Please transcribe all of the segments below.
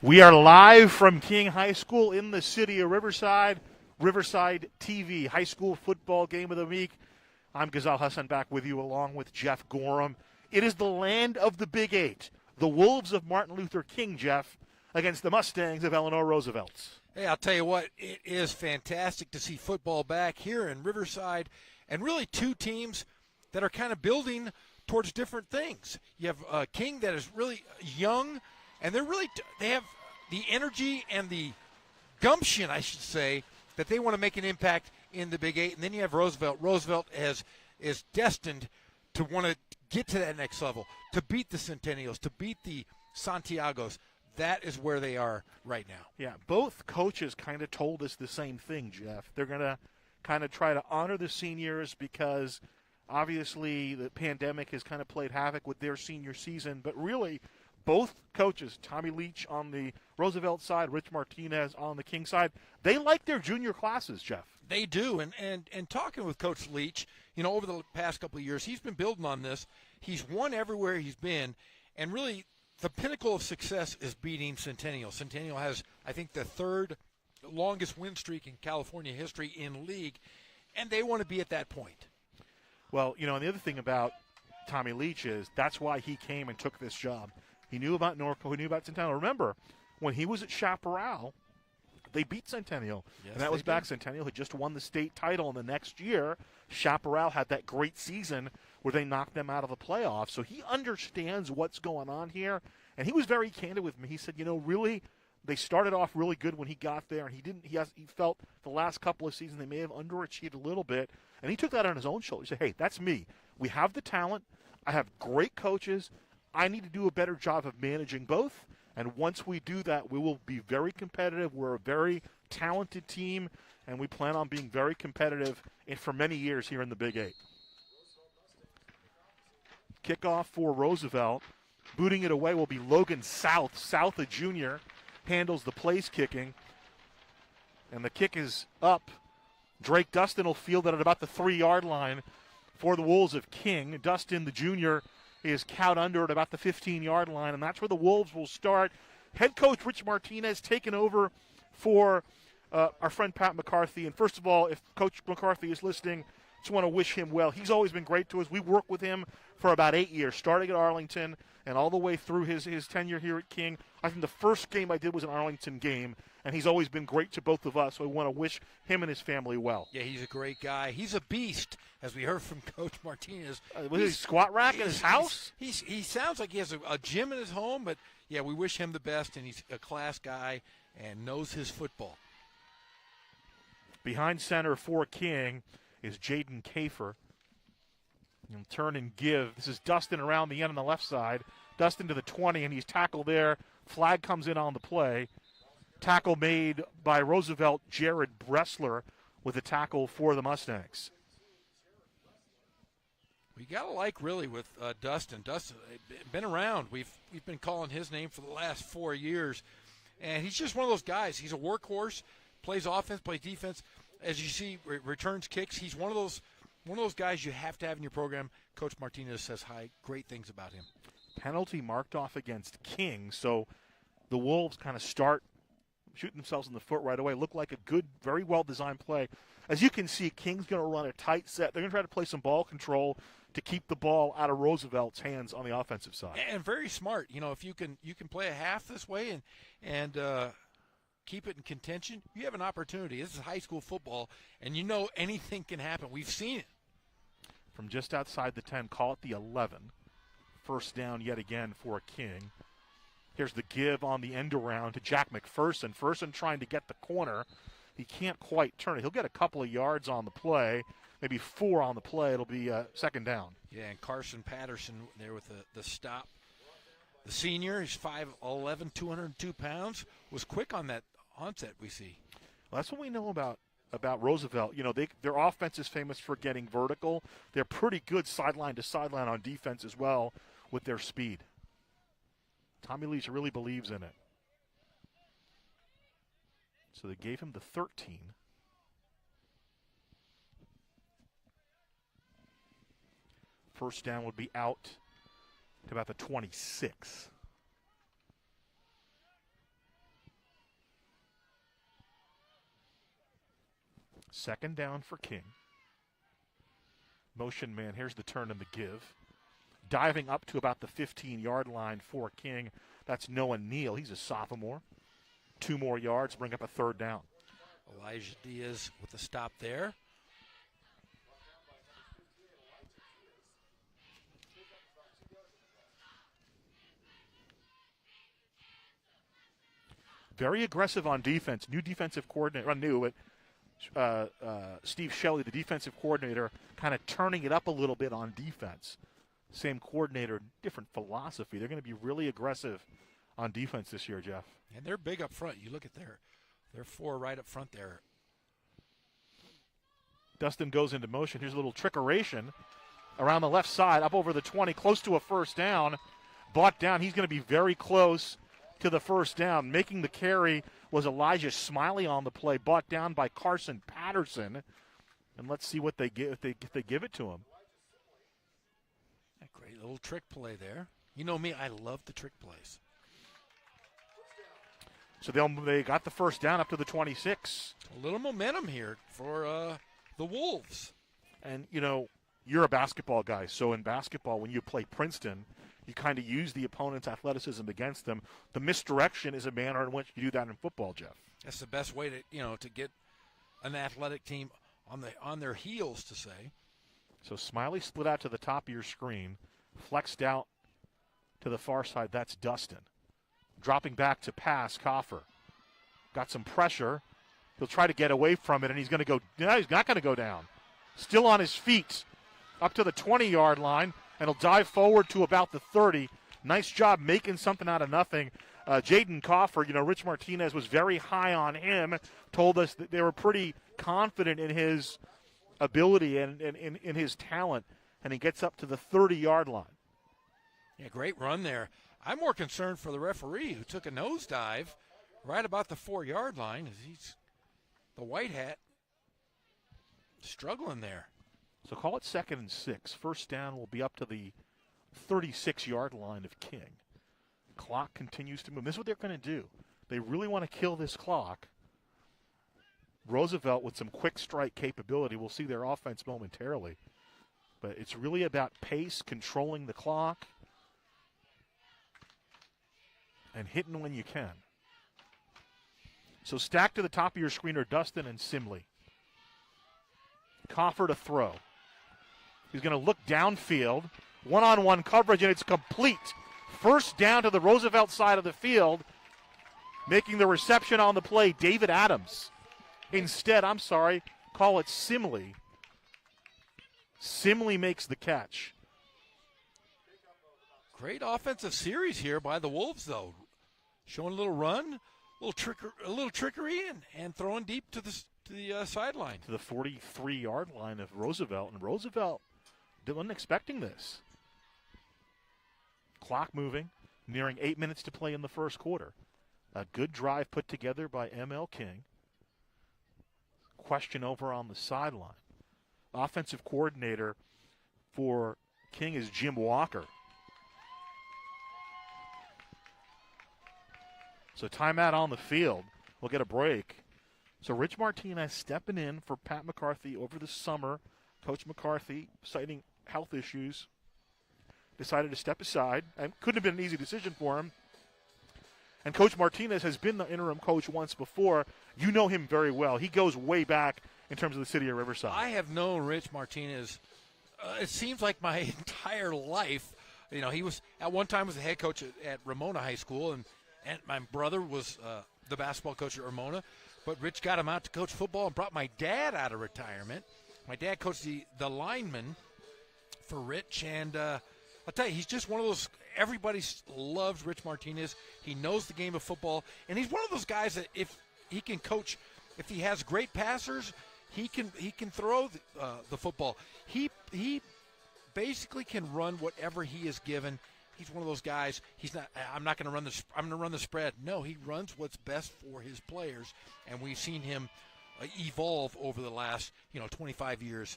We are live from King High School in the city of Riverside. Riverside TV, high school football game of the week. I'm Ghazal Hassan back with you along with Jeff Gorham. It is the land of the Big Eight. The Wolves of Martin Luther King, Jeff, against the Mustangs of Eleanor Roosevelt. Hey, I'll tell you what, it is fantastic to see football back here in Riverside, and really two teams that are kind of building towards different things. You have King that is really young, and they have the energy and the gumption, I should say, that they want to make an impact in the Big Eight. And then you have Roosevelt. Roosevelt is destined to want to get to that next level, to beat the Centennials, to beat the Santiagos. That is where they are right now. Yeah, both coaches kind of told us the same thing, Jeff. They're going to kind of try to honor the seniors because obviously the pandemic has kind of played havoc with their senior season. But really, both coaches, Tommy Leach on the Roosevelt side, Rich Martinez on the King side, they like their junior classes, Jeff. They do, and talking with Coach Leach, over the past couple of years, he's been building on this. He's won everywhere he's been, and really the pinnacle of success is beating Centennial. Centennial has, I think, the third longest win streak in California history in league, and they want to be at that point. Well, and the other thing about Tommy Leach is that's why he came and took this job. He knew about Norco. He knew about Centennial. Remember, when he was at Chaparral, they beat Centennial. Yes, and that was back. Centennial had just won the state title, and the next year, Chaparral had that great season where they knocked them out of the playoffs. So he understands what's going on here, and he was very candid with me. He said, really, they started off really good when he got there, and he felt the last couple of seasons they may have underachieved a little bit, and he took that on his own shoulder. He said, hey, that's me. We have the talent. I have great coaches. I need to do a better job of managing both, and once we do that, we will be very competitive. We're a very talented team, and we plan on being very competitive for many years here in the Big Eight. Kickoff for Roosevelt. Booting it away will be Logan South. South, a junior, handles the place kicking, and the kick is up. Drake Dustin will field it at about the 3-yard line for the Wolves of King. Dustin, the junior, is cowed under at about the 15-yard line, and that's where the Wolves will start. Head coach Rich Martinez taking over for our friend Pat McCarthy. And first of all, if Coach McCarthy is listening, just want to wish him well. He's always been great to us. We worked with him for about 8 years, starting at Arlington and all the way through his tenure here at King. I think the first game I did was an Arlington game, and he's always been great to both of us, so I want to wish him and his family well. Yeah, he's a great guy. He's a beast, as we heard from Coach Martinez. Was he squat rack in his house? He sounds like he has a gym in his home, but, yeah, we wish him the best, and he's a class guy and knows his football. Behind center for King is Jaden Kafer. He'll turn and give. This is Dustin around the end on the left side. Dustin to the 20, and he's tackled there. Flag comes in on the play. Tackle made by Roosevelt, Jared Bressler, with a tackle for the Mustangs. We got to like really with Dustin. Dustin been around. We've been calling his name for the last 4 years, and he's just one of those guys. He's a workhorse, plays offense, plays defense. As you see, returns kicks. He's one of those guys you have to have in your program. Coach Martinez says great things about him. Penalty marked off against King, so the Wolves kind of start shooting themselves in the foot right away. Look like a good, very well-designed play. As you can see, King's going to run a tight set. They're going to try to play some ball control to keep the ball out of Roosevelt's hands on the offensive side. And very smart. If you can play a half this way and keep it in contention, you have an opportunity. This is high school football, and anything can happen. We've seen it. From just outside the 10, call it the 11. First down yet again for King. Here's the give on the end around to Jack McPherson. Ferson trying to get the corner. He can't quite turn it. He'll get a couple of yards on the play, maybe 4 on the play. It'll be second down. Yeah, and Carson Patterson there with the stop. The senior, he's 5'11", 202 pounds, was quick on that onset we see. Well, that's what we know about Roosevelt. Their offense is famous for getting vertical. They're pretty good sideline to sideline on defense as well with their speed. Tommy Leach really believes in it. So they gave him the 13. First down would be out to about the 26. Second down for King. Motion man, here's the turn and the give. Diving up to about the 15-yard line for King. That's Noah Neal. He's a sophomore. 2 more yards, bring up a third down. Elijah Diaz with the stop there. Very aggressive on defense. New defensive coordinator, new, but Steve Shelley, the defensive coordinator, kind of turning it up a little bit on defense. Same coordinator, different philosophy. They're going to be really aggressive on defense this year, Jeff. And they're big up front. You look at their 4 right up front there. Dustin goes into motion. Here's a little trickeration around the left side, up over the 20, close to a first down. Brought down. He's going to be very close to the first down. Making the carry was Elijah Smiley on the play, brought down by Carson Patterson. And let's see what they give if they give it to him. A great little trick play there. You know me, I love the trick plays. So they got the first down up to the 26. A little momentum here for the Wolves. And, you know, you're a basketball guy. So in basketball, when you play Princeton, you kind of use the opponent's athleticism against them. The misdirection is a manner in which you do that in football, Jeff. That's the best way to get an athletic team on their heels, to say. So Smiley split out to the top of your screen, flexed out to the far side. That's Dustin. Dropping back to pass, Coffer. Got some pressure. He'll try to get away from it, and he's going to go. No, he's not going to go down. Still on his feet, up to the 20-yard line, and he'll dive forward to about the 30. Nice job making something out of nothing. Jaden Coffer, Rich Martinez was very high on him, told us that they were pretty confident in his ability and in his talent, and he gets up to the 30-yard line. Yeah, great run there. I'm more concerned for the referee who took a nosedive right about the 4-yard line. He's the white hat struggling there. So call it 2nd and 6. First down will be up to the 36-yard line of King. Clock continues to move. This is what they're going to do. They really want to kill this clock. Roosevelt with some quick strike capability. We'll see their offense momentarily. But it's really about pace, controlling the clock, and hitting when you can. So stacked to the top of your screen are Dustin and Simley. Coffer to throw. He's going to look downfield. One-on-one coverage, and it's complete. First down to the Roosevelt side of the field. Making the reception on the play, David Adams. Instead, call it Simley. Simley makes the catch. Great offensive series here by the Wolves, though. Showing a little run, a little trickery, and throwing deep to the sideline. To the 43-yard line of Roosevelt. And Roosevelt wasn't expecting this. Clock moving, nearing 8 minutes to play in the first quarter. A good drive put together by M.L. King. Question over on the sideline. Offensive coordinator for King is Jim Walker. So timeout on the field. We'll get a break. So Rich Martinez stepping in for Pat McCarthy over the summer. Coach McCarthy, citing health issues, decided to step aside. And couldn't have been an easy decision for him. And Coach Martinez has been the interim coach once before. You know him very well. He goes way back in terms of the city of Riverside. I have known Rich Martinez, it seems like my entire life. He was at one time was the head coach at Ramona High School, and my brother was the basketball coach at Ramona. But Rich got him out to coach football and brought my dad out of retirement. My dad coached the lineman for Rich, and I'll tell you, he's just one of those. Everybody loves Rich Martinez. He knows the game of football, and he's one of those guys that if he can coach, if he has great passers, he can throw the football. He basically can run whatever he is given. He's one of those guys. He's not. I'm not going to run the. I'm going to run the spread. No, he runs what's best for his players, and we've seen him evolve over the last 25 years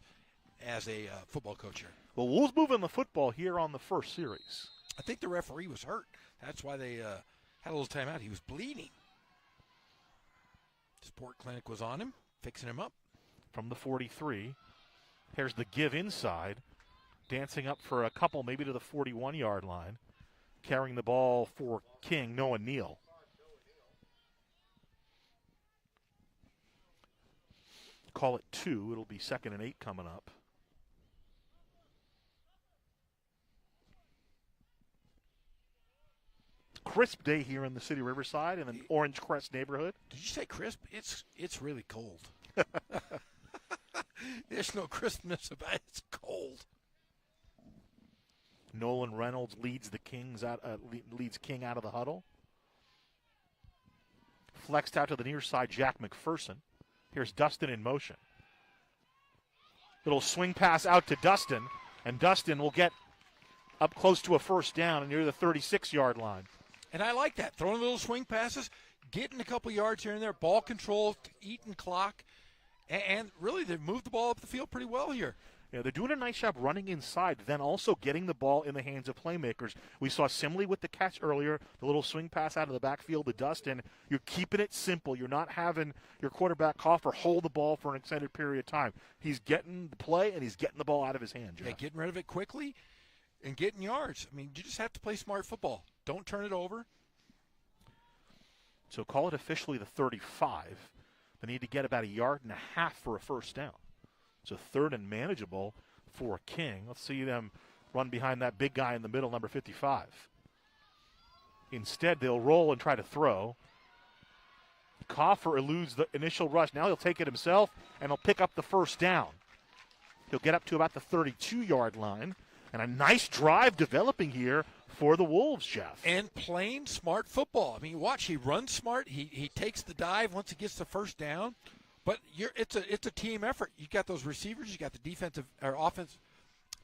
as a football coach here. Well, Wolves moving the football here on the first series. I think the referee was hurt. That's why they had a little timeout. He was bleeding. Sport clinic was on him, fixing him up. from the 43. Here's the give inside. Dancing up for a couple, maybe to the 41-yard line. Carrying the ball for King, Noah Neal. Call it 2. It'll be 2nd and 8 coming up. Crisp day here in the city of Riverside in the Orange Crest neighborhood. Did you say crisp? It's really cold. There's no crispness about it. It's cold. Nolan Reynolds leads leads King out of the huddle. Flexed out to the near side, Jack McPherson. Here's Dustin in motion. Little swing pass out to Dustin, and Dustin will get up close to a first down and near the 36-yard line. And I like that. Throwing little swing passes, getting a couple yards here and there, ball control, eating clock, and really they've moved the ball up the field pretty well here. Yeah, they're doing a nice job running inside, then also getting the ball in the hands of playmakers. We saw Simley with the catch earlier, the little swing pass out of the backfield to Dustin. You're keeping it simple. You're not having your quarterback cough or hold the ball for an extended period of time. He's getting the play, and he's getting the ball out of his hand, Jeff. Yeah, getting rid of it quickly and getting yards. I mean, you just have to play smart football. Don't turn it over. So call it officially the 35. They need to get about 1.5 yards for a first down. So 3rd and manageable for King. Let's see them run behind that big guy in the middle, number 55. Instead, they'll roll and try to throw. Coffer eludes the initial rush. Now he'll take it himself, and he'll pick up the first down. He'll get up to about the 32-yard line. And a nice drive developing here for the Wolves, Jeff. And playing smart football. I mean, watch, he runs smart. He takes the dive once he gets the first down. But it's a team effort. You got those receivers, you got the defensive or offense,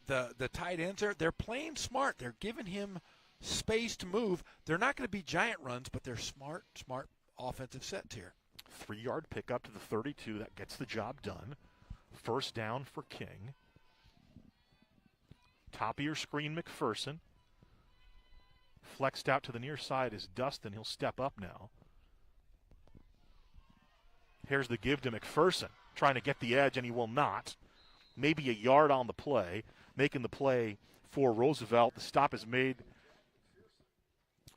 the tight ends there. They're playing smart. They're giving him space to move. They're not going to be giant runs, but they're smart offensive sets here. 3-yard pickup to the 32. That gets the job done. First down for King. Top of your screen, McPherson. Flexed out to the near side is Dustin. He'll step up now. Here's the give to McPherson, trying to get the edge, and he will not. Maybe 1 yard on the play, making the play for Roosevelt. The stop is made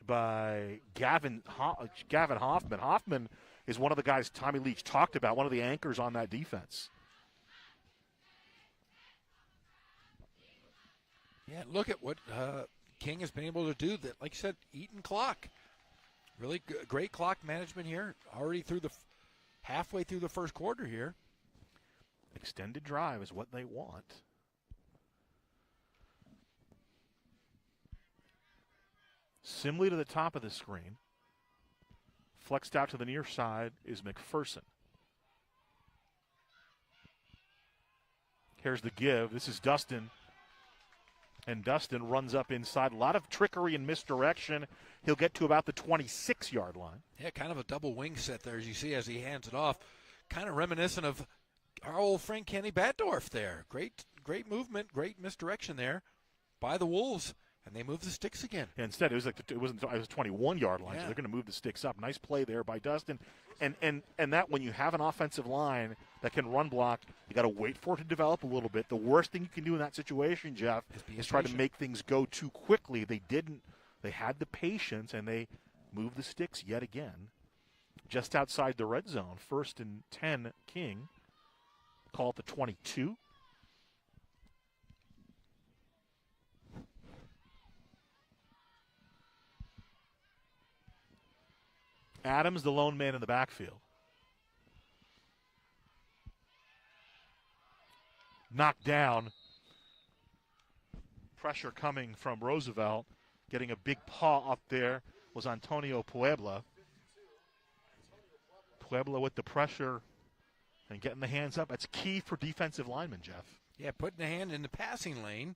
by Gavin Hoffman. Hoffman is one of the guys Tommy Leach talked about, one of the anchors on that defense. Yeah, look at what King has been able to do. That, like you said, eating clock. Really great clock management here. Already through the halfway through the first quarter here. Extended drive is what they want. Simley to the top of the screen. Flexed out to the near side is McPherson. Here's the give. This is Dustin. And Dustin runs up inside. A lot of trickery and misdirection. He'll get to about the 26-yard line. Yeah, kind of a double wing set there, as you see, as he hands it off. Kind of reminiscent of our old friend Kenny Batdorf there. Great movement, great misdirection there by the Wolves, and they move the sticks again. Yeah, instead, it was 21-yard line, yeah. So they're going to move the sticks up. Nice play there by Dustin. And that when you have an offensive line that can run block, you got to wait for it to develop a little bit. The worst thing you can do in that situation, Jeff, is try to make things go too quickly. They didn't. They had the patience, and they moved the sticks yet again. Just outside the red zone, 1st and 10, King. Call it the 22. Adams, the lone man in the backfield. Knocked down. Pressure coming from Roosevelt. Getting a big paw up there was Antonio Puebla. Puebla with the pressure and getting the hands up. That's key for defensive linemen, Jeff. Yeah, putting the hand in the passing lane.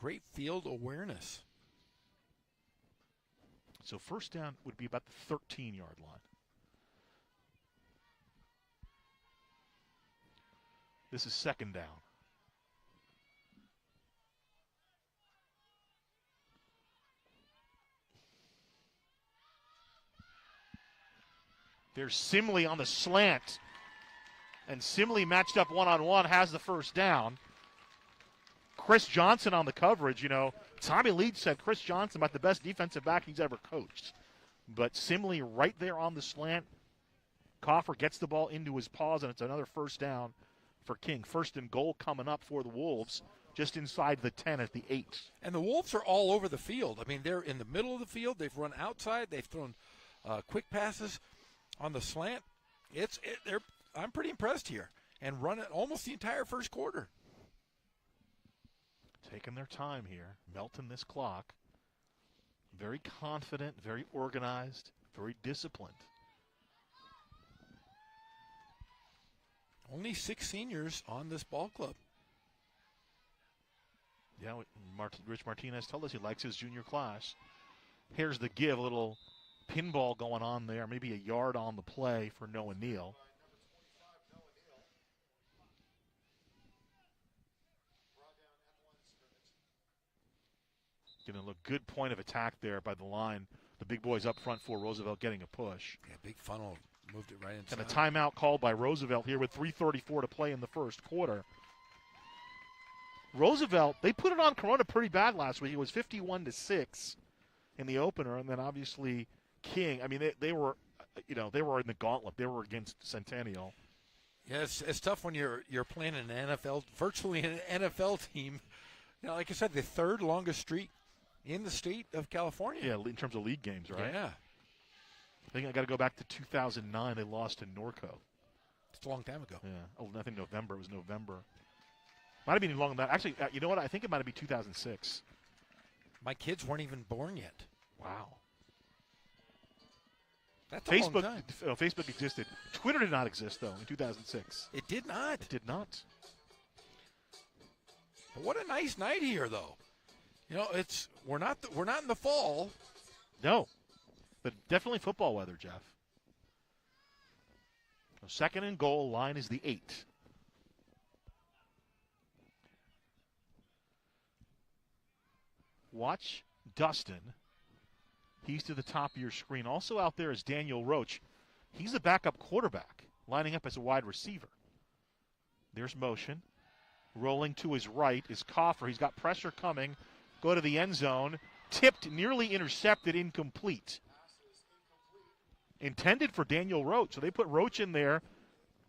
Great field awareness. So first down would be about the 13-yard line. This is 2nd down. There's Simley on the slant. And Simley matched up one-on-one, has the first down. Chris Johnson on the coverage. You know, Tommy Leach said Chris Johnson about the best defensive back he's ever coached. But Simley right there on the slant. Coffer gets the ball into his paws, and it's another first down for King. First and goal coming up for the Wolves, just inside the 10 at the 8. And the Wolves are all over the field. I mean, they're in the middle of the field. They've run outside. They've thrown quick passes on the slant. I'm pretty impressed here. And run it almost the entire first quarter. Taking their time here, melting this clock. Very confident, very organized, very disciplined. Only 6 seniors on this ball club. Yeah, Rich Martinez told us he likes his junior class. Here's the give, a little pinball going on there, maybe a yard on the play for Noah Neal. Getting a look, good point of attack there by the line. The big boys up front for Roosevelt getting a push. Yeah, big funnel moved it right inside. And a timeout called by Roosevelt here with 3:34 to play in the first quarter. Roosevelt, they put it on Corona pretty bad last week. It was 51-6 in the opener, and then obviously King. I mean, they were, they were in the gauntlet. They were against Centennial. Yeah, it's tough when you're playing an NFL, virtually an NFL team. You know, like I said, the third longest streak in the state of California. Yeah, in terms of league games, right? Yeah. I think I got to go back to 2009. They lost in Norco. It's a long time ago. Yeah. Oh, I think November. It was November. Might have been longer than that. Actually, you know what? I think it might have been 2006. My kids weren't even born yet. Wow. That's a long time. Facebook existed. Twitter did not exist, though, in 2006. It did not. It did not. But what a nice night here, though. You know, we're not in the fall. No, but definitely football weather, Jeff. Second and goal, line is the 8. Watch Dustin. He's to the top of your screen. Also out there is Daniel Roach. He's a backup quarterback, lining up as a wide receiver. There's motion. Rolling to his right is Coffer. He's got pressure coming. Go to the end zone. Tipped, nearly intercepted, incomplete. Intended for Daniel Roach. So they put Roach in there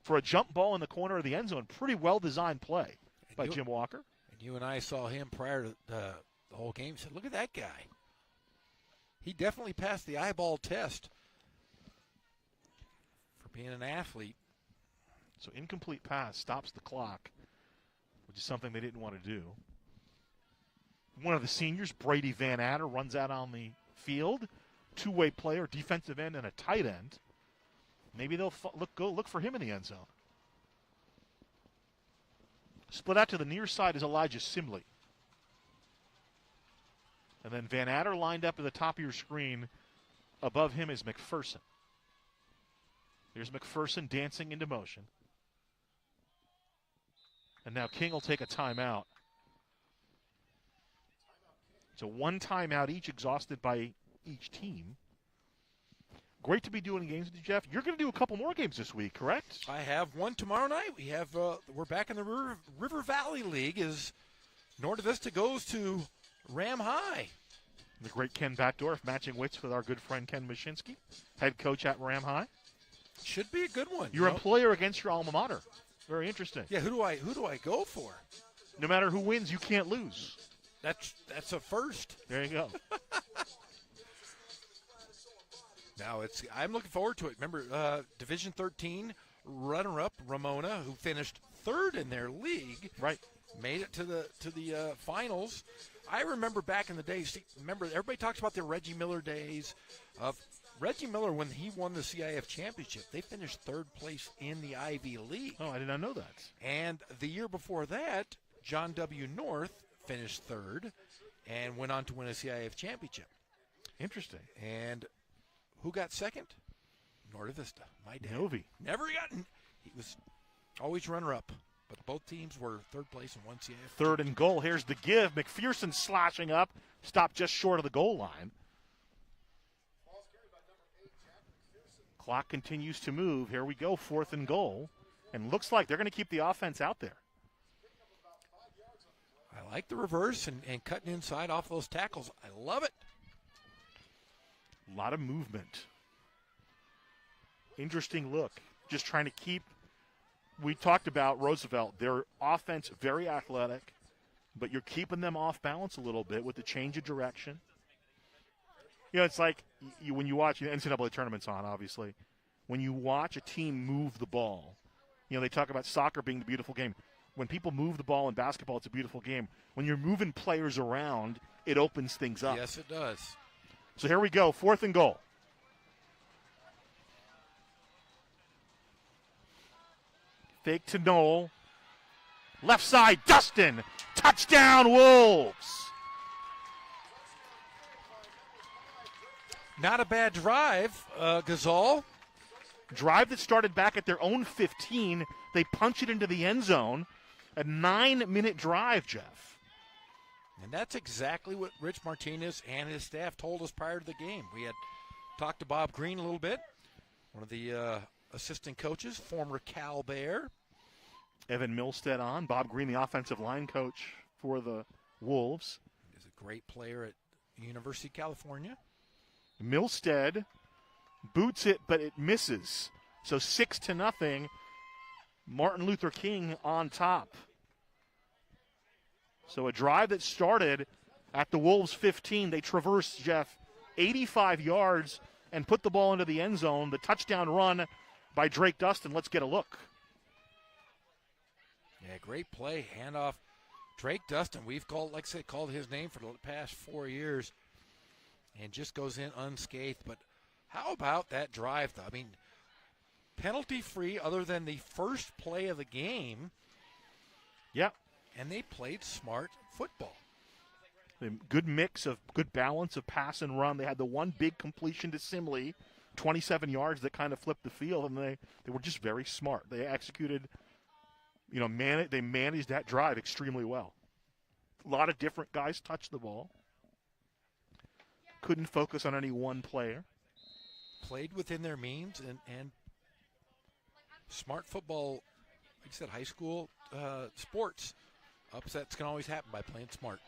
for a jump ball in the corner of the end zone. Pretty well-designed play by Jim Walker. And you and I saw him prior to the whole game. Said, look at that guy. He definitely passed the eyeball test for being an athlete. So incomplete pass stops the clock, which is something they didn't want to do. One of the seniors, Brady Van Adder, runs out on the field. Two-way player, defensive end, and a tight end. Maybe they'll go look for him in the end zone. Split out to the near side is Elijah Simley. And then Van Adder lined up at the top of your screen. Above him is McPherson. There's McPherson dancing into motion. And now King will take a timeout. So one timeout each, exhausted by each team. Great to be doing games with you, Jeff. You're going to do a couple more games this week, correct? I have one tomorrow night. We're back in the River Valley League as Norte Vista goes to Ram High. The great Ken Batdorf matching wits with our good friend Ken Mashinsky, head coach at Ram High. Should be a good one. Your employer against your alma mater. Very interesting. Yeah, who do I go for? No matter who wins, you can't lose. That's a first. There you go. Now I'm looking forward to it. Remember, Division 13 runner-up Ramona, who finished third in their league, right, made it to the finals. I remember back in the day. Remember, everybody talks about the Reggie Miller days. Reggie Miller, when he won the CIF championship, they finished third place in the Ivy League. Oh, I did not know that. And the year before that, John W. North finished third and went on to win a CIF championship. Interesting. And who got second? Norte Vista. My dad. Novi. Never gotten. He was always runner-up. But both teams were third place in one CIF. Third and goal. Here's the give. McPherson slashing up. Stopped just short of the goal line. Clock continues to move. Here we go, 4th and goal. And looks like they're going to keep the offense out there. I like the reverse and cutting inside off those tackles. I love it. A lot of movement. Interesting look. Just trying to keep, we talked about Roosevelt, their offense very athletic, but you're keeping them off balance a little bit with the change of direction. You know, it's like when you watch NCAA tournaments on, obviously. When you watch a team move the ball, you know, they talk about soccer being the beautiful game. When people move the ball in basketball, it's a beautiful game. When you're moving players around, it opens things up. Yes, it does. So here we go, 4th and goal. Fake to Knoll. Left side, Dustin. Touchdown, Wolves. Not a bad drive, Gazal. Drive that started back at their own 15. They punch it into the end zone. A 9-minute drive, Jeff. And that's exactly what Rich Martinez and his staff told us prior to the game. We had talked to Bob Green a little bit, one of the assistant coaches, former Cal Bear. Evan Milstead on. Bob Green, the offensive line coach for the Wolves. He's a great player at University of California. Milstead boots it, but it misses. So 6-0. Martin Luther King on top. So a drive that started at the Wolves' 15. They traverse, Jeff, 85 yards and put the ball into the end zone. The touchdown run by Drake Dustin. Let's get a look. Yeah, great play. Handoff. Drake Dustin, we've called his name for the past 4 years and just goes in unscathed. But how about that drive, though? I mean, penalty-free other than the first play of the game. Yep. And they played smart football. Good mix of good balance of pass and run. They had the one big completion to Simley, 27 yards that kind of flipped the field, and they were just very smart. They executed, you know, they managed that drive extremely well. A lot of different guys touched the ball. Couldn't focus on any one player. Played within their means and smart football, like I said, high school sports. Upsets can always happen by playing smart.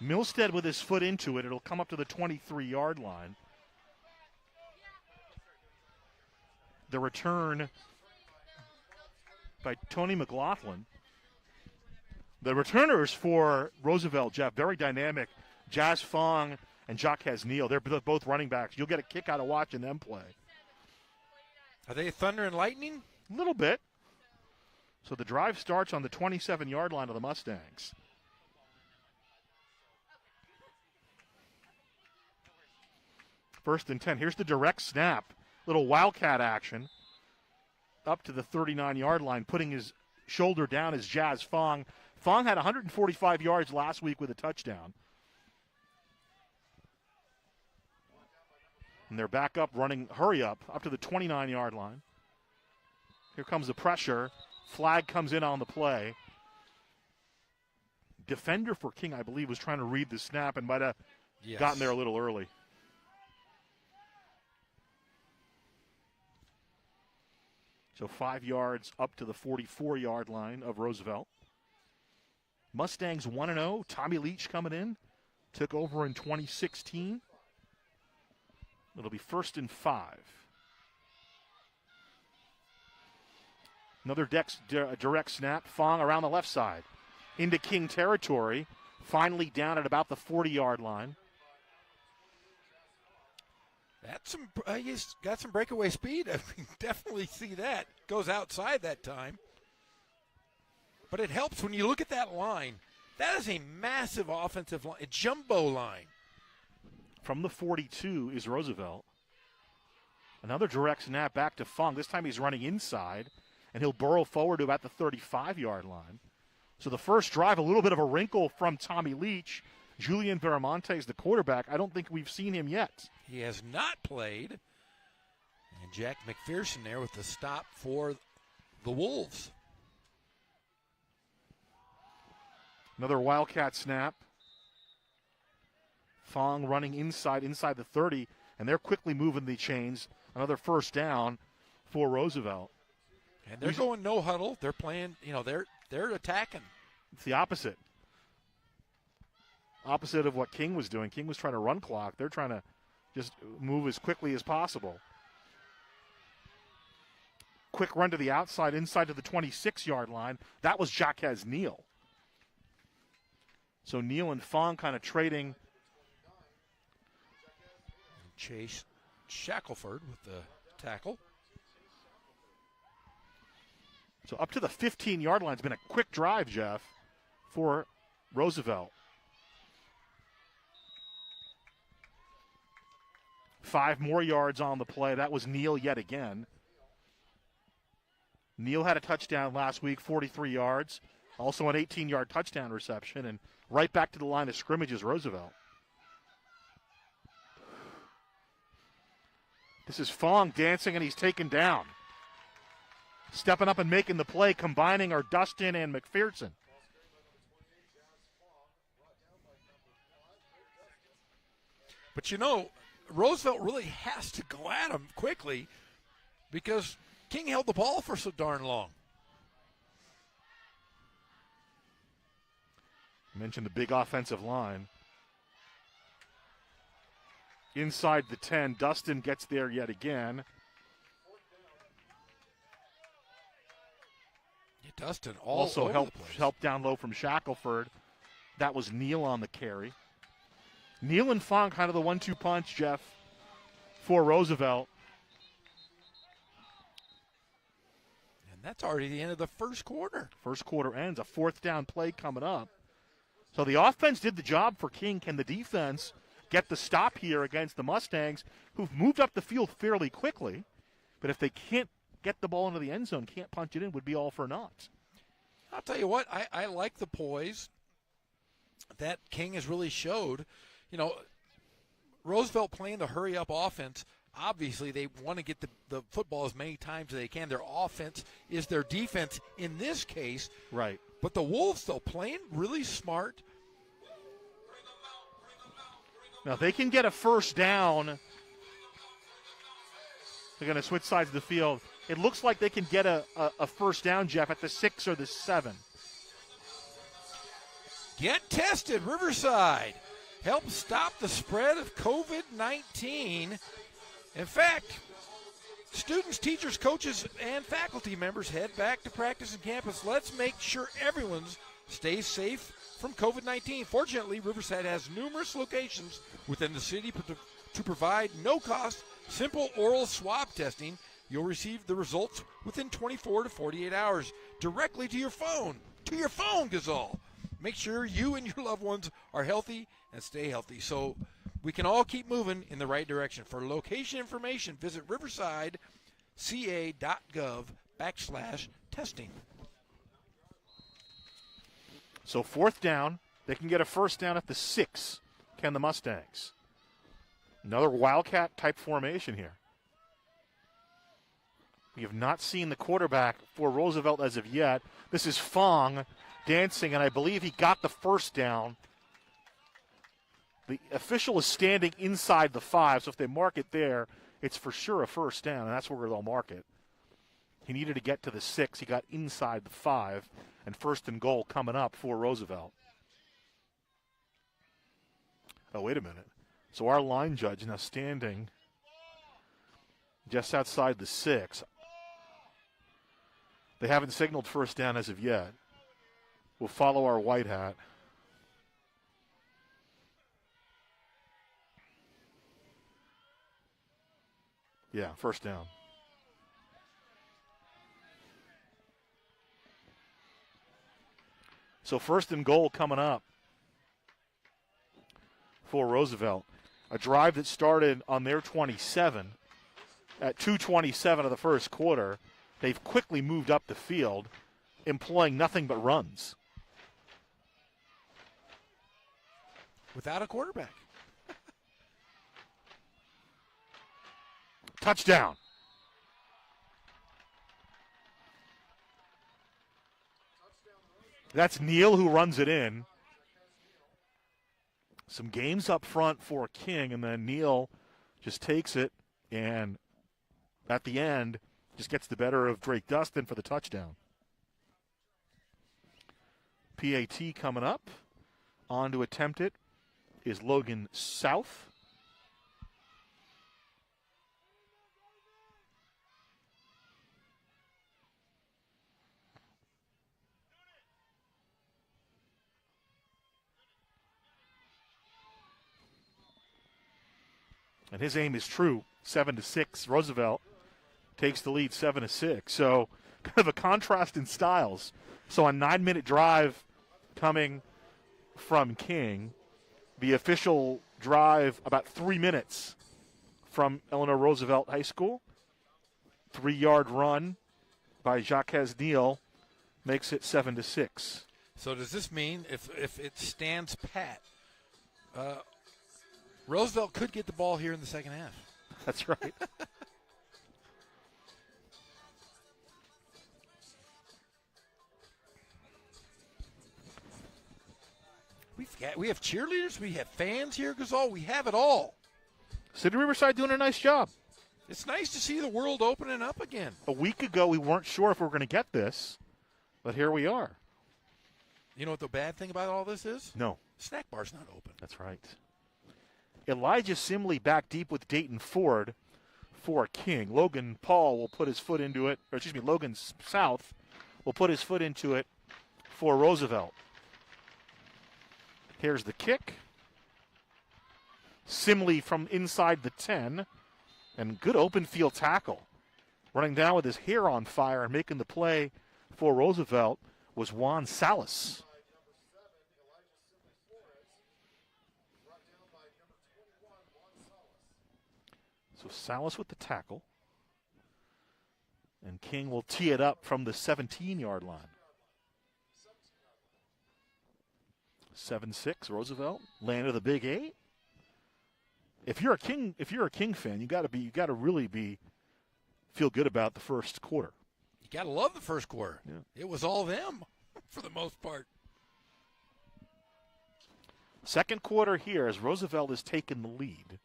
Milstead with his foot into it. It'll come up to the 23-yard line. The return by Tony McLaughlin. The returners for Roosevelt, Jeff, very dynamic. Jazz Fong and Jaquez Neal. They're both running backs. You'll get a kick out of watching them play. Are they thunder and lightning? A little bit. So the drive starts on the 27-yard line of the Mustangs. First and 10. Here's the direct snap. Little wildcat action. Up to the 39-yard line. Putting his shoulder down is Jazz Fong. Fong had 145 yards last week with a touchdown. And they're back up running, hurry up to the 29-yard line. Here comes the pressure. Flag comes in on the play. Defender for King, I believe, was trying to read the snap and might have gotten there a little early. So 5 yards up to the 44-yard line of Roosevelt. Mustangs 1-0. Tommy Leach coming in. Took over in 2016. It'll be 1st and 5. Another direct snap. Fong around the left side. Into King territory. Finally down at about the 40-yard line. He's got some breakaway speed. I mean, definitely see that. Goes outside that time. But it helps when you look at that line. That is a massive offensive line, a jumbo line. From the 42 is Roosevelt. Another direct snap back to Fong. This time he's running inside, and he'll burrow forward to about the 35-yard line. So the first drive, a little bit of a wrinkle from Tommy Leach. Julian Veramonte is the quarterback. I don't think we've seen him yet. He has not played. And Jack McPherson there with the stop for the Wolves. Another Wildcat snap. Fong running inside the 30. and they're quickly moving the chains. Another first down for Roosevelt. And they're going no huddle. They're playing, they're attacking. It's the opposite. Opposite of what King was doing. King was trying to run clock. They're trying to just move as quickly as possible. Quick run to the outside, inside to the 26-yard line. That was Jaquez Neal. So Neal and Fong kind of trading. Chase Shackelford with the tackle. So up to the 15-yard line. It's been a quick drive, Jeff, for Roosevelt. 5 more yards on the play. That was Neal yet again. Neal had a touchdown last week, 43 yards. Also an 18-yard touchdown reception. And right back to the line of scrimmage is Roosevelt. This is Fong dancing, and he's taken down. Stepping up and making the play, combining are Dustin and McPherson. But Roosevelt really has to go at him quickly because King held the ball for so darn long. I mentioned the big offensive line. Inside the 10, Dustin gets there yet again. Yeah, Dustin also helped down low from Shackelford. That was Neal on the carry. Neal and Fong kind of the 1-2 punch, Jeff, for Roosevelt. And that's already the end of the first quarter. First quarter ends. A fourth down play coming up. So the offense did the job for King. Can the defense get the stop here against the Mustangs, who've moved up the field fairly quickly? But if they can't get the ball into the end zone, can't punch it in, would be all for naught. I'll tell you what, I like the poise that King has really showed. Roosevelt playing the hurry-up offense. Obviously, they want to get the football as many times as they can. Their offense is their defense in this case. Right. But the Wolves, though, playing really smart. Now, if they can get a first down, they're going to switch sides of the field. It looks like they can get a first down, Jeff, at the 6 or the 7. Get tested, Riverside. Help stop the spread of COVID-19. In fact, students, teachers, coaches, and faculty members head back to practice on campus. Let's make sure everyone stays safe from COVID-19. Fortunately, Riverside has numerous locations within the city to provide no-cost, simple oral swab testing. You'll receive the results within 24 to 48 hours directly to your phone. To your phone, Gazal. Make sure you and your loved ones are healthy and stay healthy so we can all keep moving in the right direction. For location information, visit riversideca.gov/testing. So fourth down, they can get a first down at the 6, can the Mustangs. Another Wildcat-type formation here. We have not seen the quarterback for Roosevelt as of yet. This is Fong dancing, and I believe he got the first down. The official is standing inside the 5, so if they mark it there, it's for sure a first down, and that's where they'll mark it. He needed to get to the 6. He got inside the 5, and first and goal coming up for Roosevelt. Oh, wait a minute. So our line judge now standing just outside the 6. They haven't signaled first down as of yet. We'll follow our white hat. Yeah, first down. So first and goal coming up for Roosevelt. A drive that started on their 27 at 2:27 of the first quarter. They've quickly moved up the field, employing nothing but runs. Without a quarterback. Touchdown. That's Neal who runs it in. Some games up front for King, and then Neal just takes it, and at the end, just gets the better of Drake Dustin for the touchdown. PAT coming up. On to attempt it is Logan South. And his aim is true, 7-6. Roosevelt takes the lead 7-6. So kind of a contrast in styles. So a 9-minute drive coming from King. The official drive about 3 minutes from Eleanor Roosevelt High School. 3-yard run by Jaquez Neal makes it 7-6. So does this mean if it stands pat, Roosevelt could get the ball here in the second half? That's right. We have cheerleaders, we have fans here, Gasol. We have it all. City Riverside doing a nice job. It's nice to see the world opening up again. A week ago, we weren't sure if we were going to get this, but here we are. You know what the bad thing about all this is? No. Snack bar's not open. That's right. Elijah Simley back deep with Dayton Ford for King. Logan Paul will put his foot into it, or excuse me, Logan South will put his foot into it for Roosevelt. Here's the kick. Simley from inside the 10. And good open field tackle. Running down with his hair on fire and making the play for Roosevelt was Juan Salas. So Salas with the tackle. And King will tee it up from the 17-yard line. 7-6, Roosevelt, land of the Big 8. If you're a King fan, you got to really feel good about the first quarter. You got to love the first quarter. Yeah. It was all them for the most part. Second quarter here as Roosevelt has taken the lead.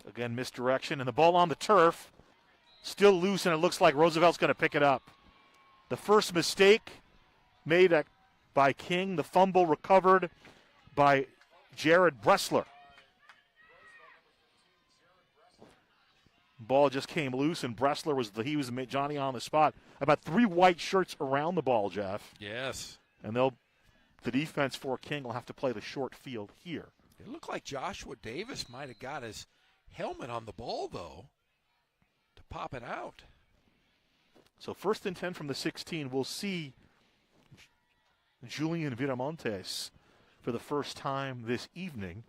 Again, misdirection, and the ball on the turf, still loose, and it looks like Roosevelt's going to pick it up. The first mistake made by King, the fumble recovered by Jared Bressler. Ball just came loose, and Bressler was Johnny on the spot. About 3 white shirts around the ball, Jeff. Yes. And the defense for King will have to play the short field here. It looked like Joshua Davis might have got his helmet on the ball, though, to pop it out. So 1st and 10 from the 16. We'll see Julian Viramontes for the first time this evening.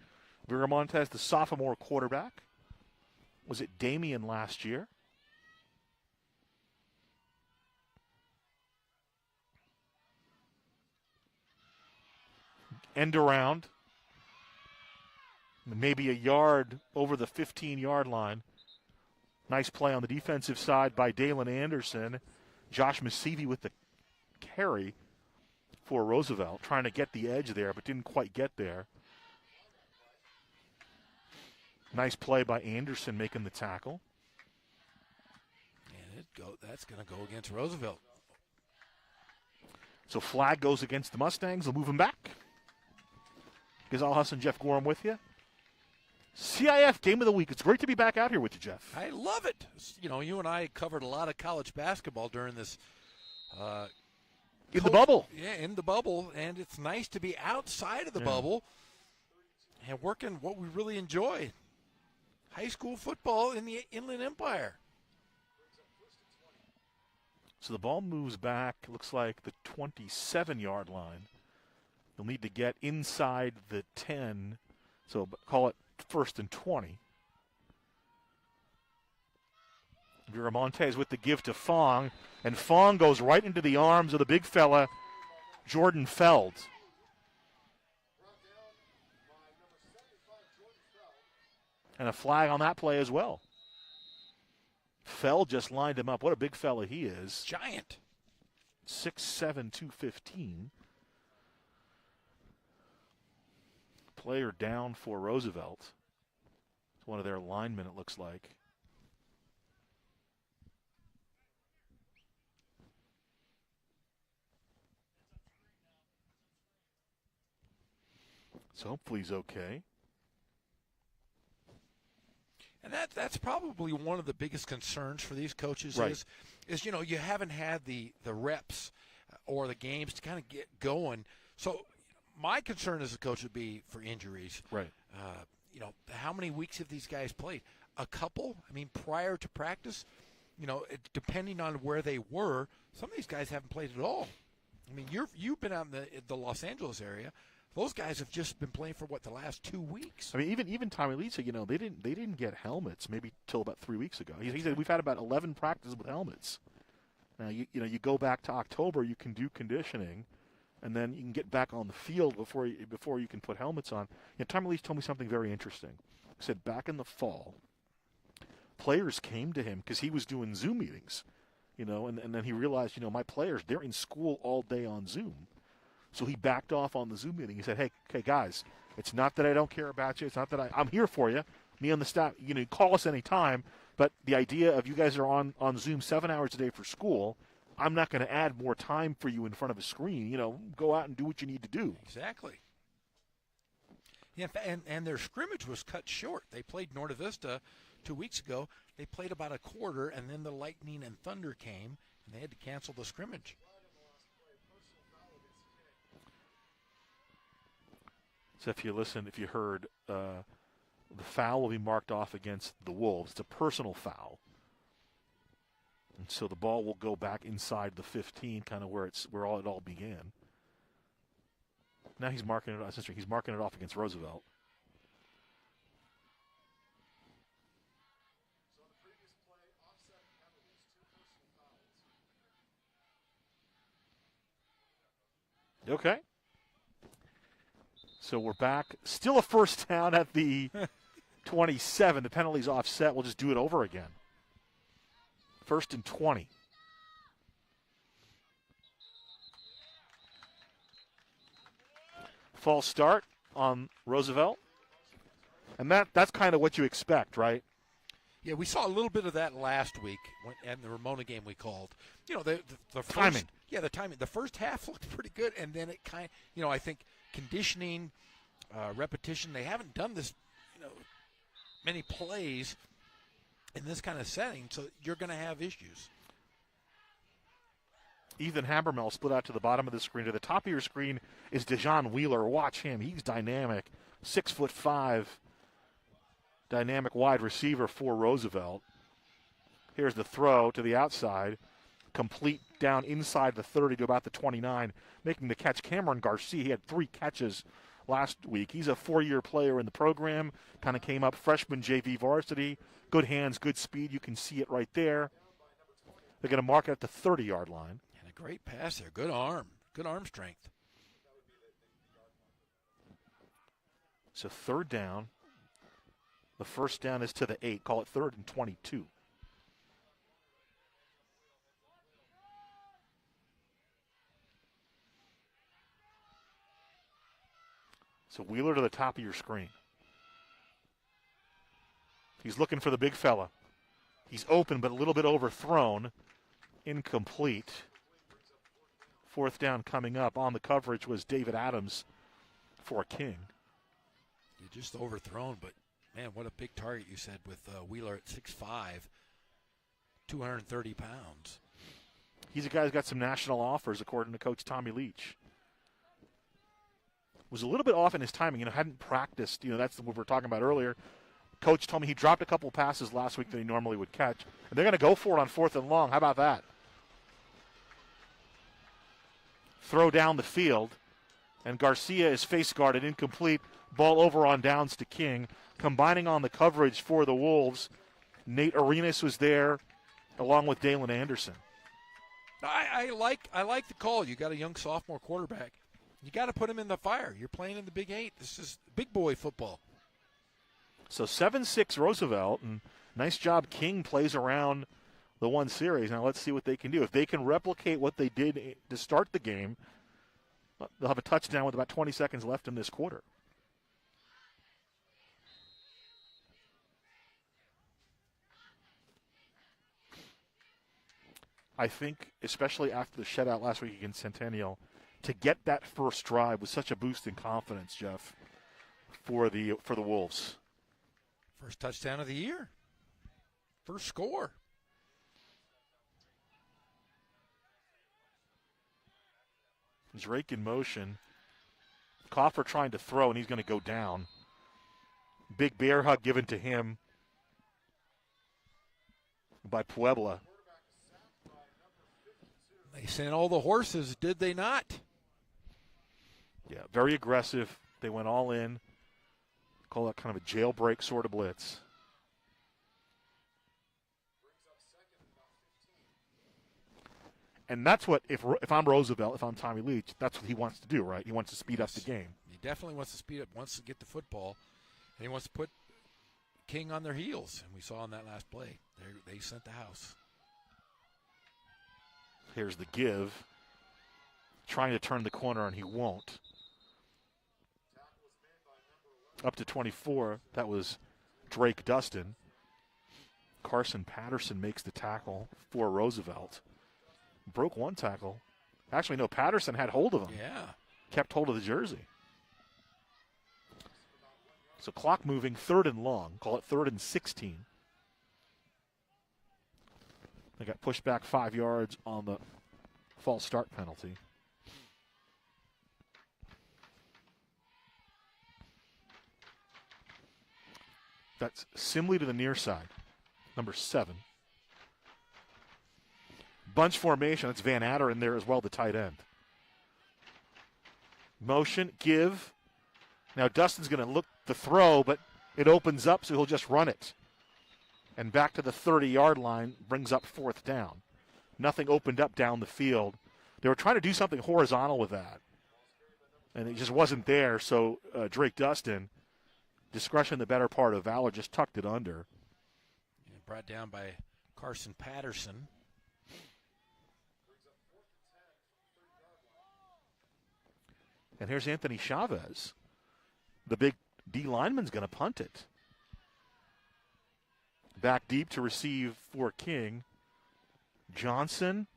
Viramontes, the sophomore quarterback. Was it Damien last year? End around. Maybe a yard over the 15-yard line. Nice play on the defensive side by Dalen Anderson. Josh Masivi with the carry for Roosevelt, trying to get the edge there, but didn't quite get there. Nice play by Anderson making the tackle. And that's going to go against Roosevelt. So flag goes against the Mustangs. They'll move him back. Gazal Hassan, Jeff Gorham with you. CIF Game of the Week. It's great to be back out here with you, Jeff. I love it. You know, you and I covered a lot of college basketball during this. In the bubble. Yeah, in the bubble. And it's nice to be outside of the bubble and working what we really enjoy. High school football in the Inland Empire. So the ball moves back, looks like the 27-yard line. They'll need to get inside the 10, so call it 1st and 20. Viramontes with the give to Fong, and Fong goes right into the arms of the big fella, Jordan Feld. And a flag on that play as well. Feld just lined him up. What a big fella he is. Giant. 6'7", 215. player down for Roosevelt. It's one of their linemen, it looks like. So hopefully he's okay. And that's probably one of the biggest concerns for these coaches right. is you haven't had the reps or the games to kind of get going. So my concern as a coach would be for injuries. Right. How many weeks have these guys played? A couple? I mean, prior to practice, depending on where they were, some of these guys haven't played at all. I mean, you've been out in the Los Angeles area. Those guys have just been playing for the last 2 weeks. I mean, even Tommy Lee said, they didn't get helmets maybe till about 3 weeks ago. He said we've had about 11 practices with helmets. Now you go back to October, you can do conditioning, and then you can get back on the field before you can put helmets on. Tommy Lee told me something very interesting. He said back in the fall, players came to him because he was doing Zoom meetings, and then he realized, my players, they're in school all day on Zoom. So he backed off on the Zoom meeting. He said, hey, guys, it's not that I don't care about you. It's not that I'm here for you. Me and the staff, call us anytime. But the idea of you guys are on Zoom 7 hours a day for school, I'm not going to add more time for you in front of a screen. Go out and do what you need to do. Exactly. Yeah, and their scrimmage was cut short. They played Norte Vista 2 weeks ago. They played about a quarter, and then the Lightning and Thunder came, and they had to cancel the scrimmage. So if you heard, the foul will be marked off against the Wolves. It's a personal foul. And so the ball will go back inside the 15, kind of where it all began. Now he's marking it off. He's marking it off against Roosevelt. Okay. So we're back. Still a first down at the 27. The penalty's offset. We'll just do it over again. 1st and 20. False start on Roosevelt. And that's kind of what you expect, right? Yeah, we saw a little bit of that last week in the Ramona game we called. The first, timing. Yeah, the timing. The first half looked pretty good, and then it I think conditioning, repetition, they haven't done this, many plays in this kind of setting, so you're going to have issues. Ethan Habermel split out to the bottom of the screen. To the top of your screen is Dejon Wheeler. Watch him. He's dynamic. 6'5", dynamic wide receiver for Roosevelt. Here's the throw to the outside. Complete down inside the 30 to about the 29. Making the catch, Cameron Garcia. He had 3 catches last week. He's a 4-year player in the program. Kind of came up freshman JV varsity. Good hands, good speed. You can see it right there. They're going to mark it at the 30-yard line. And a great pass there. Good arm strength. So 3rd down. The first down is to the 8. Call it 3rd and 22. So Wheeler to the top of your screen. He's looking for the big fella. He's open but a little bit overthrown. Incomplete. 4th down coming up. On the coverage was David Adams for King. You're just overthrown, but man, what a big target you said with Wheeler at 6'5", 230 pounds. He's a guy who's got some national offers, according to Coach Tommy Leach. Was a little bit off in his timing, hadn't practiced. That's what we were talking about earlier. Coach told me he dropped a couple passes last week that he normally would catch. And they're going to go for it on 4th and long. How about that? Throw down the field. And Garcia is face guarded, incomplete. Ball over on downs to King. Combining on the coverage for the Wolves, Nate Arenas was there, along with Dalen Anderson. I like the call. You got a young sophomore quarterback. You got to put him in the fire. You're playing in the Big 8. This is big boy football. So 7-6 Roosevelt, and nice job King plays around the one series. Now let's see what they can do. If they can replicate what they did to start the game, they'll have a touchdown with about 20 seconds left in this quarter. I think, especially after the shutout last week against Centennial, to get that first drive was such a boost in confidence, Jeff, for the Wolves. First touchdown of the year. First score. Drake in motion. Coffer trying to throw, and he's going to go down. Big bear hug given to him by Puebla. They sent all the horses, did they not? Yeah, very aggressive. They went all in. Call that kind of a jailbreak sort of blitz. And that's what, if I'm Roosevelt, if I'm Tommy Leach, that's what he wants to do, right? He wants to speed up the game. He definitely wants to speed up, wants to get the football, and he wants to put King on their heels. And we saw in that last play, they sent the house. Here's the give. Trying to turn the corner, and he won't. Up to 24, that was Drake Dustin. Carson Patterson makes the tackle for Roosevelt. Broke one tackle. Actually, no, Patterson had hold of him. Yeah. Kept hold of the jersey. So clock moving, 3rd and long. Call it 3rd and 16. They got pushed back 5 yards on the false start penalty. That's Simley to the near side, number 7. Bunch formation. That's Van Adder in there as well, the tight end. Motion, give. Now Dustin's going to look the throw, but it opens up, so he'll just run it. And back to the 30-yard line, brings up 4th down. Nothing opened up down the field. They were trying to do something horizontal with that, and it just wasn't there, so Drake Dustin, discretion the better part of valor, just tucked it under. Yeah, brought down by Carson Patterson. And here's Anthony Chavez. The big D lineman's going to punt it. Back deep to receive for King. Johnson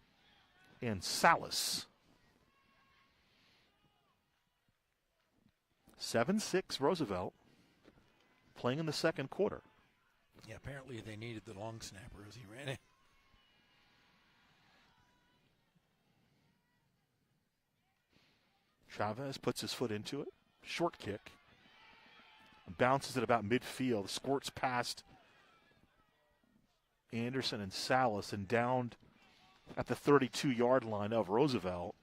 and Salas. 7-6 Roosevelt playing in the second quarter. Yeah, apparently they needed the long snapper as he ran it. Chavez puts his foot into it. Short kick. Bounces it about midfield. Squirts past Anderson and Salas and downed at the 32-yard line of Roosevelt.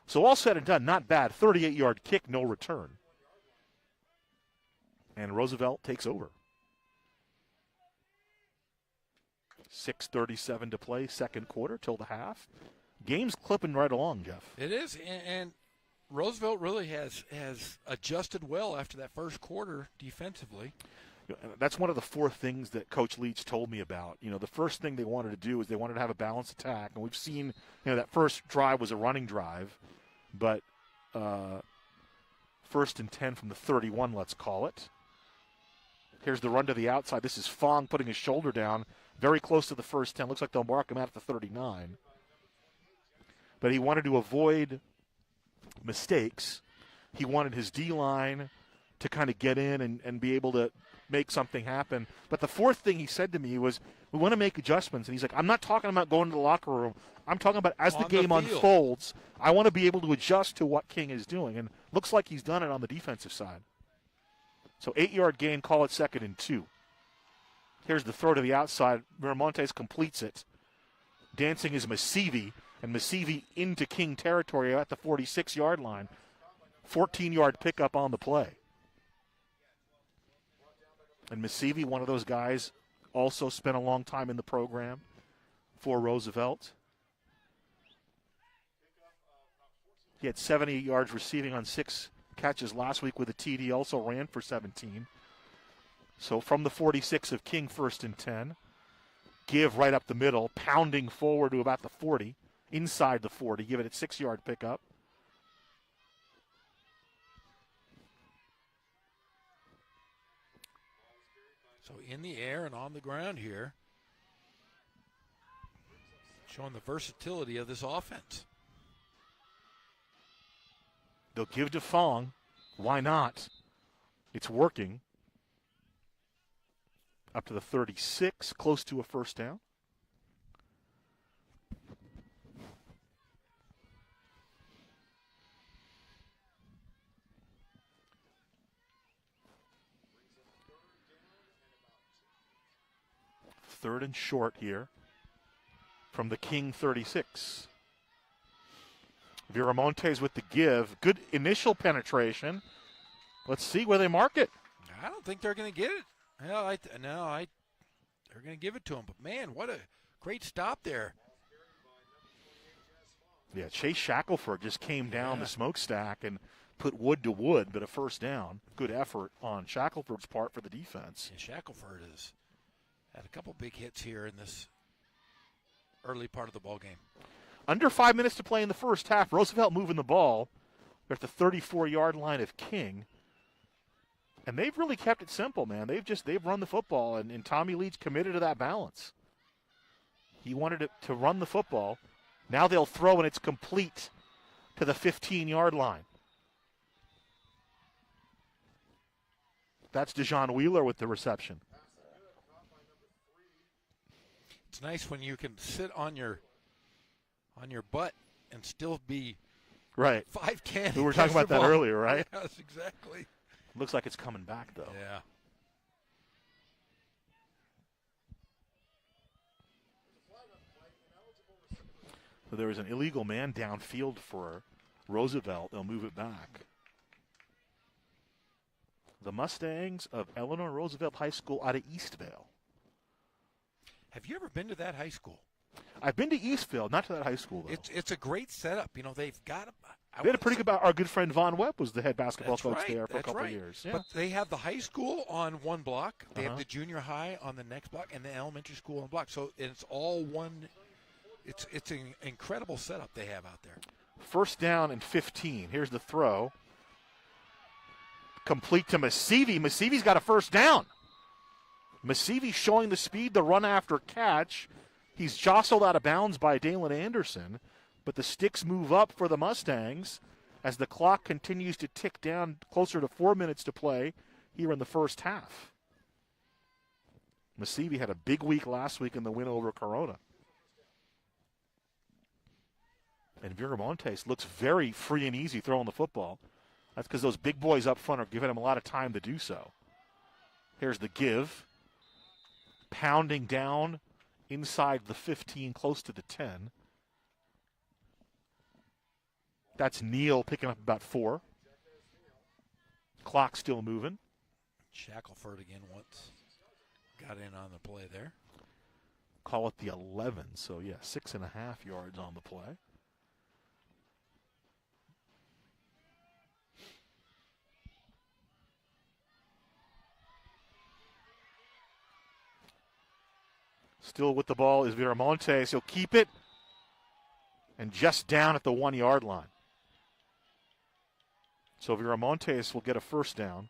So all said and done, not bad. 38-yard kick, no return. And Roosevelt takes over. 6:37 to play, second quarter till the half. Game's clipping right along, Jeff. It is, and Roosevelt really has adjusted well after that first quarter defensively. That's one of the 4 things that Coach Leach told me about. You know, the first thing they wanted to do is they wanted to have a balanced attack. And we've seen, that first drive was a running drive. But 1st and 10 from the 31, let's call it. Here's the run to the outside. This is Fong putting his shoulder down very close to the first 10. Looks like they'll mark him out at the 39. But he wanted to avoid mistakes. He wanted his D-line to kind of get in and be able to make something happen. But the 4th thing he said to me was, we want to make adjustments. And he's like, I'm not talking about going to the locker room. I'm talking about as the game unfolds, I want to be able to adjust to what King is doing. And looks like he's done it on the defensive side. So 8-yard gain, call it 2nd and 2. Here's the throw to the outside. Miramontes completes it. Dancing is Masivi, and Masivi into King territory at the 46-yard line. 14-yard pickup on the play. And Masivi, one of those guys, also spent a long time in the program for Roosevelt. He had 70 yards receiving on 6 catches last week with a TD, also ran for 17. So from the 46 of King, 1st and 10. Give right up the middle, pounding forward to about the 40, inside the 40. Give it a 6-yard pickup. So in the air and on the ground here. Showing the versatility of this offense. They'll give to Fong. Why not? It's working. Up to the 36, close to a first down. Third and short here from the King 36. Viramontes with the give. Good initial penetration. Let's see where they mark it. I don't think they're going to get it. They're going to give it to him. But, man, what a great stop there. Yeah, Chase Shackelford just came down the smokestack and put wood to wood, but a first down. Good effort on Shackelford's part for the defense. Yeah, Shackelford has had a couple big hits here in this early part of the ball game. Under 5 minutes to play in the first half. Roosevelt moving the ball. They're at the 34-yard line of King. And they've really kept it simple, man. They've run the football, and Tommy Leach committed to that balance. He wanted it to run the football. Now they'll throw, and it's complete to the 15-yard line. That's DeJon Wheeler with the reception. It's nice when you can sit on your butt and still be right 5'10". We were talking about that earlier, right? Yes, exactly. Looks like it's coming back, though. Yeah. So there was an illegal man downfield for Roosevelt. They'll move it back. The Mustangs of Eleanor Roosevelt High School out of Eastvale. Have you ever been to that high school? I've been to Eastvale, not to that high school, though. It's a great setup. You know, they've got they had a pretty good. Our good friend Von Webb was the head basketball coach right, there for a couple right. of years. Yeah. But they have the high school on one block. They have the junior high on the next block, and the elementary school on the block. So it's all one. It's an incredible setup they have out there. First down and 15. Here's the throw. Complete to Masivi. Masivi's got a first down. Masivi showing the speed, the run after catch. He's jostled out of bounds by Dalen Anderson, but the sticks move up for the Mustangs as the clock continues to tick down closer to 4 minutes to play here in the first half. Masivi had a big week last week in the win over Corona. And Viramontes looks very free and easy throwing the football. That's because those big boys up front are giving him a lot of time to do so. Here's the give. Pounding down inside the 15, close to the 10. That's Neal picking up about 4. Clock still moving. Shackelford again once got in on the play there. Call it the 11. So, yeah, 6.5 yards on the play. Still with the ball is Viramontes. He'll keep it. And just down at the 1 yard line. So Viramontes will get a first down.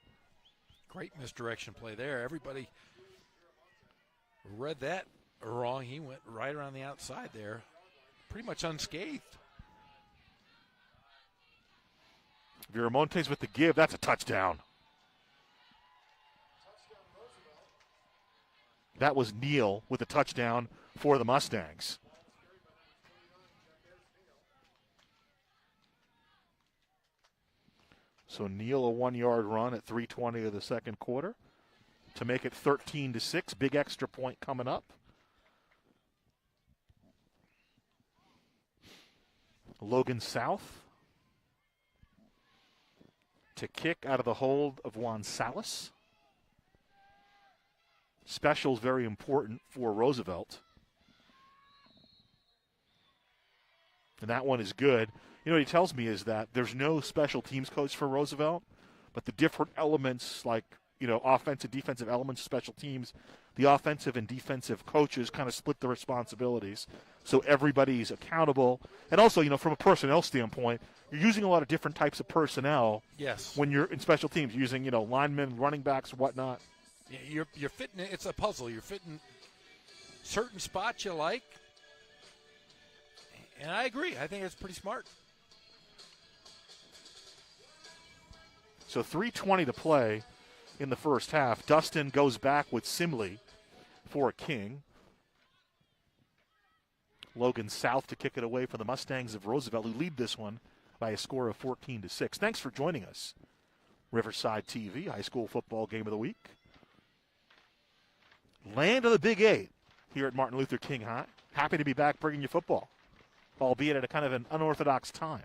Great misdirection play there. Everybody read that wrong. He went right around the outside there. Pretty much unscathed. Viramontes with the give. That's a touchdown. That was Neal with a touchdown for the Mustangs. So Neal a 1 yard run at 3:20 of the second quarter to make it 13-6. Big extra point coming up. Logan South to kick out of the hold of Juan Salas. Special's very important for Roosevelt. And that one is good. You know what he tells me is that there's no special teams coach for Roosevelt, but the different elements like, you know, offensive, defensive elements, special teams, the offensive and defensive coaches kind of split the responsibilities. So everybody's accountable. And also, you know, from a personnel standpoint, you're using a lot of different types of personnel. Yes. When you're in special teams, using, you know, linemen, running backs, whatnot. Yeah, you're fitting it. It's a puzzle. You're fitting certain spots you like, And I agree. I think it's pretty smart. So 3:20 to play in the first half. Dustin goes back with Simley for a King. Logan South to kick it away for the Mustangs of Roosevelt, who lead this one by a score of 14-6. Thanks for joining us. Riverside TV, high school football game of the week. Land of the Big 8 here at Martin Luther King High. Happy to be back bringing you football, albeit at a kind of an unorthodox time.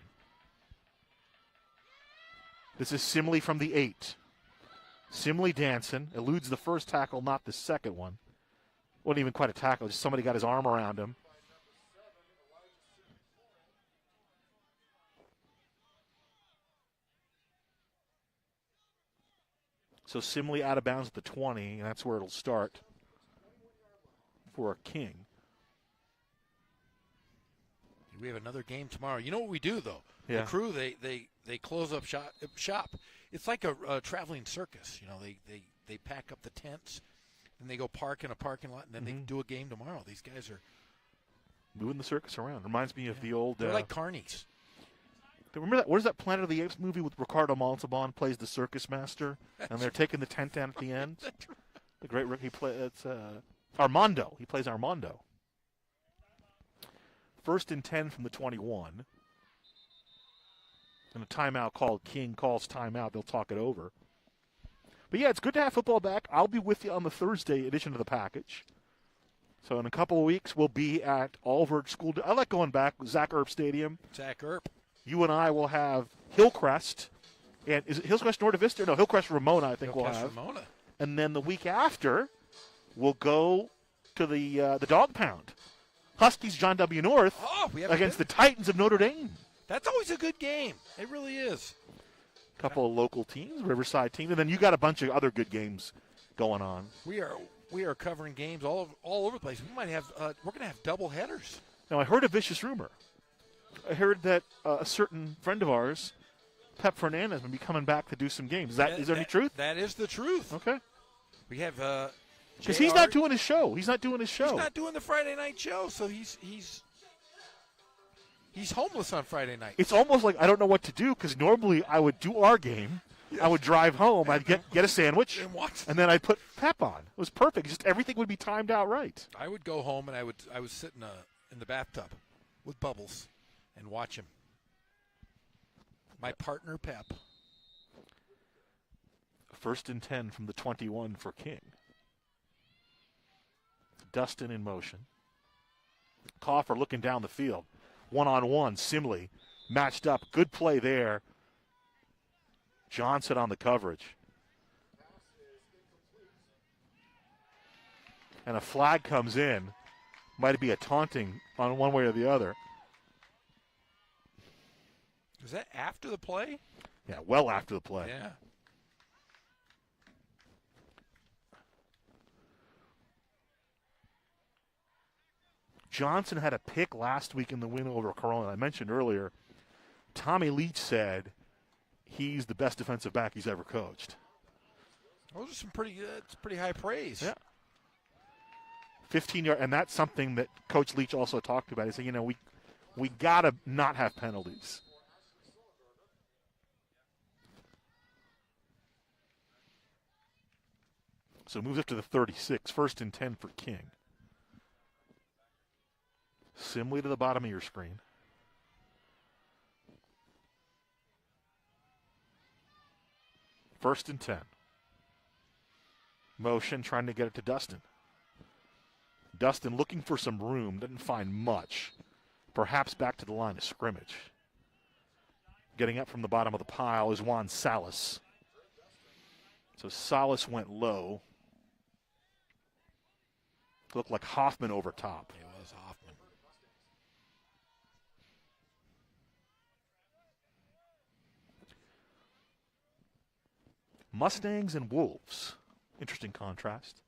This is Simley from the 8. Simley dancing, eludes the first tackle, not the second one. Wasn't even quite a tackle, just somebody got his arm around him. So Simley out of bounds at the 20, and that's where it'll start for a King. We have another game tomorrow. You know what we do, though? Yeah. The crew, they close up shop. It's like a traveling circus. You know, they pack up the tents, and they go park in a parking lot, and then they do a game tomorrow. These guys are moving the circus around. Reminds me of the old... They're like carnies. Remember that? What is that Planet of the Apes movie with Ricardo Montalban plays the circus master, and they're taking the tent down at the end? The great rookie it's Armando. He plays Armando. 1st and 10 from the 21. And a timeout called. King calls timeout. They'll talk it over. But yeah, it's good to have football back. I'll be with you on the Thursday edition of the package. So in a couple of weeks, we'll be at Alvord School. I like going back. Zach Earp Stadium. Zach Earp. You and I will have Hillcrest. And is it Hillcrest Norte Vista? No, Hillcrest Ramona, I think Hillcrest we'll have. Ramona. And then the week after, we'll go to the Dog Pound. Huskies John W. North against the Titans of Notre Dame. That's always a good game. It really is. A couple of local teams, Riverside teams, and then you got a bunch of other good games going on. We are covering games all over the place. We might have we're going to have double headers. Now I heard a vicious rumor. I heard that a certain friend of ours, Pep Fernandez, will be coming back to do some games. Is there any truth? That is the truth. Okay. We have because he's not doing his show. He's not doing his show. He's not doing the Friday night show, so he's homeless on Friday night. It's almost like I don't know what to do because normally I would do our game. Yes. I would drive home. I'd get a sandwich, and then I'd put Pep on. It was perfect. Just everything would be timed out right. I would go home and I would sit in the bathtub with Bubbles and watch him. My partner, Pep. 1st and 10 from the 21 for King. Dustin in motion. Coffer looking down the field. One-on-one, Simley matched up. Good play there. Johnson on the coverage. And a flag comes in. Might be a taunting on one way or the other. Was that after the play? Yeah, well after the play. Yeah. Johnson had a pick last week in the win over Corona. I mentioned earlier, Tommy Leach said he's the best defensive back he's ever coached. Those are some pretty high praise. Yeah. 15 yards, and that's something that Coach Leach also talked about. He said, we got to not have penalties. So moves up to the 36, 1st and 10 for King. Simley to the bottom of your screen. First and 10. Motion, trying to get it to Dustin. Dustin looking for some room, doesn't find much. Perhaps back to the line of scrimmage. Getting up from the bottom of the pile is Juan Salas. So Salas went low. Looked like Hoffman over top. It was Hoffman. Mustangs and Wolves. Interesting contrast.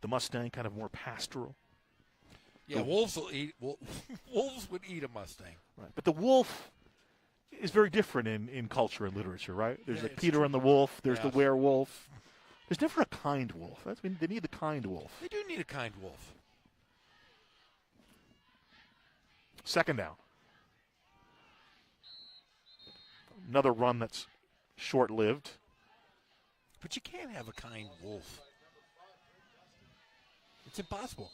The Mustang kind of more pastoral. Yeah, Wolves would eat a Mustang. Right. But the wolf is very different in culture and literature, right? There's like Peter and the Wolf. There's the werewolf. There's never a kind wolf. They need the kind wolf. They do need a kind wolf. Second down. Another run that's short-lived. But you can't have a kind wolf. It's impossible.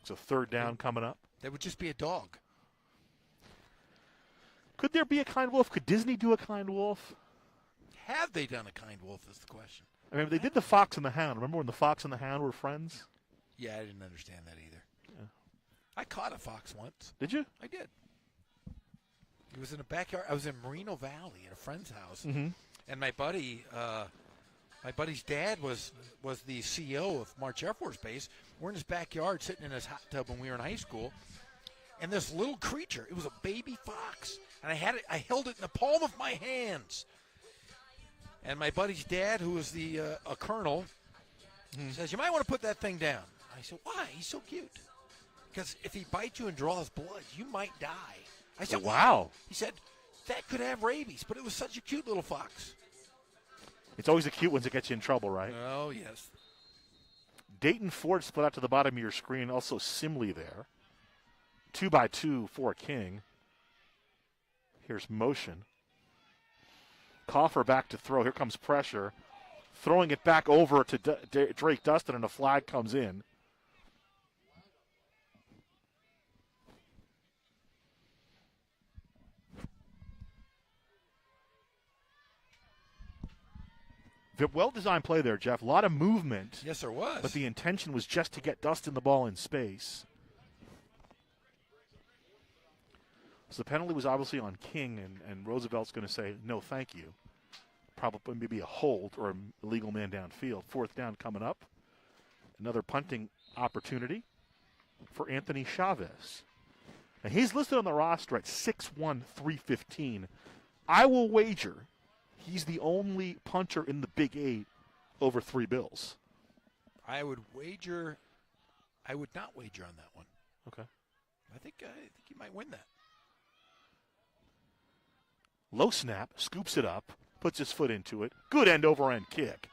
It's a third down coming up. That would just be a dog. Could there be a kind wolf? Could Disney do a kind wolf? Have they done a kind wolf is the question. I mean, they did the Fox and the Hound. Remember when the Fox and the Hound were friends? Yeah, I didn't understand that either. Yeah. I caught a fox once. Did you? I did. It was in a backyard. I was in Moreno Valley at a friend's house, and my buddy's dad was the CEO of March Air Force Base. We're in his backyard, sitting in his hot tub when we were in high school, and this little creature. It was a baby fox, and I held it in the palm of my hands. And my buddy's dad, who was a colonel, says, "You might want to put that thing down." I said, "Why? He's so cute." Because if he bites you and draws blood, you might die. I said, "Wow." He said, "That could have rabies," but it was such a cute little fox. It's always the cute ones that get you in trouble, right? Oh, yes. Dayton Ford split out to the bottom of your screen. Also Simley there. 2-by-2 for King. Here's motion. Coffer back to throw. Here comes pressure. Throwing it back over to Drake Dustin, and a flag comes in. Well-designed play there, Jeff. A lot of movement. Yes, there was. But the intention was just to get Dustin the ball in space. So the penalty was obviously on King, and Roosevelt's going to say, no, thank you. Probably maybe a hold or an illegal man downfield. Fourth down coming up. Another punting opportunity for Anthony Chavez. Now, he's listed on the roster at 6'1", 315. I will wager he's the only punter in the Big Eight over 3 bills. I would not wager on that one. Okay. I think he might win that. Low snap, scoops it up, puts his foot into it. Good end-over-end kick.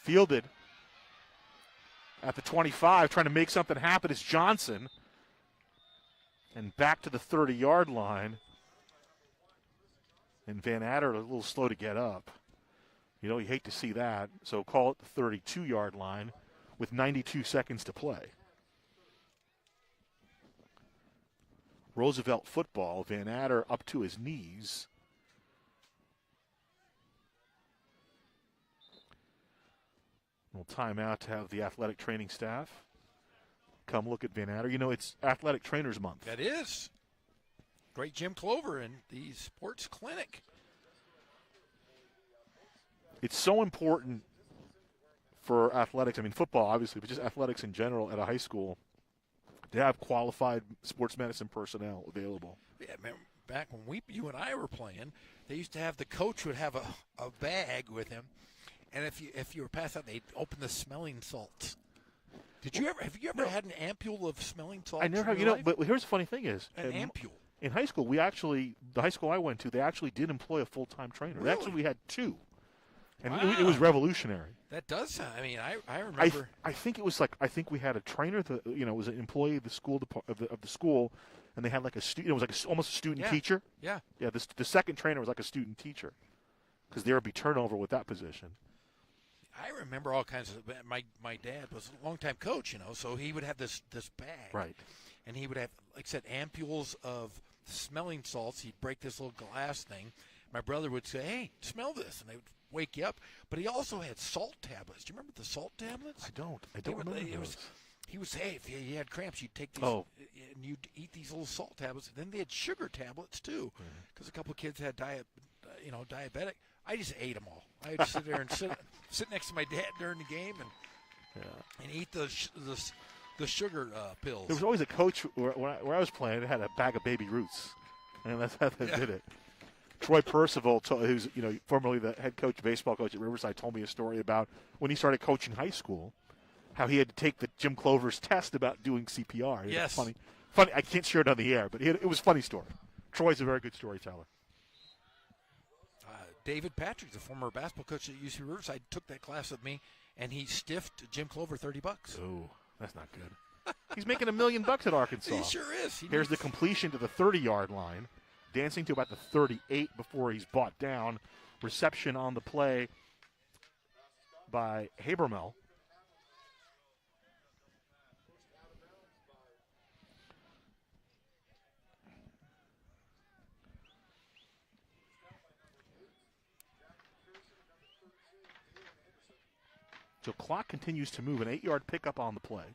Fielded at the 25, trying to make something happen is Johnson. And back to the 30-yard line. And Van Adder a little slow to get up. You know, you hate to see that. So call it the 32-yard line with 92 seconds to play. Roosevelt football. Van Adder up to his knees. We'll timeout to have the athletic training staff come look at Van Adder. You know, it's Athletic Trainers Month. That is. Great Jim Clover in the sports clinic. It's so important for athletics, I mean football obviously, but just athletics in general at a high school to have qualified sports medicine personnel available. Yeah, remember back when you and I were playing, they used to have the coach would have a bag with him, and if you were passed out, they'd open the smelling salts. Have you ever had an ampule of smelling salts? I never have. You know, but here's the funny thing is, an ampule. In high school, the high school I went to, they actually did employ a full-time trainer. Really? Actually, we had 2. And wow. it was revolutionary. That does sound. I mean, I remember. I think it was we had a trainer that was an employee of the school of the school, and they had like a student. It was like almost a student teacher. Yeah. Yeah. The second trainer was like a student teacher, because there would be turnover with that position. I remember all kinds of. My dad was a longtime coach, so he would have this bag. Right. And he would have, like I said, ampules of smelling salts. He'd break this little glass thing. My brother would say, "Hey, smell this," and they would wake you up. But he also had salt tablets. Do you remember the salt tablets? I don't remember those. He would say, if you had cramps, you'd take these and you'd eat these little salt tablets. And then they had sugar tablets too, because a couple of kids had diabetic. I just ate them all. I would sit there and sit next to my dad during the game and eat the sugar pills. There was always a coach where I was playing that had a bag of Baby Roots, and that's how they did it. Troy Percival, who's formerly the head coach, baseball coach at Riverside, told me a story about when he started coaching high school, how he had to take the Jim Clover's test about doing CPR. Yes, funny. I can't share it on the air, but it was a funny story. Troy's a very good storyteller. David Patrick, the former basketball coach at UC Riverside, took that class with me, and he stiffed Jim Clover $30. Oh, that's not good. He's making $1 million at Arkansas. He sure is. Here's the completion to the 30-yard line. Dancing to about the 38 before he's brought down. Reception on the play by Habermel. So clock continues to move. An 8-yard pickup on the play.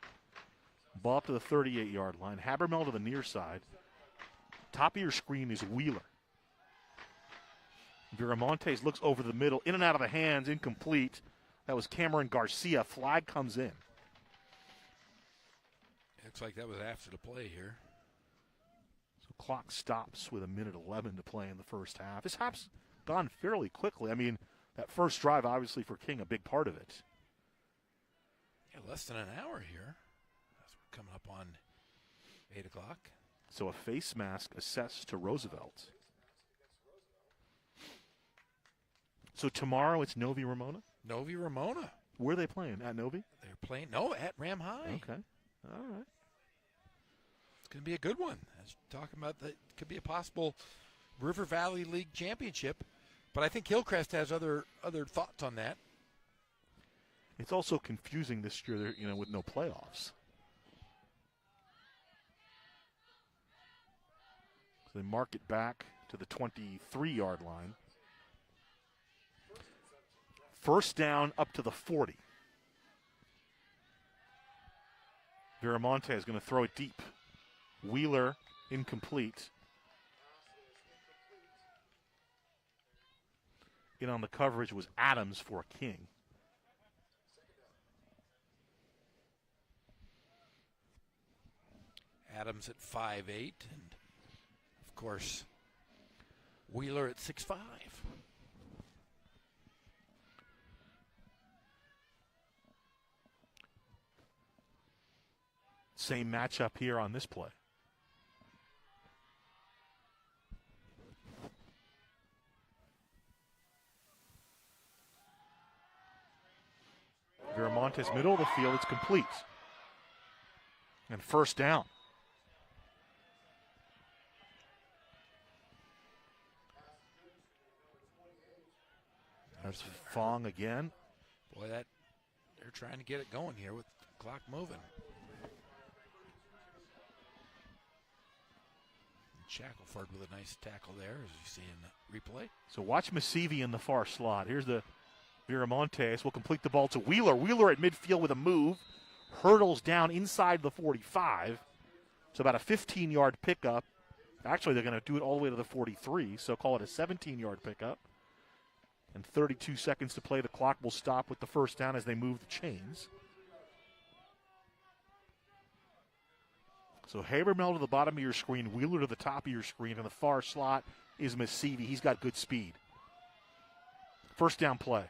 Ball up to the 38-yard line. Habermel to the near side. Top of your screen is Wheeler. Viramontes looks over the middle. In and out of the hands. Incomplete. That was Cameron Garcia. Flag comes in. Looks like that was after the play here. So clock stops with 1:11 to play in the first half. This half's gone fairly quickly. I mean, that first drive, obviously, for King, a big part of it. Yeah, less than an hour here. As we're coming up on 8 o'clock. So a face mask assessed to Roosevelt. So tomorrow it's Novi Ramona? Novi Ramona. Where are they playing? At Novi? They're playing, at Ram High. Okay. All right. It's going to be a good one. As we're talking about, that could be a possible River Valley League championship. But I think Hillcrest has other thoughts on that. It's also confusing this year, with no playoffs. So they mark it back to the 23-yard line. First down up to the 40. Viramonte is going to throw it deep. Wheeler incomplete. In on the coverage was Adams for King. Adams at 5'8", and of course Wheeler at 6'5". Same matchup here on this play. Viramontes, middle of the field, it's complete. And first down. There's Fong again. Boy, they're trying to get it going here with the clock moving. Shackelford with a nice tackle there, as you see in the replay. So watch Masivi in the far slot. Here's the Viramontes will complete the ball to Wheeler. Wheeler at midfield with a move. Hurdles down inside the 45. So about a 15-yard pickup. Actually, they're going to do it all the way to the 43, so call it a 17-yard pickup. And 32 seconds to play. The clock will stop with the first down as they move the chains. So Habermel to the bottom of your screen, Wheeler to the top of your screen, and the far slot is Masivi. He's got good speed. First down play.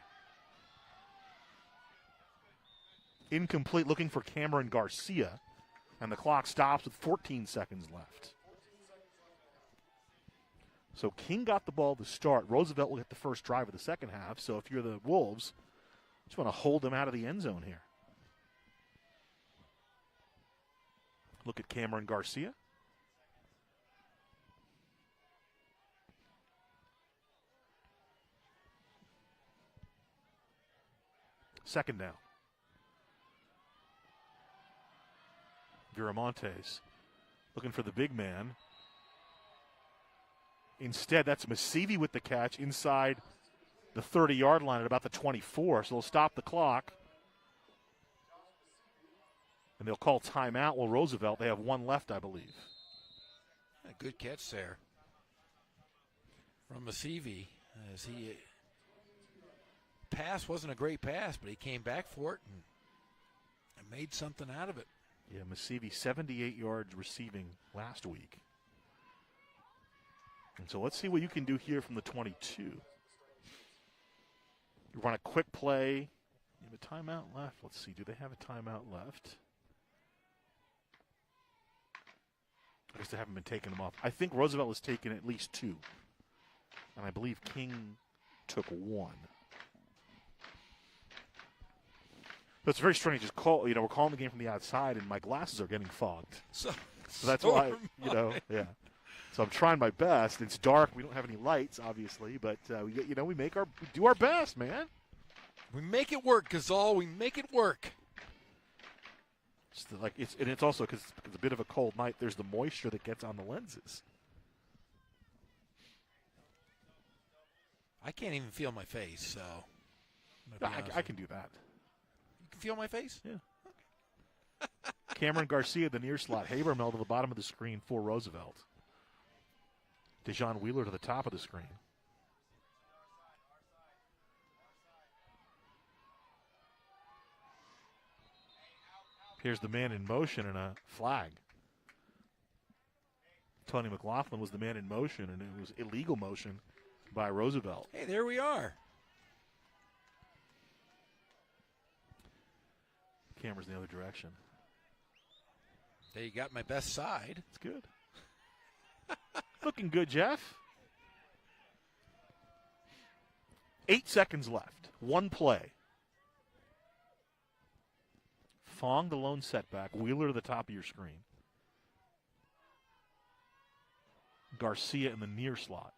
Incomplete, looking for Cameron Garcia, and the clock stops with 14 seconds left. So King got the ball to start. Roosevelt will get the first drive of the second half, so if you're the Wolves, just want to hold them out of the end zone here. Look at Cameron Garcia. Second down. Viramontes looking for the big man. Instead, that's Masivi with the catch inside the 30-yard line at about the 24. So they'll stop the clock. And they'll call timeout. Well, Roosevelt, they have one left, I believe. A good catch there from Masivi. As he pass wasn't a great pass, but he came back for it and made something out of it. Yeah, Masivi 78 yards receiving last week. And so let's see what you can do here from the 22. You run a quick play. You have a timeout left. Let's see. Do they have a timeout left? I guess they haven't been taking them off. I think Roosevelt has taken at least two. And I believe King took one. It's very strange. Just call, we're calling the game from the outside, and my glasses are getting fogged. So that's why, yeah. So I'm trying my best. It's dark. We don't have any lights, obviously, but we do our best, man. We make it work, Gazal. We make it work. It's also because it's a bit of a cold night. There's the moisture that gets on the lenses. I can't even feel my face, so. I can do that. You can feel my face? Yeah. Cameron Garcia, the near slot. Habermel to the bottom of the screen for Roosevelt. Dejon Wheeler to the top of the screen. Here's the man in motion and a flag. Tony McLaughlin was the man in motion, and it was illegal motion by Roosevelt. Hey, there we are. Camera's in the other direction. There you got my best side. It's good. Looking good, Jeff. 8 seconds left. One play. Fong, the lone setback. Wheeler to the top of your screen. Garcia in the near slot.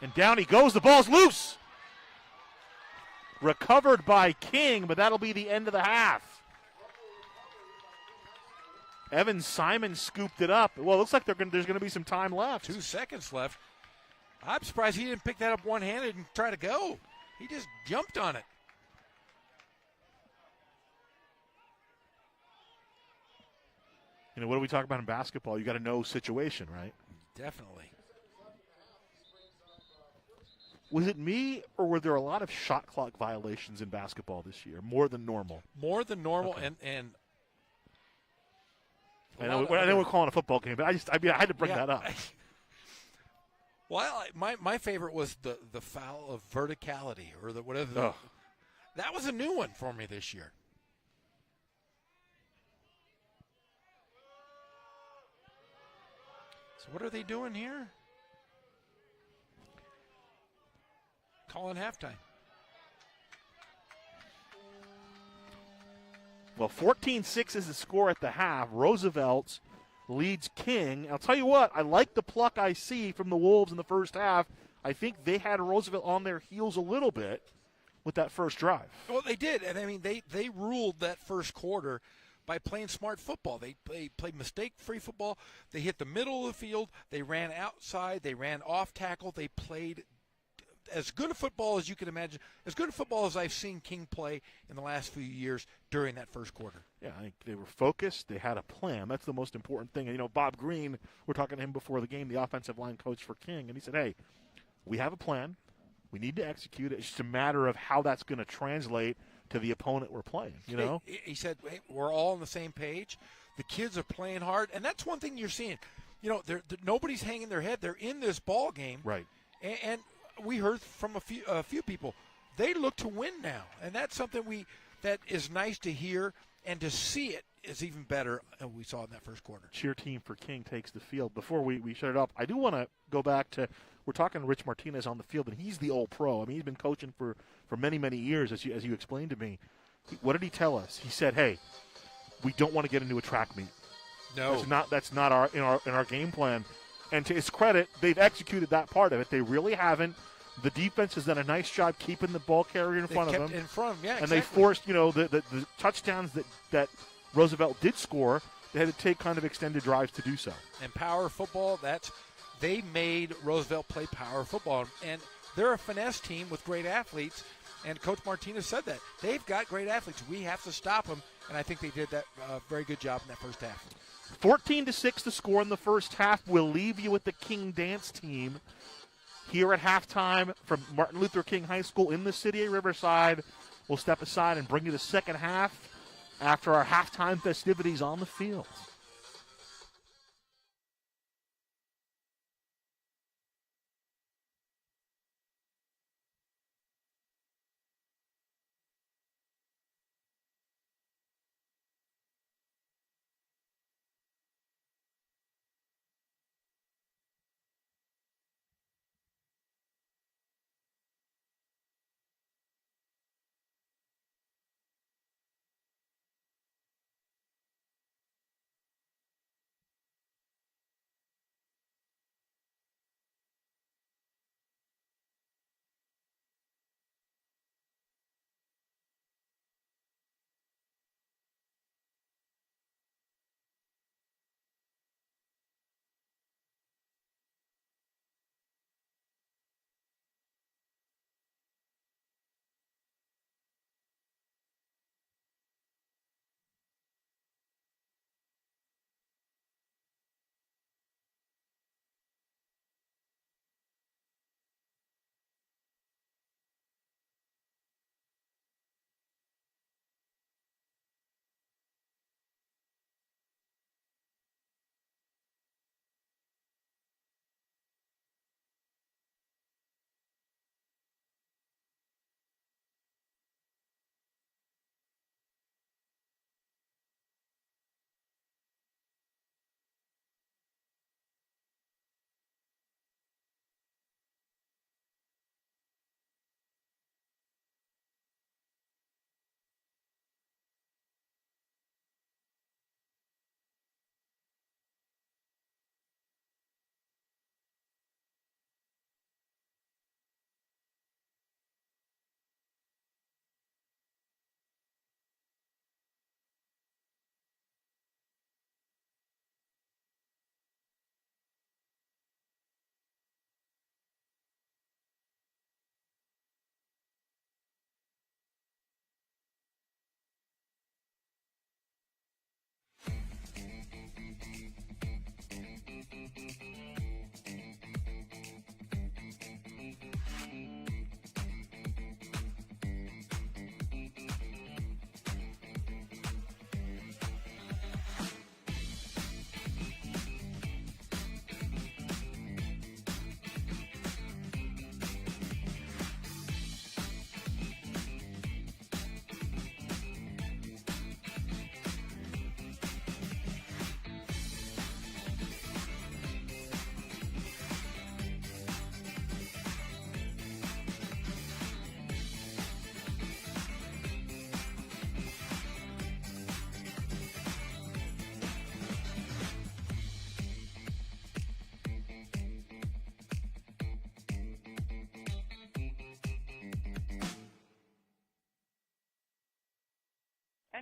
And down he goes. The ball's loose. Recovered by King, but that'll be the end of the half. Evan Simon scooped it up. Well, it looks like there's going to be some time left. 2 seconds left. I'm surprised he didn't pick that up one-handed and try to go. He just jumped on it. What do we talk about in basketball? You got to know situation, right? Definitely. Was it me, or were there a lot of shot clock violations in basketball this year, more than normal? More than normal, okay. and I know we're calling a football game, but I had to bring that up. Well, my favorite was the foul of verticality, or the whatever. That was a new one for me this year. So what are they doing here? Calling halftime. Well, 14-6 is the score at the half. Roosevelt leads King. I'll tell you what, I like the pluck I see from the Wolves in the first half. I think they had Roosevelt on their heels a little bit with that first drive. Well, they did, and I mean they ruled that first quarter by playing smart football. They played mistake-free football. They hit the middle of the field. They ran outside. They ran off tackle. They played as good a football as you can imagine, as good a football as I've seen King play in the last few years during that first quarter. Yeah, I think they were focused. They had a plan. That's the most important thing. And, Bob Green, we're talking to him before the game, the offensive line coach for King, and he said, hey, we have a plan. We need to execute it. It's just a matter of how that's going to translate to the opponent we're playing, He said, hey, we're all on the same page. The kids are playing hard, and that's one thing you're seeing. Nobody's hanging their head. They're in this ball game. Right. And we heard from a few people, they look to win now, and that's something that is nice to hear, and to see it is even better than we saw in that first quarter. Cheer team for King takes the field. Before we shut it up, I do want to go back to, we're talking to Rich Martinez on the field, and he's the old pro. I mean, he's been coaching for many, many years, as you explained to me. What did he tell us? He said, hey, we don't want to get into a track meet. No. That's not our in our game plan. And to his credit, they've executed that part of it. They really haven't. The defense has done a nice job keeping the ball carrier in front of them. In front, yeah, and exactly. they forced, the touchdowns that Roosevelt did score. They had to take kind of extended drives to do so. And power football, they made Roosevelt play power football. And they're a finesse team with great athletes. And Coach Martinez said that. They've got great athletes. We have to stop them. And I think they did that very good job in that first half. 14-6 the score in the first half. We'll leave you with the King Dance team here at halftime from Martin Luther King High School in the city of Riverside. We'll step aside and bring you the second half after our halftime festivities on the field.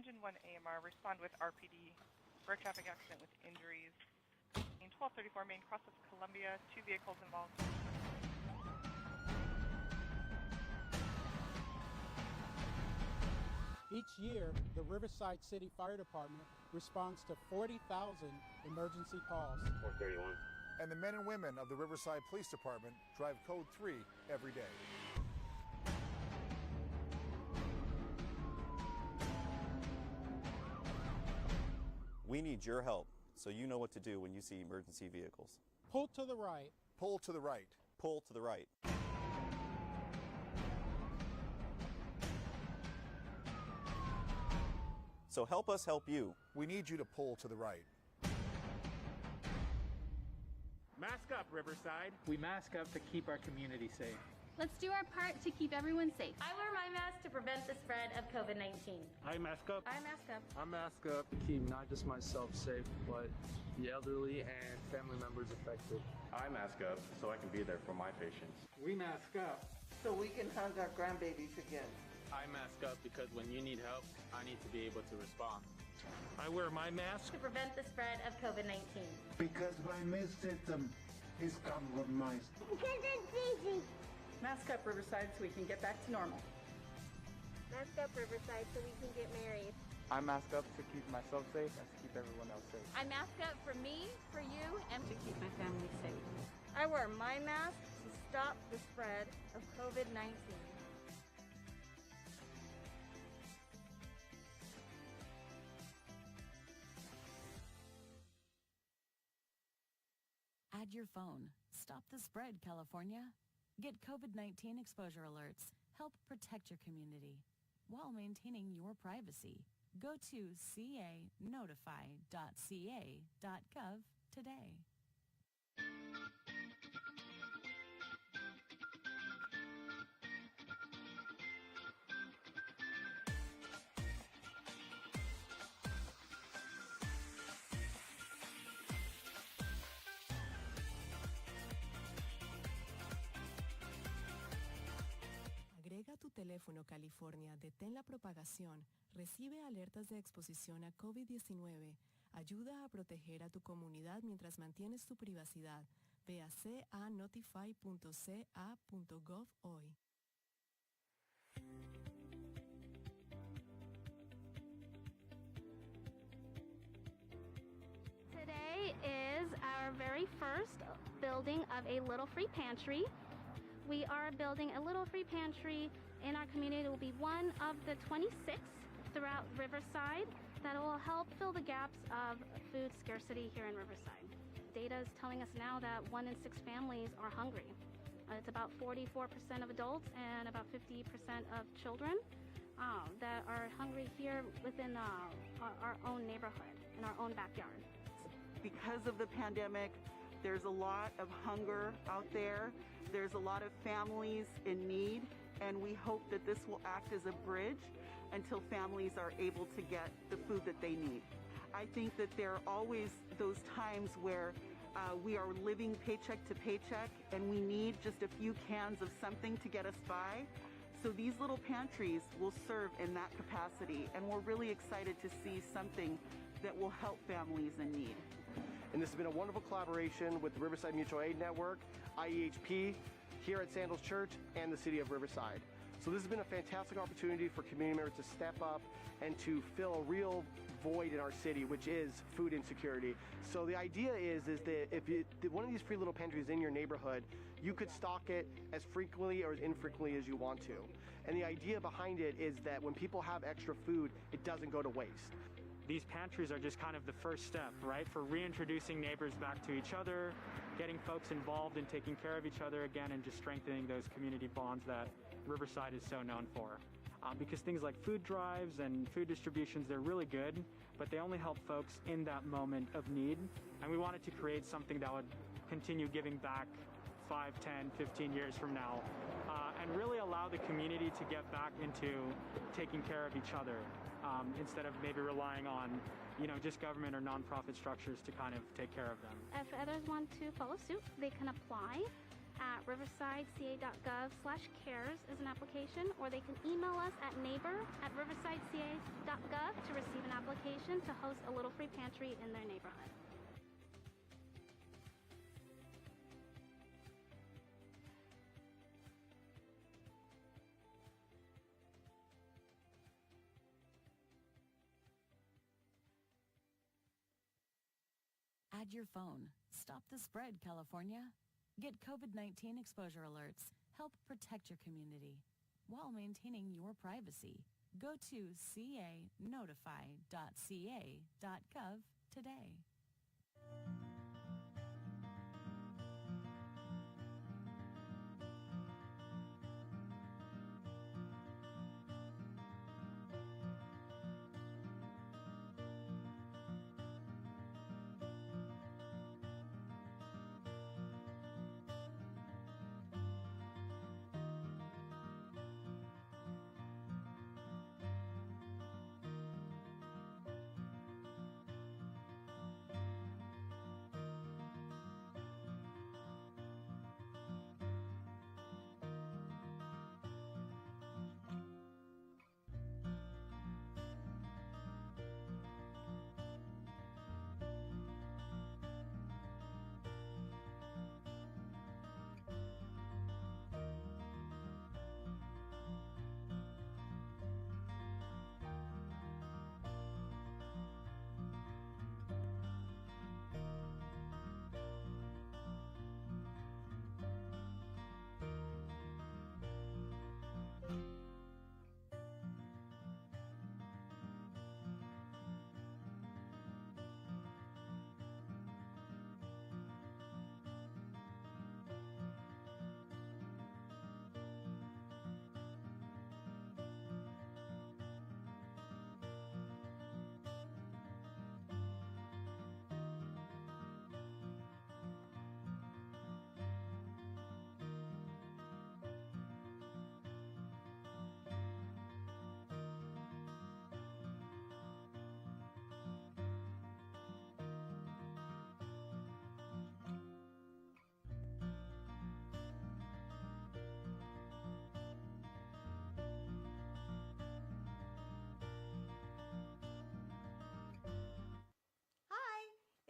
Engine 1 AMR, respond with RPD for a traffic accident with injuries. In 1234 Main, cross of Columbia, 2 vehicles involved. Each year, the Riverside City Fire Department responds to 40,000 emergency calls. 431. And the men and women of the Riverside Police Department drive Code 3 every day. We need your help so you know what to do when you see emergency vehicles. Pull to the right. Pull to the right. Pull to the right. So help us help you. We need you to pull to the right. Mask up, Riverside. We mask up to keep our community safe. Let's do our part to keep everyone safe. I wear my mask to prevent the spread of COVID-19. I mask up. I mask up. I mask up to keep not just myself safe, but the elderly and family members affected. I mask up so I can be there for my patients. We mask up so we can hug our grandbabies again. I mask up because when you need help, I need to be able to respond. I wear my mask to prevent the spread of COVID-19. Because my immune system is compromised. Because it's easy. Mask up, Riverside, so we can get back to normal. Mask up, Riverside, so we can get married. I mask up to keep myself safe and to keep everyone else safe. I mask up for me, for you, and to keep my family safe. I wear my mask to stop the spread of COVID-19. Add your phone. Stop the spread, California. Get COVID-19 exposure alerts. Help protect your community while maintaining your privacy. Go to canotify.ca.gov today. Agrega tu teléfono California, detén la propagación, recibe alertas de exposición a COVID-19, ayuda a proteger a tu comunidad mientras mantienes tu privacidad. Ve a canotify.ca.gov hoy. Today is our very first building of a Little Free Pantry. We are building a Little Free Pantry in our community. It will be one of the 26 throughout Riverside that will help fill the gaps of food scarcity here in Riverside. Data is telling us now that 1 in 6 families are hungry. It's about 44% of adults and about 50% of children that are hungry here within our own neighborhood, in our own backyard. Because of the pandemic, there's a lot of hunger out there. There's a lot of families in need, and we hope that this will act as a bridge until families are able to get the food that they need. I think that there are always those times where we are living paycheck to paycheck and we need just a few cans of something to get us by. So these little pantries will serve in that capacity, and we're really excited to see something that will help families in need. And this has been a wonderful collaboration with the Riverside Mutual Aid Network, IEHP, here at Sandals Church, and the City of Riverside. So this has been a fantastic opportunity for community members to step up and to fill a real void in our city, which is food insecurity. So the idea is that if one of these free little pantries in your neighborhood, you could stock it as frequently or as infrequently as you want to. And the idea behind it is that when people have extra food, it doesn't go to waste. These pantries are just kind of the first step, right, for reintroducing neighbors back to each other, getting folks involved in taking care of each other again, and just strengthening those community bonds that Riverside is so known for. Because things like food drives and food distributions, they're really good, but they only help folks in that moment of need. And we wanted to create something that would continue giving back 5, 10, 15 years from now, and really allow the community to get back into taking care of each other, instead of maybe relying on, just government or nonprofit structures to kind of take care of them. If others want to follow suit, they can apply at riversideca.gov/cares is an application, or they can email us at neighbor@riversideca.gov to receive an application to host a little free pantry in their neighborhood. Add your phone. Stop the spread, California. Get COVID-19 exposure alerts. Help protect your community while maintaining your privacy. Go to canotify.ca.gov today.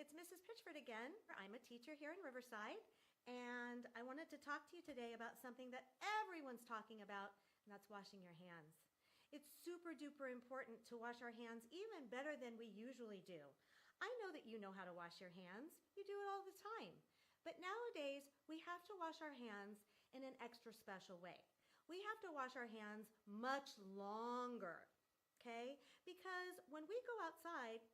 It's Mrs. Pitchford again. I'm a teacher here in Riverside, and I wanted to talk to you today about something that everyone's talking about, and that's washing your hands. It's super duper important to wash our hands even better than we usually do. I know that you know how to wash your hands. You do it all the time. But nowadays, we have to wash our hands in an extra special way. We have to wash our hands much longer, okay? Because when we go outside,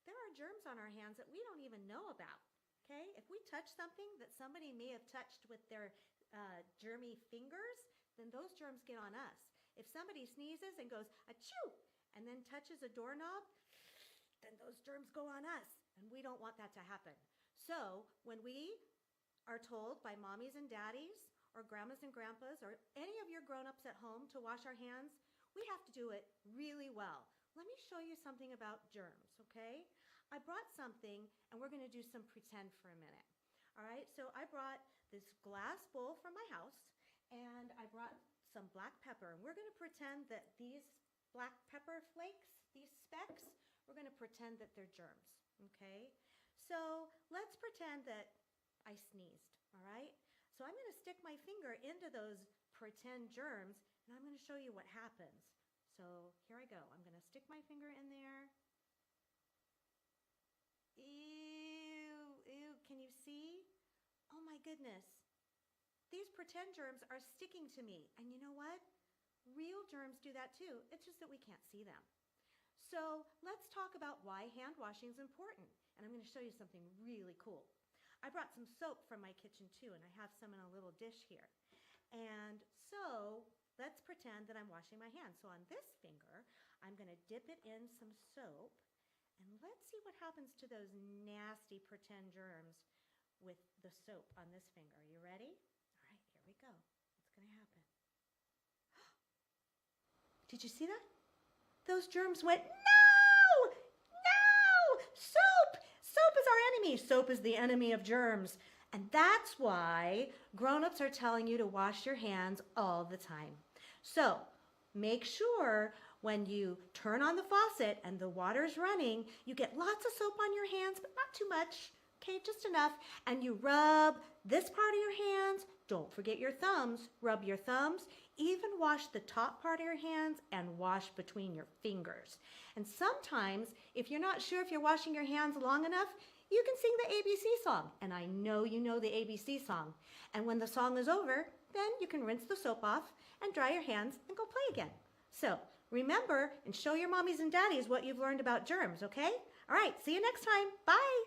there are germs on our hands that we don't even know about, okay? If we touch something that somebody may have touched with their germy fingers, then those germs get on us. If somebody sneezes and goes, achoo, and then touches a doorknob, then those germs go on us, and we don't want that to happen. So when we are told by mommies and daddies, or grandmas and grandpas, or any of your grown-ups at home to wash our hands, we have to do it really well. Let me show you something about germs, okay? I brought something, and we're going to do some pretend for a minute. All right, so I brought this glass bowl from my house, and I brought some black pepper, and we're going to pretend that these black pepper flakes, these specks, we're going to pretend that they're germs, okay? So let's pretend that I sneezed, all right? So I'm going to stick my finger into those pretend germs, and I'm going to show you what happens. So here I go. I'm going to stick my finger in there. Ew, ew, can you see? Oh my goodness. These pretend germs are sticking to me. And you know what? Real germs do that too. It's just that we can't see them. So let's talk about why hand washing is important. And I'm going to show you something really cool. I brought some soap from my kitchen too, and I have some in a little dish here. And so let's pretend that I'm washing my hands. So on this finger, I'm going to dip it in some soap, and let's see what happens to those nasty pretend germs with the soap on this finger. Are you ready? All right, here we go. What's going to happen? Did you see that? Those germs went, no! No! Soap! Soap is our enemy. Soap is the enemy of germs. And that's why grown-ups are telling you to wash your hands all the time. So make sure when you turn on the faucet and the water's running, you get lots of soap on your hands, but not too much, okay, just enough. And you rub this part of your hands. Don't forget your thumbs. Rub your thumbs. Even wash the top part of your hands and wash between your fingers. And sometimes, if you're not sure if you're washing your hands long enough, you can sing the ABC song. And I know you know the ABC song. And when the song is over, then you can rinse the soap off and dry your hands and go play again. So remember and show your mommies and daddies what you've learned about germs, okay? All right, see you next time. Bye.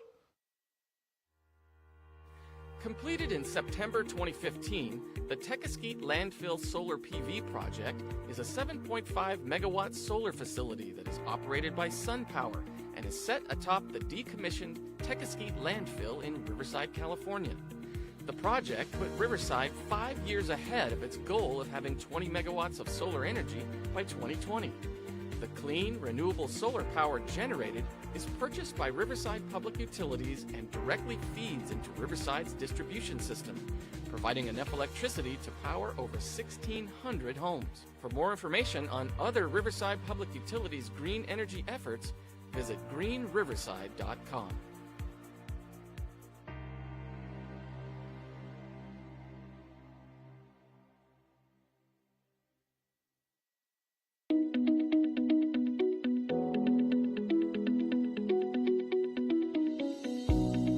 Completed in September 2015, the Tequesquite Landfill Solar PV project is a 7.5 megawatt solar facility that is operated by SunPower and is set atop the decommissioned Tequesquite Landfill in Riverside, California. The project put Riverside 5 years ahead of its goal of having 20 megawatts of solar energy by 2020. The clean, renewable solar power generated is purchased by Riverside Public Utilities and directly feeds into Riverside's distribution system, providing enough electricity to power over 1,600 homes. For more information on other Riverside Public Utilities green energy efforts, visit greenriverside.com.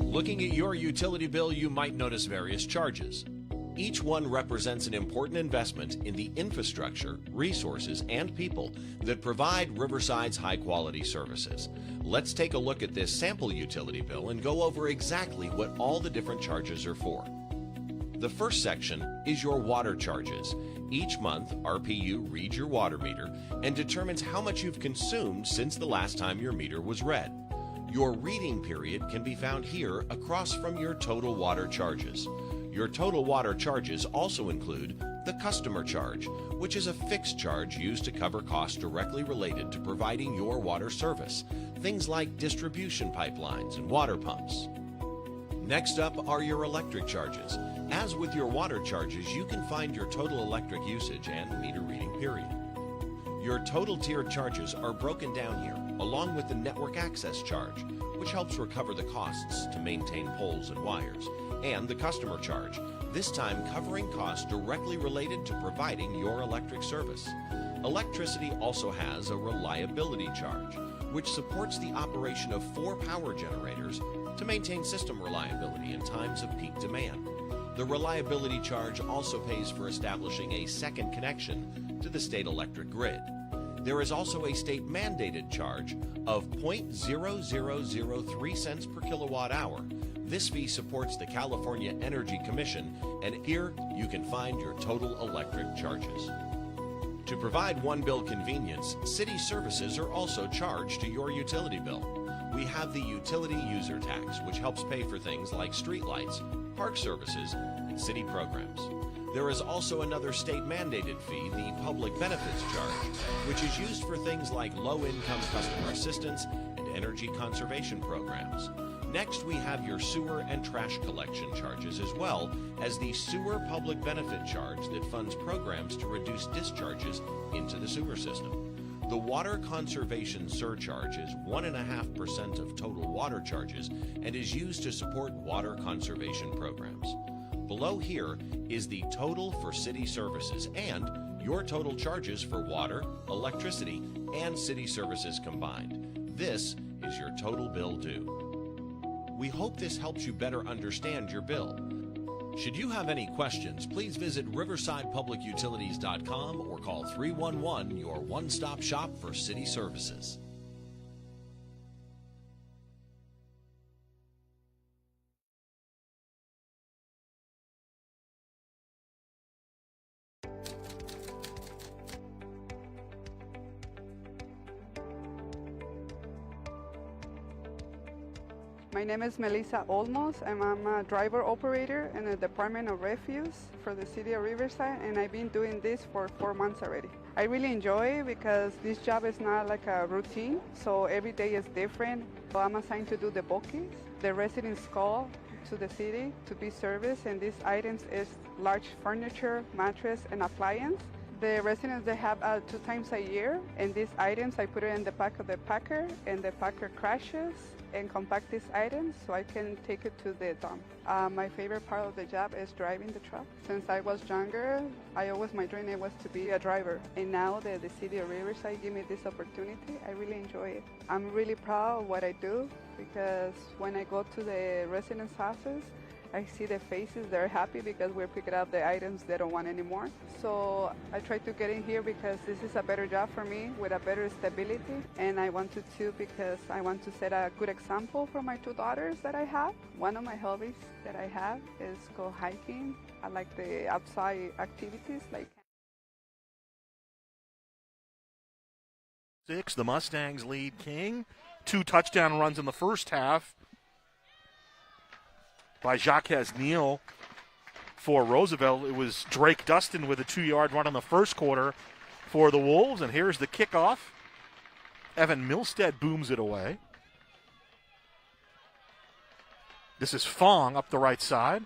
Looking at your utility bill, you might notice various charges. Each one represents an important investment in the infrastructure, resources, and people that provide Riverside's high-quality services. Let's take a look at this sample utility bill and go over exactly what all the different charges are for. The first section is your water charges. Each month, RPU reads your water meter and determines how much you've consumed since the last time your meter was read. Your reading period can be found here across from your total water charges. Your total water charges also include the customer charge, which is a fixed charge used to cover costs directly related to providing your water service, things like distribution pipelines and water pumps. Next up are your electric charges. As with your water charges, you can find your total electric usage and meter reading period. Your total tiered charges are broken down here, along with the network access charge, which helps recover the costs to maintain poles and wires, and the customer charge, this time covering costs directly related to providing your electric service. Electricity also has a reliability charge, which supports the operation of 4 power generators to maintain system reliability in times of peak demand. The reliability charge also pays for establishing a second connection to the state electric grid. There is also a state-mandated charge of 0.0003 cents per kilowatt hour. This fee supports the California Energy Commission, and here you can find your total electric charges. To provide one-bill convenience, city services are also charged to your utility bill. We have the utility user tax, which helps pay for things like streetlights, park services, and city programs. There is also another state-mandated fee, the public benefits charge, which is used for things like low-income customer assistance and energy conservation programs. Next, we have your sewer and trash collection charges, as well as the sewer public benefit charge that funds programs to reduce discharges into the sewer system. The water conservation surcharge is 1.5% of total water charges and is used to support water conservation programs. Below here is the total for city services and your total charges for water, electricity, and city services combined. This is your total bill due. We hope this helps you better understand your bill. Should you have any questions, please visit riversidepublicutilities.com or call 311, your one-stop shop for city services. My name is Melissa Olmos, and I'm a driver operator in the Department of Refuse for the City of Riverside, and I've been doing this for 4 months already. I really enjoy it because this job is not like a routine, so every day is different. So I'm assigned to do the bookies. The residents call to the city to be serviced, and these items is large furniture, mattress, and appliance. The residents, they have 2 times a year, and these items, I put it in the back of the packer, and the packer crashes and compact these items so I can take it to the dump. My favorite part of the job is driving the truck. Since I was younger, my dream was to be a driver. And now that the city of Riverside gave me this opportunity, I really enjoy it. I'm really proud of what I do because when I go to the residents' houses, I see the faces, they're happy because we're picking up the items they don't want anymore. So I try to get in here because this is a better job for me with a better stability. And I want to too because I want to set a good example for my 2 daughters that I have. One of my hobbies that I have is go hiking. I like the outside activities like 6, the Mustangs lead King. 2 touchdown runs in the first half by Jacques Neal for Roosevelt. It was Drake Dustin with a 2-yard run in the first quarter for the Wolves, and here's the kickoff. Evan Milstead booms it away. This is Fong up the right side,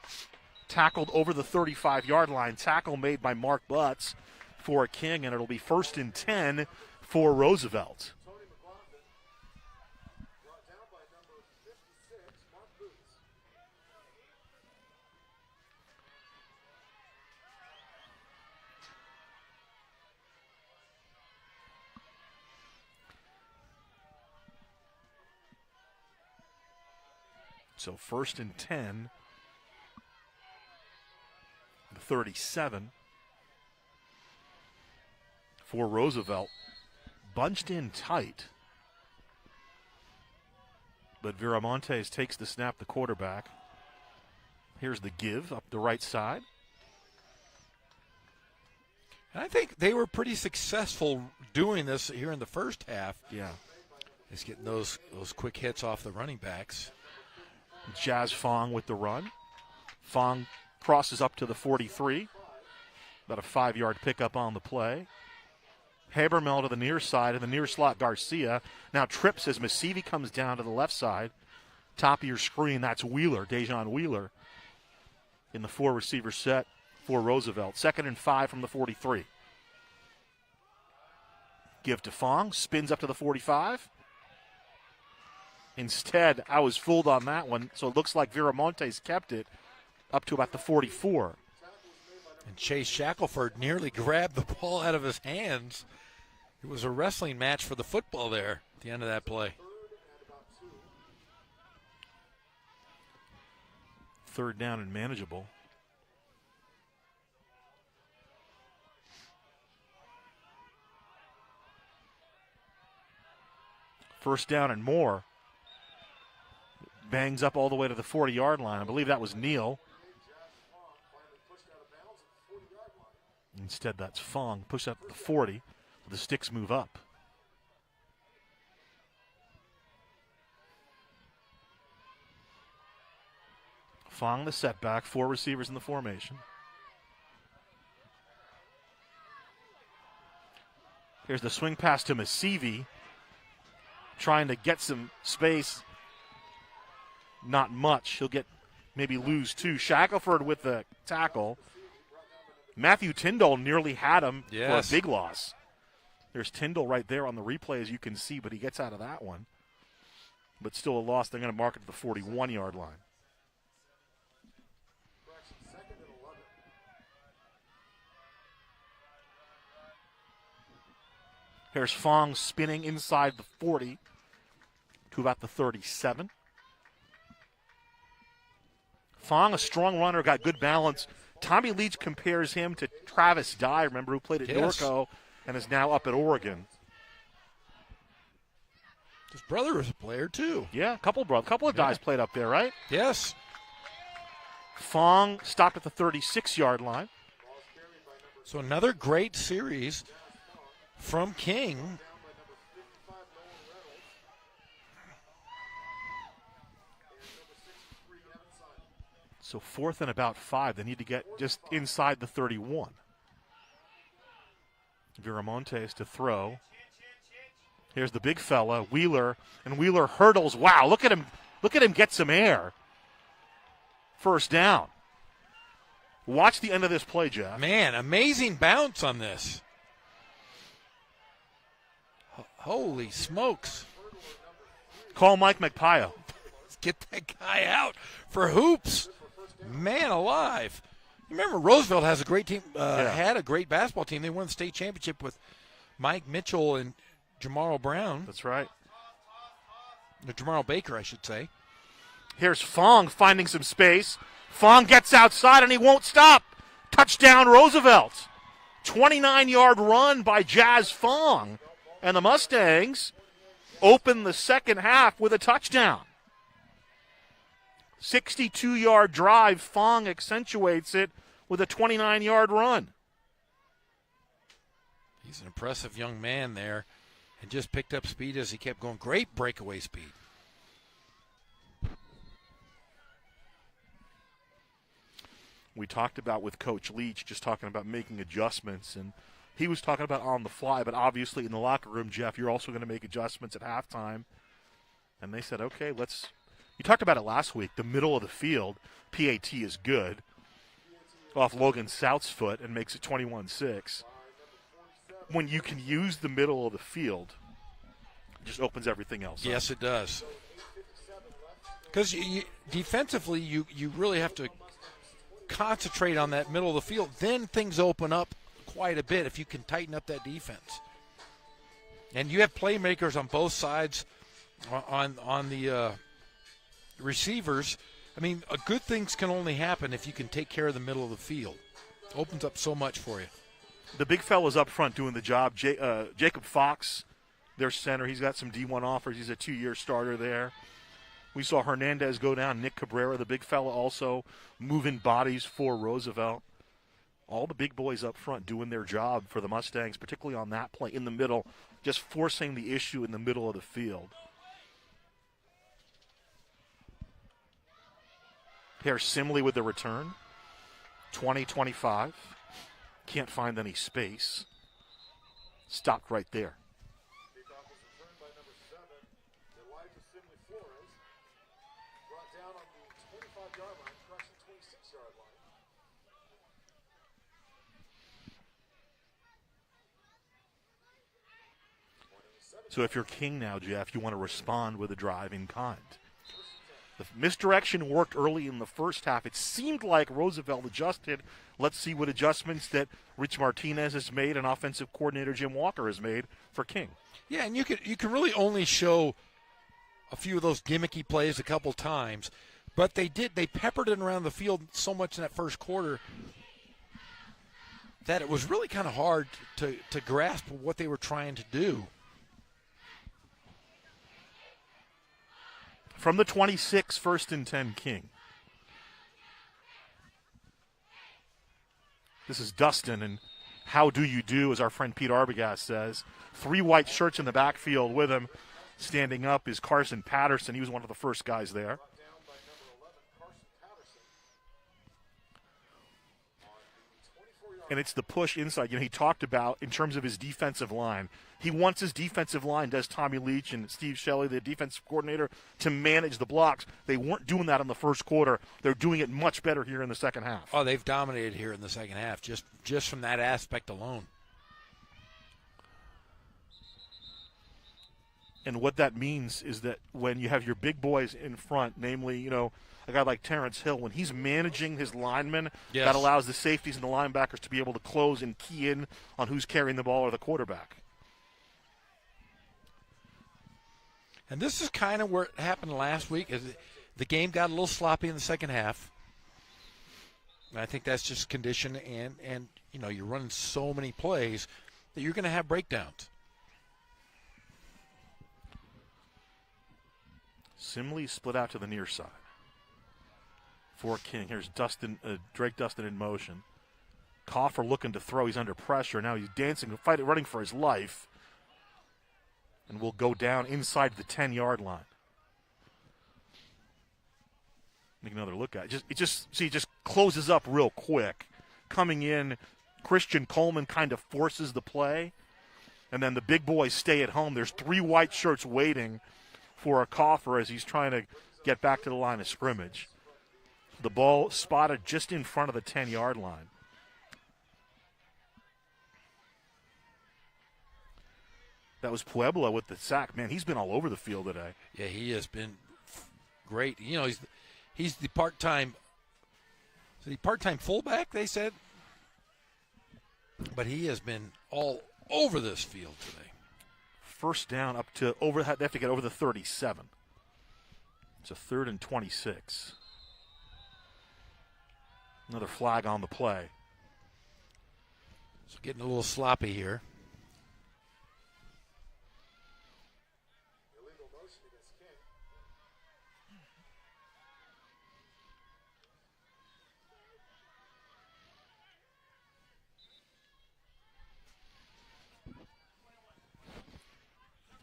tackled over the 35-yard line. Tackle made by Mark Butts for King, and it'll be 1st and 10 for Roosevelt. So 1st and 10, the 37 for Roosevelt. Bunched in tight. But Viramontes takes the snap, the quarterback. Here's the give up the right side. And I think they were pretty successful doing this here in the first half. Yeah. Just getting those quick hits off the running backs. Jazz Fong with the run. Fong crosses up to the 43. About a 5-yard pickup on the play. Habermel to the near side, and the near slot Garcia now trips as Masivi comes down to the left side. Top of your screen, that's Wheeler, Dejon Wheeler, in the 4-receiver set for Roosevelt. 2nd and 5 from the 43. Give to Fong, spins up to the 45. Instead, I was fooled on that one, so it looks like Viramontes kept it up to about the 44. And Chase Shackelford nearly grabbed the ball out of his hands. It was a wrestling match for the football there at the end of that play. 3rd down and manageable. First down and more. Bangs up all the way to the 40-yard line. I believe that was Neal. Instead, that's Fong. Push up the 40. The sticks move up. Fong the setback. 4 receivers in the formation. Here's the swing pass to Masivi. Trying to get some space. Not much. He'll maybe lose 2. Shackelford with the tackle. Matthew Tyndall nearly had him for a big loss. There's Tyndall right there on the replay, as you can see, but he gets out of that one. But still a loss. They're going to mark it to the 41-yard line. Here's Fong spinning inside the 40 to about the 37. Fong, a strong runner, got good balance. Tommy Leach compares him to Travis Dye, remember, who played at Norco and is now up at Oregon. His brother was a player, too. Yeah, a couple of Dyes played up there, right? Yes. Fong stopped at the 36-yard line. So another great series from King. So 4th and about 5. They need to get just inside the 31. Viramontes to throw. Here's the big fella, Wheeler, and Wheeler hurdles. Wow, look at him get some air. first down. Watch the end of this play, Jeff. Man, amazing bounce on this. Holy smokes. Call Mike McPio. Let's get that guy out for hoops. Man alive. Remember, Roosevelt has a great team, had a great basketball team. They won the state championship with Mike Mitchell and Jamarl Brown. That's right. Jamarl Baker, I should say. Here's Fong finding some space. Fong gets outside, and he won't stop. Touchdown, Roosevelt. 29-yard run by Jazz Fong. And the Mustangs open the second half with a touchdown. 62-yard drive. Fong accentuates it with a 29-yard run. He's an impressive young man there and just picked up speed as he kept going. Great breakaway speed. We talked about with Coach Leach, just talking about making adjustments, and he was talking about on the fly, but obviously in the locker room, Jeff, you're also going to make adjustments at halftime. And they said, okay, you talked about it last week, the middle of the field, PAT is good, off Logan South's foot and makes it 21-6. When you can use the middle of the field, it just opens everything else up. Yes, it does. Because defensively, you really have to concentrate on that middle of the field. Then things open up quite a bit if you can tighten up that defense. And you have playmakers on both sides on the receivers. I mean, good things can only happen if you can take care of the middle of the field. Opens up so much for you. The big fella's up front doing the job. Jacob Fox, their center, he's got some D1 offers. He's a 2-year starter there. We saw Hernandez go down. Nick Cabrera, the big fella, also moving bodies for Roosevelt. All the big boys up front doing their job for the Mustangs, particularly on that play in the middle, just forcing the issue in the middle of the field. Here's Simley with the return. 20-25. Can't find any space. Stopped right there. So if you're King now, Jeff, you want to respond with a drive in kind. The misdirection worked early in the first half. It seemed like Roosevelt adjusted. Let's see what adjustments that Rich Martinez has made and offensive coordinator Jim Walker has made for King. Yeah, and you can really only show a few of those gimmicky plays a couple times, but they peppered it around the field so much in that first quarter that it was really kind of hard to grasp what they were trying to do. From the 26, 1st and 10 King. This is Dustin, and how do you do, as our friend Pete Arbogast says. 3 white shirts in the backfield with him. Standing up is Carson Patterson. He was one of the first guys there. And it's the push inside. He talked about in terms of his defensive line. He wants his defensive line, does Tommy Leach and Steve Shelley, the defensive coordinator, to manage the blocks. They weren't doing that in the first quarter. They're doing it much better here in the second half. Oh, they've dominated here in the second half, just from that aspect alone. And what that means is that when you have your big boys in front, namely, a guy like Terrence Hill, when he's managing his linemen, yes, that allows the safeties and the linebackers to be able to close and key in on who's carrying the ball or the quarterback. And this is kind of where it happened last week. The game got a little sloppy in the second half. And I think that's just condition, and you're running so many plays that you're going to have breakdowns. Simley split out to the near side for King. Here's Drake Dustin in motion. Coffer looking to throw. He's under pressure. Now he's dancing, running for his life. And will go down inside the 10-yard line. Make another look at it. It just closes up real quick. Coming in, Christian Coleman kind of forces the play. And then the big boys stay at home. There's 3 white shirts waiting for a Coffer as he's trying to get back to the line of scrimmage. The ball spotted just in front of the 10-yard line. That was Puebla with the sack. Man, he's been all over the field today. Yeah, he has been great. You know, he's the part-time fullback, they said. But he has been all over this field today. First down up to over. They have to get over the 37. It's a 3rd and 26. Another flag on the play. So getting a little sloppy here.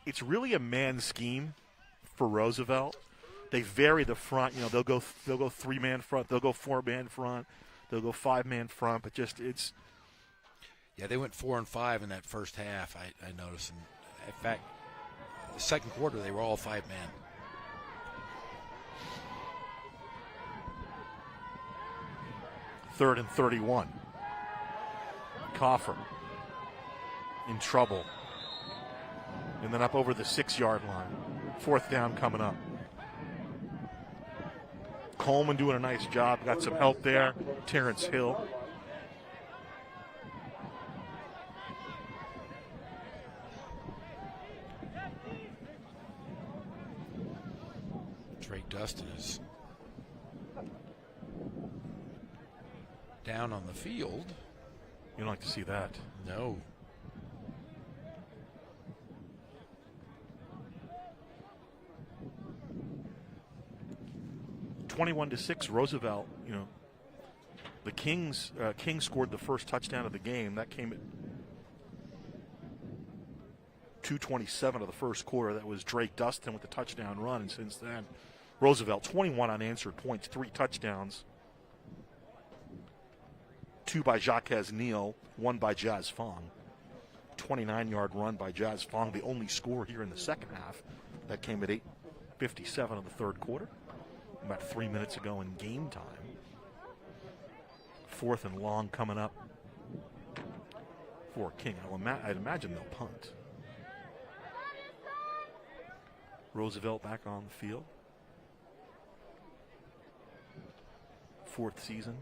It's really a man scheme for Roosevelt. They vary the front. You know, they'll go 3-man front, they'll go 4-man front, they'll go 5-man front. But just it's. Yeah, they went 4 and 5 in that first half. I noticed. And in fact, the second quarter they were all 5-man. Third and 31. Coffer in trouble. And then up over the 6-yard line. 4th down coming up. Coleman doing a nice job. Got some help there. Terrence Hill. Drake Dustin is down on the field. You don't like to see that. No. (21-6) Roosevelt. You know, the Kings scored the first touchdown of the game. That came at 2:27 of the first quarter. That was Drake Dustin with the touchdown run. And since then, Roosevelt 21 unanswered points, 3 touchdowns, 2 by Jacques Neal, 1 by Jazz Fong. 29-yard run by Jazz Fong, the only score here in the second half. That came at 8:57 of the third quarter. About 3 minutes ago in game time. 4th and long coming up for King. I'd imagine they'll punt. Roosevelt back on the field. 5th season,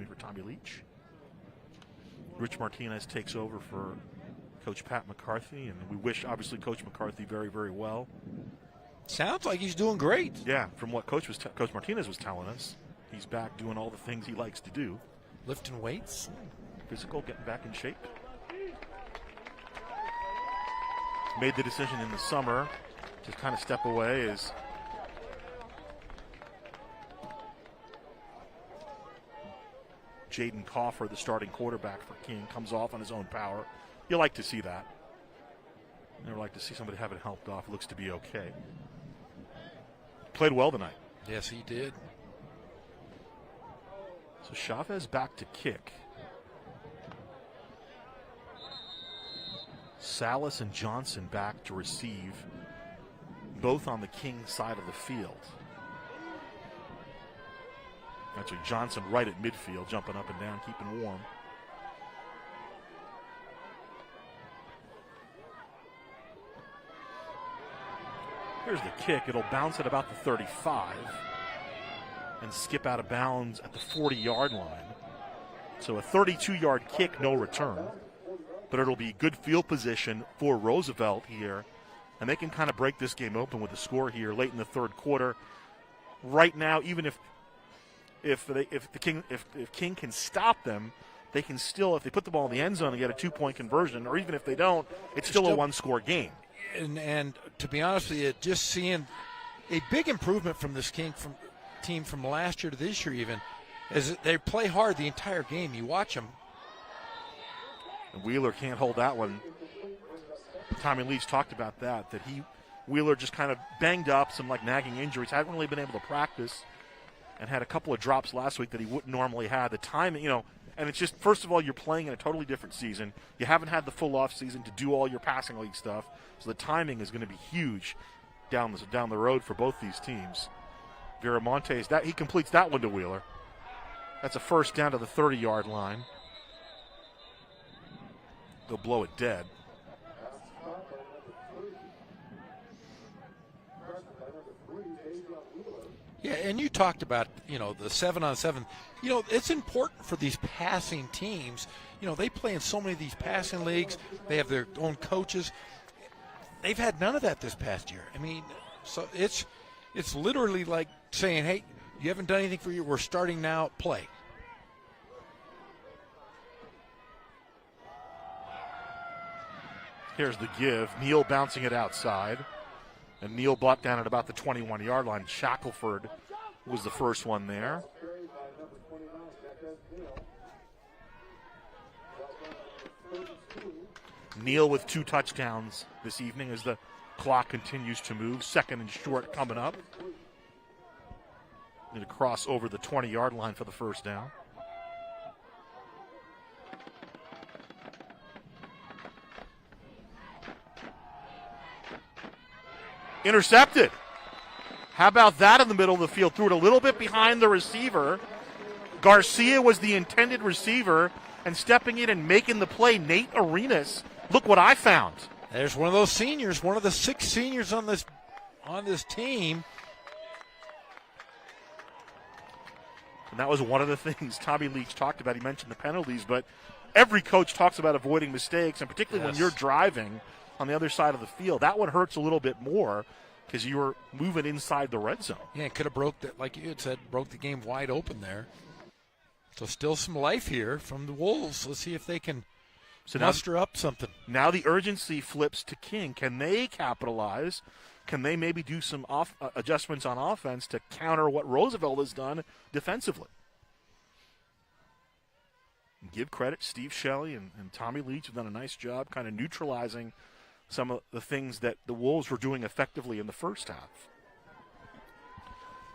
for Tommy Leach. Rich Martinez takes over for Coach Pat McCarthy, and we wish, obviously, Coach McCarthy very, very well. Sounds like he's doing great. Yeah, from what Coach Martinez was telling us, he's back doing all the things he likes to do. Lifting weights. Physical, getting back in shape. Made the decision in the summer to kind of step away as Jaden Coffer, the starting quarterback for King, comes off on his own power. You like to see that. Never like to see somebody have it helped off. It looks to be okay. Played well tonight. Yes, he did. So Chavez back to kick. Salas and Johnson back to receive, both on the King side of the field. Actually, Johnson right at midfield, jumping up and down, keeping warm. Here's the kick. It'll bounce at about the 35 and skip out of bounds at the 40-yard line. So a 32-yard kick, no return. But it'll be good field position for Roosevelt here. And they can kind of break this game open with a score here late in the third quarter. Right now, even if King can stop them, they can still, if they put the ball in the end zone and get a 2-point conversion, or even if they don't, it's still a one-score game. And to be honest with you, just seeing a big improvement from this King team from last year to this year even, is that they play hard the entire game. You watch them. And Wheeler can't hold that one. Tommy Leach talked about that Wheeler just kind of banged up, some like nagging injuries, hadn't really been able to practice, and had a couple of drops last week that he wouldn't normally have. The timing, and it's just, first of all, you're playing in a totally different season. You haven't had the full off season to do all your passing league stuff, so the timing is going to be huge down the road for both these teams. Viramontes, he completes that one to Wheeler. That's a first down to the 30-yard line. They'll blow it dead. Yeah, and you talked about, the 7-on-7. It's important for these passing teams. They play in so many of these passing leagues. They have their own coaches. They've had none of that this past year. So it's literally like saying, hey, you haven't done anything for you. We're starting now. Play. Here's the give. Neal bouncing it outside. And Neal brought down at about the 21-yard line. Shackelford was the first one there. Neal with 2 touchdowns this evening as the clock continues to move. Second and short coming up. Need to cross over the 20-yard line for the first down. Intercepted. How about that in the middle of the field? Threw it a little bit behind the receiver. Garcia was the intended receiver, and stepping in and making the play, Nate Arenas. Look what I found. There's one of those seniors, one of the 6 seniors on this team. And that was one of the things Tommy Leach talked about. He mentioned the penalties, but every coach talks about avoiding mistakes, and particularly when you're driving on the other side of the field. That one hurts a little bit more because you were moving inside the red zone. Yeah, it could have broke that, like you had said, broke the game wide open there. So still some life here from the Wolves. Let's see if they can muster up something. Now the urgency flips to King. Can they capitalize? Can they maybe do some adjustments on offense to counter what Roosevelt has done defensively? Give credit, Steve Shelley and Tommy Leach have done a nice job kind of neutralizing some of the things that the Wolves were doing effectively in the first half.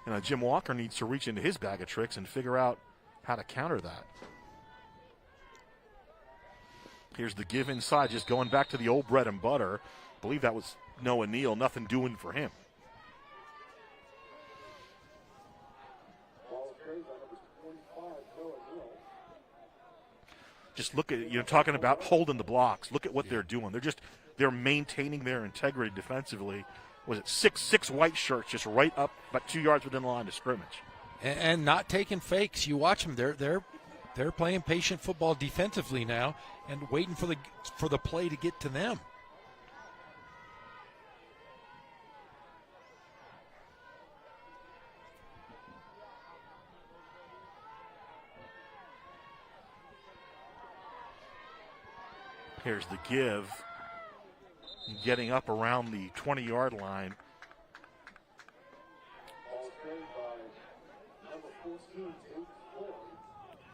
And Jim Walker needs to reach into his bag of tricks and figure out how to counter that. Here's the give inside, just going back to the old bread and butter. I believe that was Noah Neal, nothing doing for him. Just look at, talking about holding the blocks. Look at what they're doing. They're maintaining their integrity defensively. Was it six white shirts just right up about 2 yards within the line of scrimmage? And not taking fakes. You watch them. They're playing patient football defensively now and waiting for the play to get to them. Here's the give. Getting up around the 20-yard line.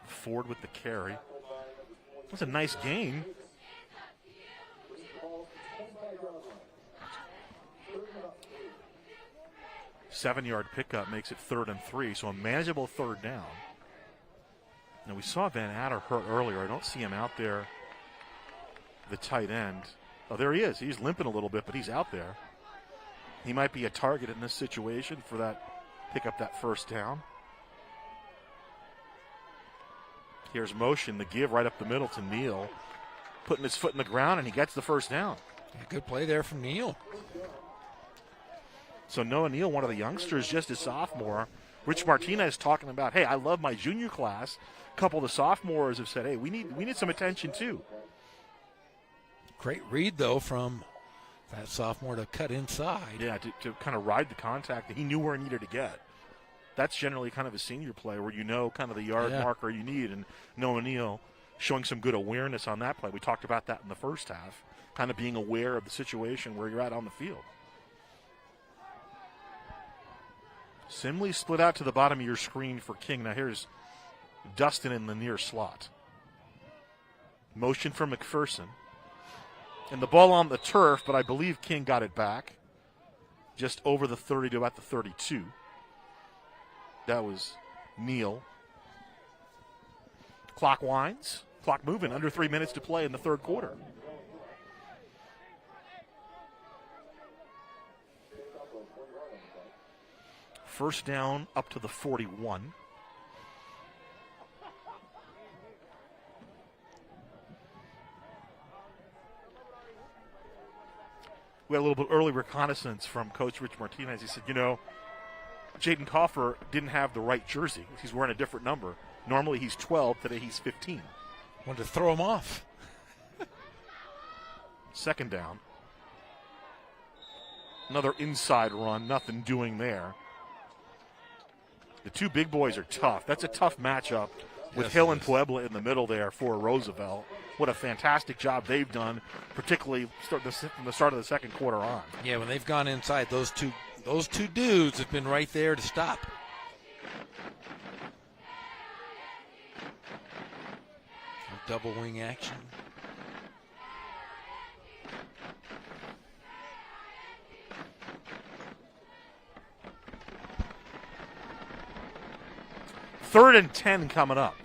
Ford with the carry. That's a nice gain. Seven-yard pickup makes it 3rd and 3, so a manageable 3rd down. Now, we saw Van Adder hurt earlier. I don't see him out there, the tight end. Oh, there he is. He's limping a little bit, but he's out there. He might be a target in this situation for that, pick up that first down. Here's motion, the give right up the middle to Neal, putting his foot in the ground, and he gets the first down. Yeah, good play there from Neal. So Noah Neal, one of the youngsters, just a sophomore. Rich Martinez talking about, hey, I love my junior class. A couple of the sophomores have said, hey, we need some attention too. Great read, though, from that sophomore to cut inside. Yeah, to kind of ride the contact. He knew where he needed to get. That's generally kind of a senior play where you know kind of the yard marker you need. And Noah Neal showing some good awareness on that play. We talked about that in the first half, kind of being aware of the situation where you're at on the field. Simley split out to the bottom of your screen for King. Now here's Dustin in the near slot. Motion for McPherson. And the ball on the turf, but I believe King got it back. Just over the 30 to about the 32. That was Neal. Clock winds. Clock moving. Under 3 minutes to play in the third quarter. First down up to the 41. We had a little bit early reconnaissance from Coach Rich Martinez. He said, Jaden Coffer didn't have the right jersey. He's wearing a different number. Normally he's 12. Today he's 15. Wanted to throw him off. Second down. Another inside run. Nothing doing there. The two big boys are tough. That's a tough matchup with Hill and Puebla in the middle there for Roosevelt. What a fantastic job they've done, particularly from the start of the second quarter on. Yeah, when they've gone inside, those two dudes have been right there to stop. Double wing action. Third and 10 coming up.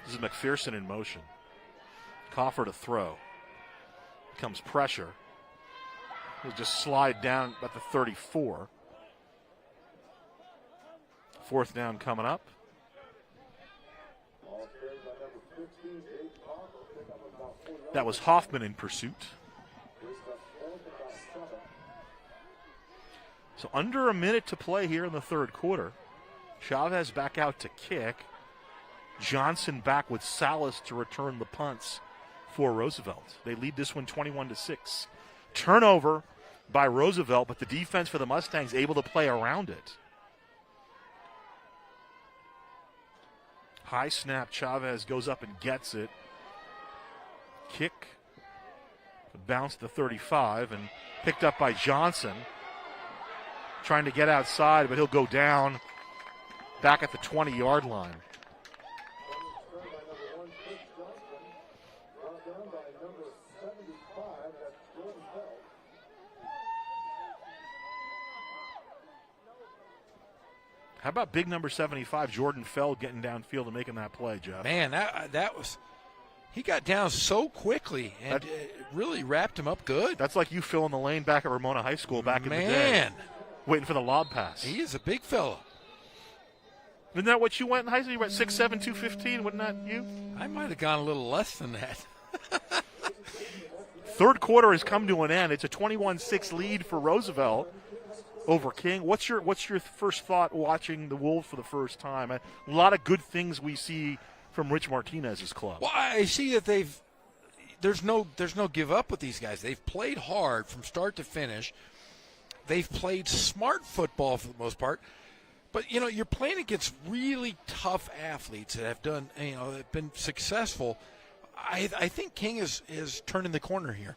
This is McPherson in motion. Coffer to throw. Comes pressure. He'll just slide down at the 34. Fourth down coming up. That was Hoffman in pursuit. So under a minute to play here in the third quarter. Chavez back out to kick. Johnson back with Salas to return the punts for Roosevelt. They lead this one 21-6. Turnover by Roosevelt, but the defense for the Mustangs able to play around it. High snap, Chavez goes up and gets it. Kick, bounce to 35 and picked up by Johnson. Trying to get outside, but he'll go down back at the 20-yard line. How about big number 75, Jordan Feld, getting downfield and making that play, Jeff? Man, that was – he got down so quickly and it really wrapped him up good. That's like you filling the lane back at Ramona High School back in the day. Man. Waiting for the lob pass. He is a big fella. Isn't that what you went in high school? You went 6'7", 215, wasn't that you? I might have gone a little less than that. Third quarter has come to an end. It's a 21-6 lead for Roosevelt over King. What's your first thought watching the Wolves for the first time? A lot of good things we see from Rich Martinez's club. Well, I see that there's no give up with these guys. They've played hard from start to finish. They've played smart football for the most part. But, you're playing against really tough athletes that have done, have been successful. I think King is turning the corner here.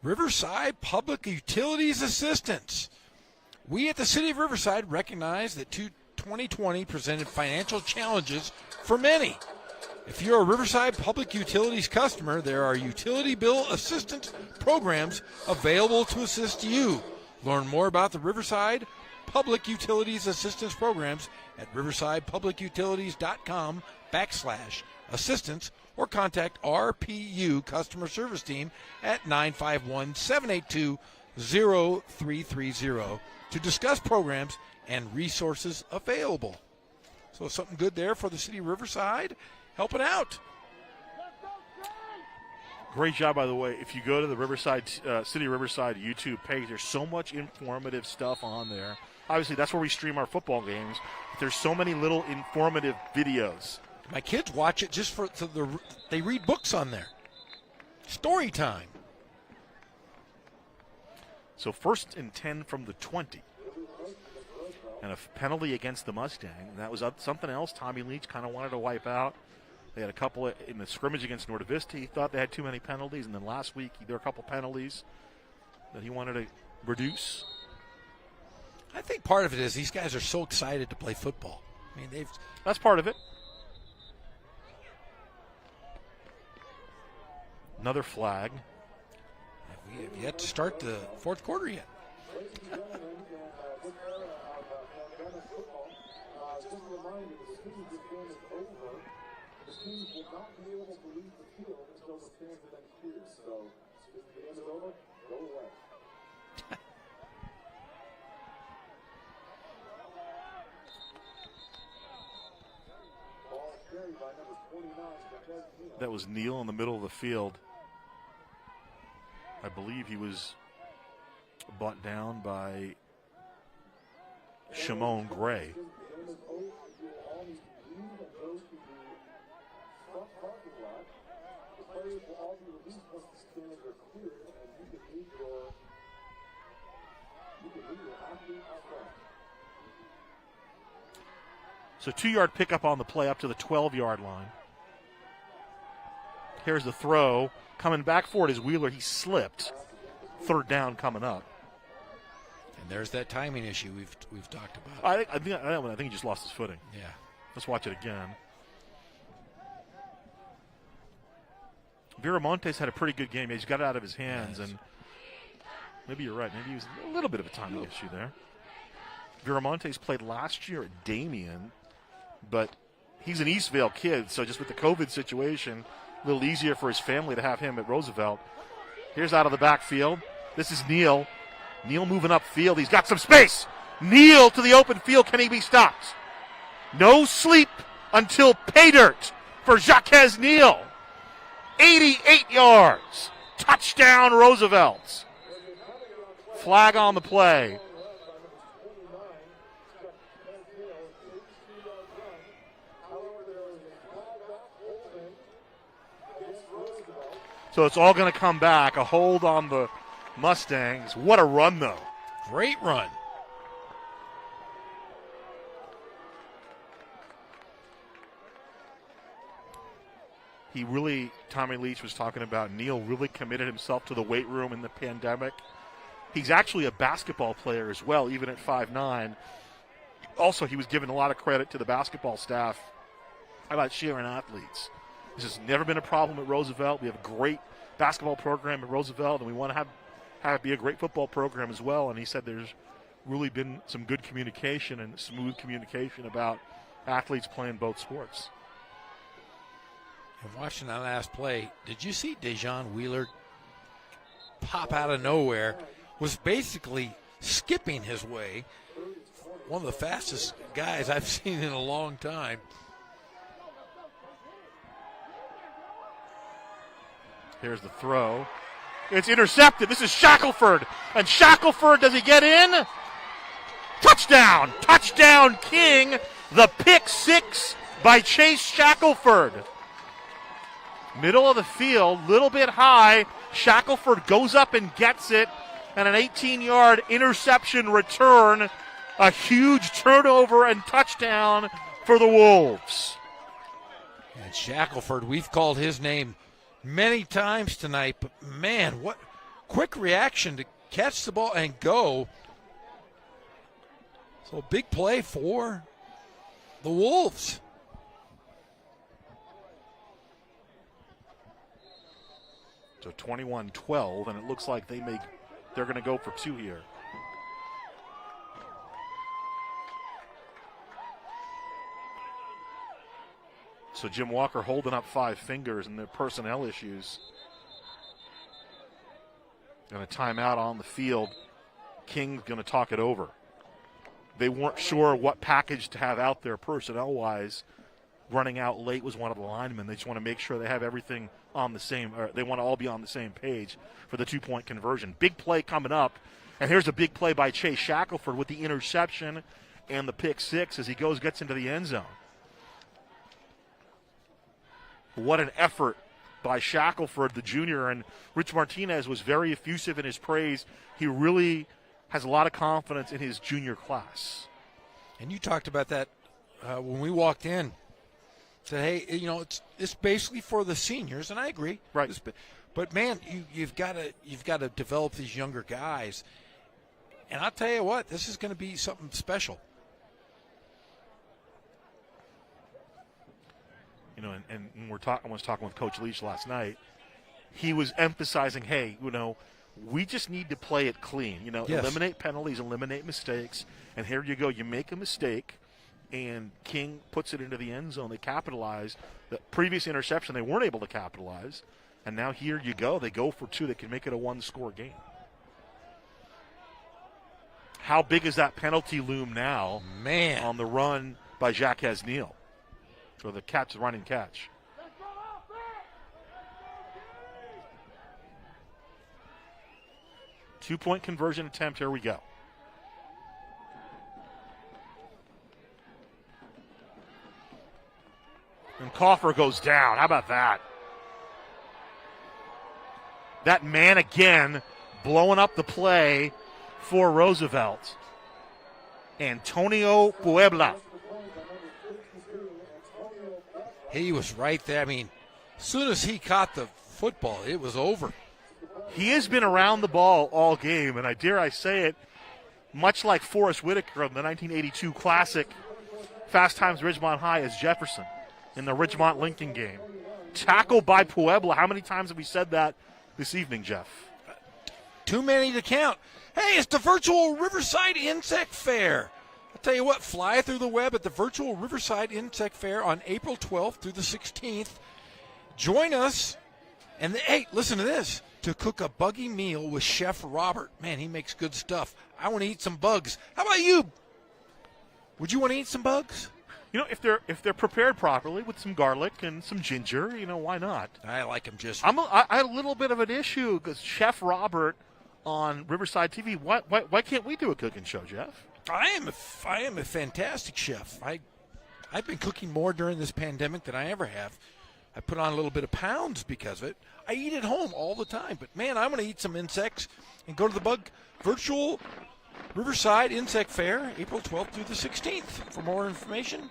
Riverside Public Utilities Assistance. We at the City of Riverside recognize that 2020 presented financial challenges for many. If you're a Riverside Public Utilities customer, there are utility bill assistance programs available to assist you. Learn more about the Riverside Public Utilities Assistance programs at riversidepublicutilities.com/assistance or contact RPU Customer Service Team at 951-782-0330 to discuss programs and resources available. So something good there for the City of Riverside. Helping out. Great job, by the way. If you go to the Riverside City of Riverside YouTube page, there's so much informative stuff on there. Obviously, that's where we stream our football games. But there's so many little informative videos. My kids watch it just they read books on there. Story time. So 1st and 10 from the 20. And a penalty against the Mustang. And that was something else Tommy Leach kind of wanted to wipe out. They had a couple in the scrimmage against Norte Vista. He thought they had too many penalties. And then last week, there were a couple penalties that he wanted to reduce. I think part of it is these guys are so excited to play football. I mean, that's part of it. Another flag. We have yet to start the fourth quarter yet. Just a reminder, as soon as this game is over, the teams will not be able to leave the field until the stands have been cleared. So, if the game is over, go away. Ball carried by number 29, Jaquez Neal. That was Neal in the middle of the field. I believe he was brought down by Shimon Gray. So 2-yard pickup on the play up to the 12-yard line. Here's the throw. Coming back for it is Wheeler. He slipped. Third down coming up. And there's that timing issue we've talked about. I think he just lost his footing. Yeah. Let's watch it again. Viramontes had a pretty good game. He just got it out of his hands, and maybe you're right. Maybe he was a little bit of a timing issue there. Viramontes played last year at Damien, but he's an Eastvale kid, so just with the COVID situation, a little easier for his family to have him at Roosevelt. Here's out of the backfield. This is Neal. Neal moving upfield. He's got some space. Neal to the open field. Can he be stopped? No sleep until pay dirt for Jaquez Neal. 88 yards. Touchdown Roosevelt. Flag on the play. So it's all going to come back. A hold on the Mustangs. What a run, though. Great run. He really, Tommy Leach was talking about, Neal really committed himself to the weight room in the pandemic. He's actually a basketball player as well, even at 5'9". Also, he was given a lot of credit to the basketball staff about sharing athletes. This has never been a problem at Roosevelt. We have a great basketball program at Roosevelt, and we want to have it be a great football program as well. And he said there's really been some good communication and smooth communication about athletes playing both sports. And watching that last play, did you see Dejon Wheeler pop out of nowhere? Was basically skipping his way. One of the fastest guys I've seen in a long time. Here's the throw. It's intercepted. This is Shackelford. And Shackelford, does he get in? Touchdown! Touchdown King. The pick six by Chase Shackelford. Middle of the field, little bit high. Shackelford goes up and gets it. And an 18-yard interception return. A huge turnover and touchdown for the Wolves. And Shackelford, we've called his name many times tonight, but man, what quick reaction to catch the ball and go. So big play for the Wolves. So 21-12, and it looks like they're going to go for two here. So Jim Walker holding up 5 fingers and their personnel issues. And a timeout on the field. King's going to talk it over. They weren't sure what package to have out there personnel-wise. Running out late was one of the linemen. They just want to make sure they have everything on the same, or they want to all be on the same page for the 2-point conversion. Big play coming up. And here's a big play by Chase Shackelford with the interception and the pick six as he gets into the end zone. What an effort by Shackelford, the junior, and Rich Martinez was very effusive in his praise. He really has a lot of confidence in his junior class. And you talked about that when we walked in. Said, hey, it's basically for the seniors, and I agree. Right. But man, you've got to develop these younger guys. And I'll tell you what, this is going to be something special. And I was talking with Coach Leach last night. He was emphasizing, hey, we just need to play it clean. Yes. Eliminate penalties, eliminate mistakes. And here you go. You make a mistake, and King puts it into the end zone. They capitalize. The previous interception, they weren't able to capitalize. And now here you go. They go for 2. They can make it a 1-score game. How big is that penalty loom now? Man. On the run by Jacques Neal. Or the running catch. Two-point conversion attempt. Here we go. And Coffer goes down. How about that? That man again blowing up the play for Roosevelt. Antonio Puebla. He was right there. I mean, as soon as he caught the football, it was over. He has been around the ball all game, and I dare I say it, much like Forrest Whitaker in the 1982 classic Fast Times Ridgemont High as Jefferson in the Ridgemont-Lincoln game. Tackled by Puebla. How many times have we said that this evening, Jeff? Too many to count. Hey, it's the virtual Riverside Insect Fair. I'll tell you what, fly through the web at the virtual Riverside Insect Fair on April 12th through the 16th. Join us, and hey, listen to this, to cook a buggy meal with Chef Robert. Man, he makes good stuff. I want to eat some bugs. How about you? Would you want to eat some bugs? You know, if they're prepared properly with some garlic and some ginger, why not? I like them just. I had a little bit of an issue because Chef Robert on Riverside TV. Why can't we do a cooking show, Jeff? I am a fantastic chef. I've been cooking more during this pandemic than I ever have. I put on a little bit of pounds because of it. I eat at home all the time, but man, I want to eat some insects and go to the virtual Riverside Insect Fair, April 12th through the 16th. For more information,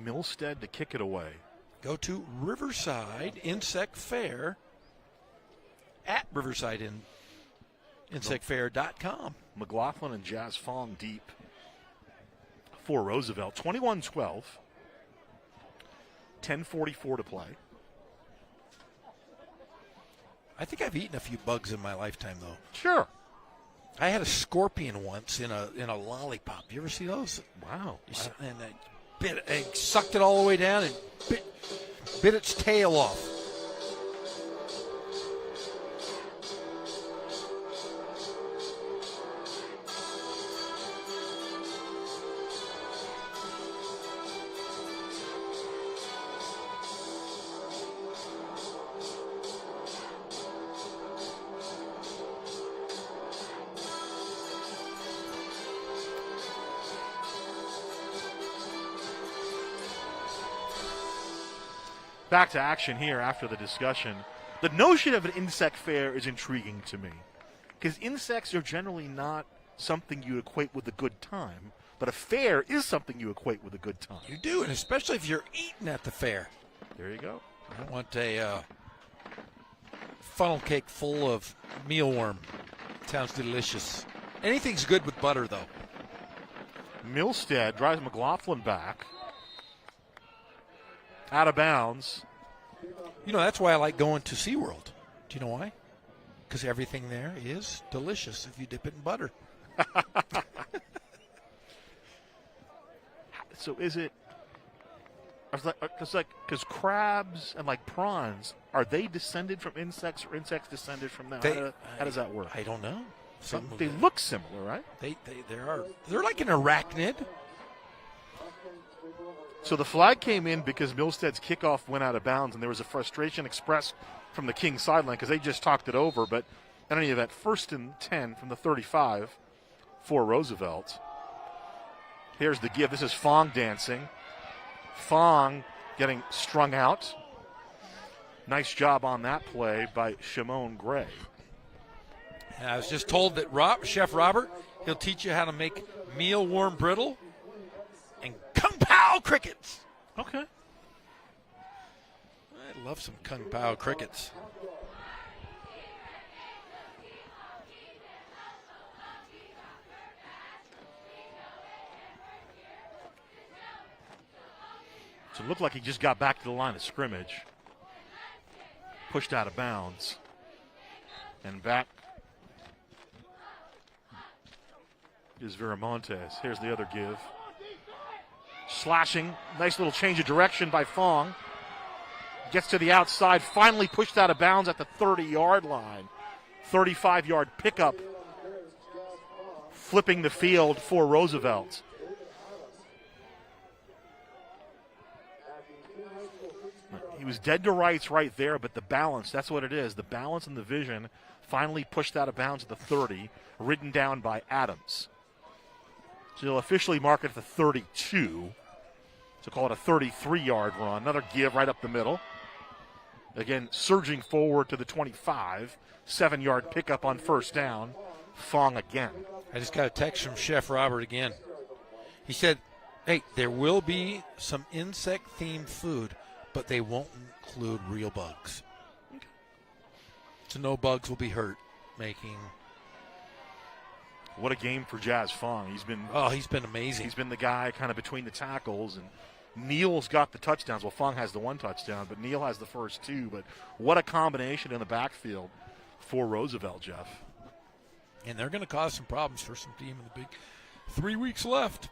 Milstead to kick it away. Go to Riverside Insect Fair at riversideinsectfair.com. McLaughlin and Jazz Fong deep for Roosevelt. 21-12. 10:44 to play. I think I've eaten a few bugs in my lifetime, though. Sure. I had a scorpion once in a lollipop. You ever see those? Wow. And I sucked it all the way down and bit its tail off. Back to action here after the discussion. The notion of an insect fair is intriguing to me because insects are generally not something you equate with a good time, but a fair is something you equate with a good time. You do, and especially if you're eating at the fair. There you go. I don't want a funnel cake full of mealworm. Sounds delicious. Anything's good with butter, though. Milstead drives McLaughlin back. Out of bounds. That's why I like going to SeaWorld. Do you know why? Because everything there is delicious if you dip it in butter. So is it? Because crabs and like prawns, are they descended from insects or insects descended from them? How does that work? I don't know. They look similar, right? They're like an arachnid. So the flag came in because Milstead's kickoff went out of bounds, and there was a frustration expressed from the King sideline because they just talked it over. But in any event, 1st and 10 from the 35 for Roosevelt. Here's the give. This is Fong dancing. Fong getting strung out. Nice job on that play by Shimon Gray. And I was just told that Chef Robert, he'll teach you how to make mealworm brittle and Kung Pao crickets. Okay. I love some Kung Pao crickets. So it looked like he just got back to the line of scrimmage. Pushed out of bounds. And back is Viramontes. Here's the other give. Slashing. Nice little change of direction by Fong. Gets to the outside. Finally pushed out of bounds at the 30-yard line. 35-yard pickup. Flipping the field for Roosevelt. He was dead to rights right there, but the balance, that's what it is. The balance and the vision finally pushed out of bounds at the 30, ridden down by Adams. So he'll officially mark it at the 32. So call it a 33-yard run. Another give right up the middle. Again, surging forward to the 25. 7-yard pickup on first down. Fong again. I just got a text from Chef Robert again. He said, hey, there will be some insect-themed food, but they won't include real bugs. Okay. So no bugs will be hurt making. What a game for Jazz Fong. He's been amazing. He's been the guy kind of between the tackles, and Neal's got the touchdowns. Well, Fong has the one touchdown, but Neal has the first two. But what a combination in the backfield for Roosevelt, Jeff. And they're going to cause some problems for some team in the big 3 weeks left.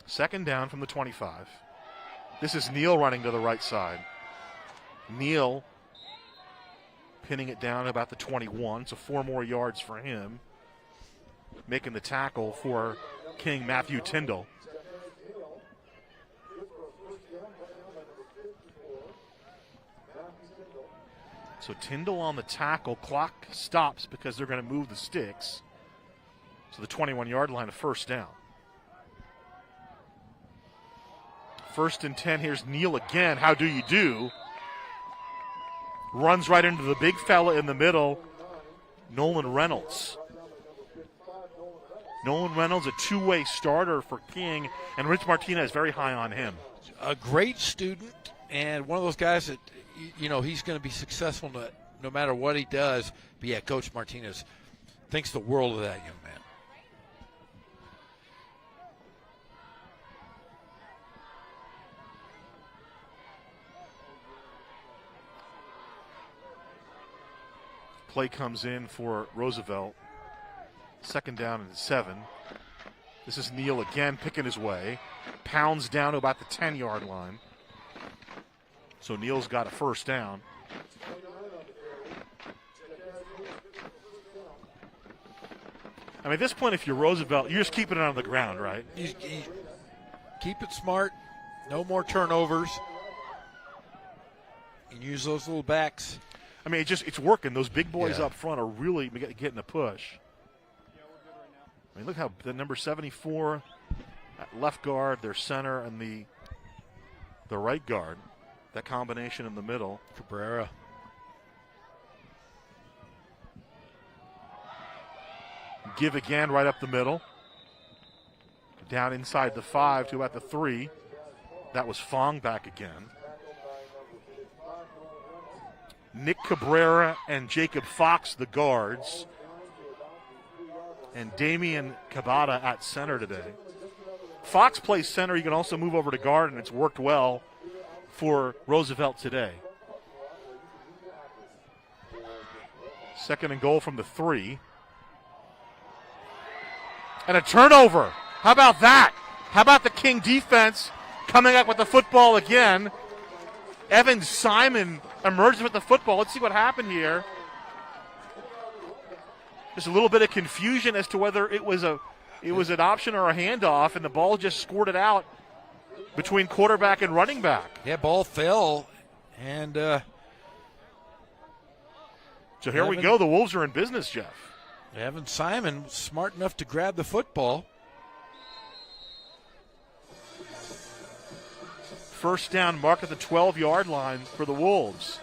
Second down from the 25. This is Neal running to the right side. Neal pinning it down about the 21, so 4 more yards for him. Making the tackle for King Matthew Tyndall. So Tyndall on the tackle. Clock stops because they're going to move the sticks. So the 21-yard line, a first down. 1st and 10. Here's Neal again. How do you do? Runs right into the big fella in the middle, Nolan Reynolds. Nolan Reynolds, a two-way starter for King, and Rich Martinez very high on him. A great student and one of those guys that, he's going to be successful no matter what he does. But, yeah, Coach Martinez thinks the world of that young man. Play comes in for Roosevelt. 2nd down and 7. This is Neal again picking his way. Pounds down to about the 10-yard line. So Neal's got a first down. I mean, at this point, if you're Roosevelt, you're just keeping it on the ground, right? You keep it smart. No more turnovers. And use those little backs. I mean, it's working. Those big boys up front are really getting a push. I mean, look how the number 74 at left guard, their center, and the right guard. That combination in the middle. Cabrera. Give again right up the middle. Down inside the 5 to about the 3. That was Fong back again. Nick Cabrera and Jacob Fox, the guards. And Damian Cabada at center today. Fox plays center. You can also move over to guard, and it's worked well for Roosevelt today. 2nd and goal from the 3. And a turnover. How about that? How about the King defense coming up with the football again? Evan Simon emerges with the football. Let's see what happened here. Just a little bit of confusion as to whether it was an option or a handoff, and the ball just squirted out between quarterback and running back. Yeah, ball fell, and so here we go. The Wolves are in business, Jeff. Evan Simon smart enough to grab the football. First down mark at the 12-yard line for the Wolves.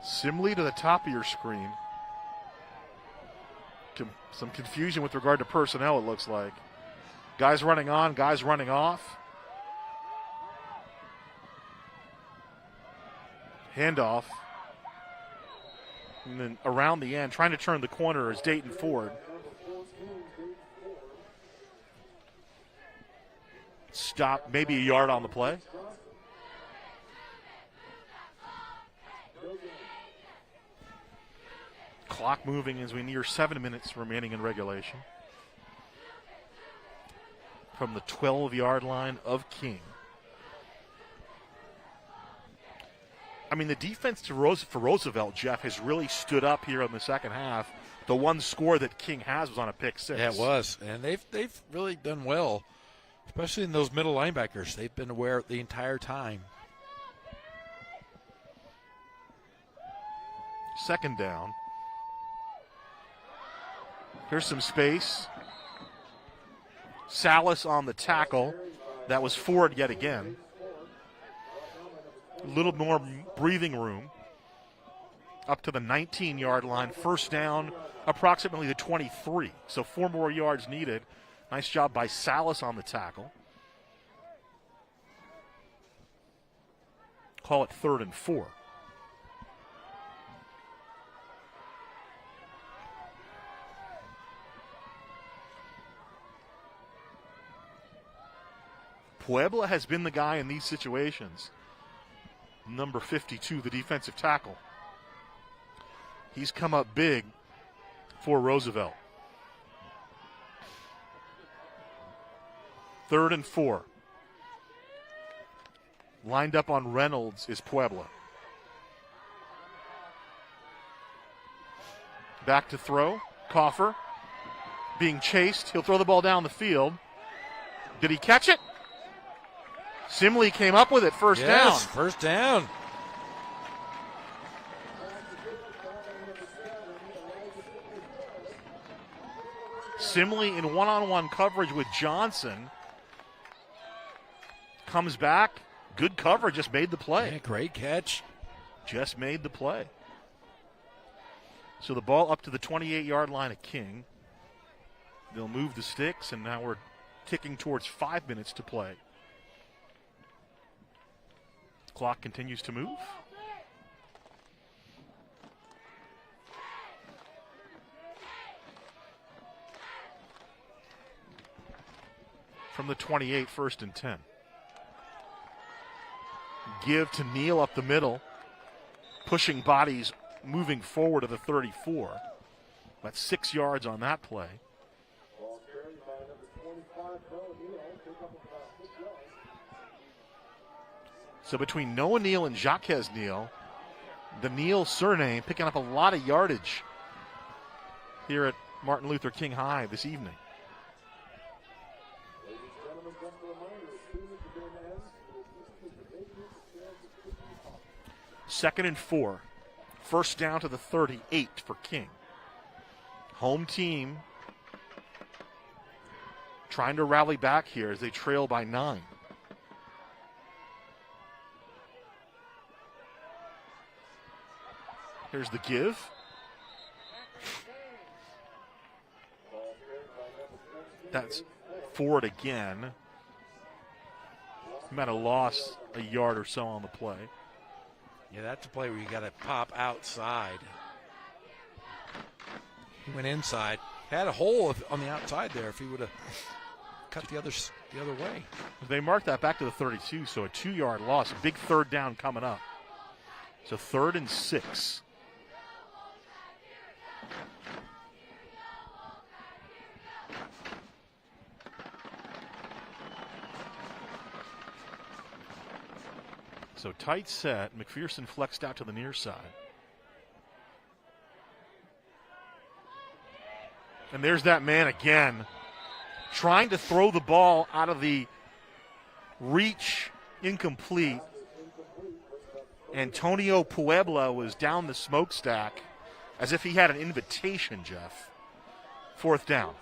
Similarly to the top of your screen. Some confusion with regard to personnel, it looks like. Guys running on, guys running off. Handoff. And then around the end, trying to turn the corner is Dayton Ford. Stop, maybe a yard on the play. Clock moving as we near 7 minutes remaining in regulation. From the 12-yard line of King. I mean, the defense for Roosevelt, Jeff, has really stood up here in the second half. The one score that King has was on a pick six. Yeah, it was. And they've really done well, especially in those middle linebackers. They've been aware the entire time. Second down. Here's some space. Salas on the tackle. That was Ford yet again. A little more breathing room. Up to the 19-yard line. First down, approximately the 23. So 4 more yards needed. Nice job by Salas on the tackle. Call it 3rd and 4. Puebla has been the guy in these situations. Number 52, the defensive tackle. He's come up big for Roosevelt. 3rd and 4. Lined up on Reynolds is Puebla. Back to throw. Coffer being chased. He'll throw the ball down the field. Did he catch it? Simley came up with it. First down. First down. Simley in one-on-one coverage with Johnson. Comes back. Good coverage. Just made the play. Yeah, great catch. Just made the play. So the ball up to the 28-yard line of King. They'll move the sticks, and now we're ticking towards 5 minutes to play. Clock continues to move. From the 28, 1st and 10. Give to Neal up the middle. Pushing bodies moving forward to the 34. That's 6 yards on that play. So between Noah Neal and Jaquez Neal, the Neal surname picking up a lot of yardage here at Martin Luther King High this evening. Second and 4. First down to the 38 for King. Home team trying to rally back here as they trail by 9. Here's the give. That's Ford again. Might have lost a yard or so on the play. Yeah, that's a play where you got to pop outside. He went inside. Had a hole on the outside there if he would have cut the other way. They marked that back to the 32, so a 2-yard loss. A big third down coming up. So 3rd and 6. So tight set. McPherson flexed out to the near side. And there's that man again, trying to throw the ball out of the reach, incomplete. Antonio Puebla was down the smokestack as if he had an invitation, Jeff. 4th down.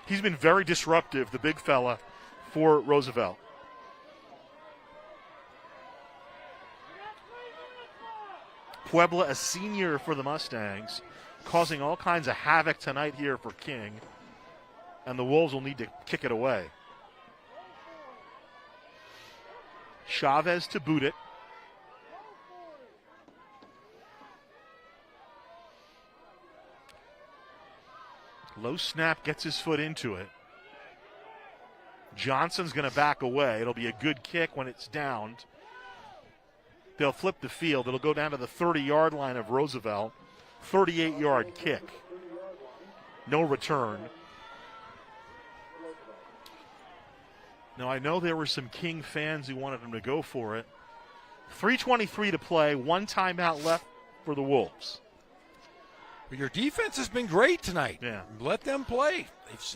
He's been very disruptive, the big fella, for Roosevelt. Puebla, a senior for the Mustangs, causing all kinds of havoc tonight here for King. And the Wolves will need to kick it away. Chavez to boot it. Low snap, gets his foot into it. Johnson's going to back away. It'll be a good kick when it's downed. They'll flip the field. It'll go down to the 30-yard line of Roosevelt. 38-yard kick. No return. Now, I know there were some King fans who wanted him to go for it. 3:23 to play, 1 timeout left for the Wolves. But your defense has been great tonight. Yeah. Let them play.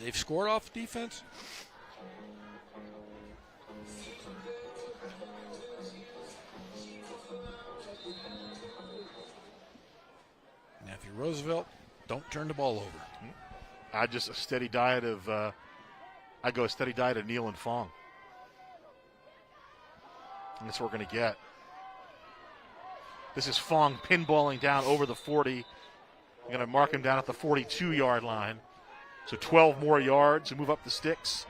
They've scored off defense. Now, if you're Roosevelt, don't turn the ball over. I just a steady diet of Neal and Fong. And that's what we're going to get. This is Fong pinballing down over the 40. I'm going to mark him down at the 42-yard line. So 12 more yards to move up the sticks.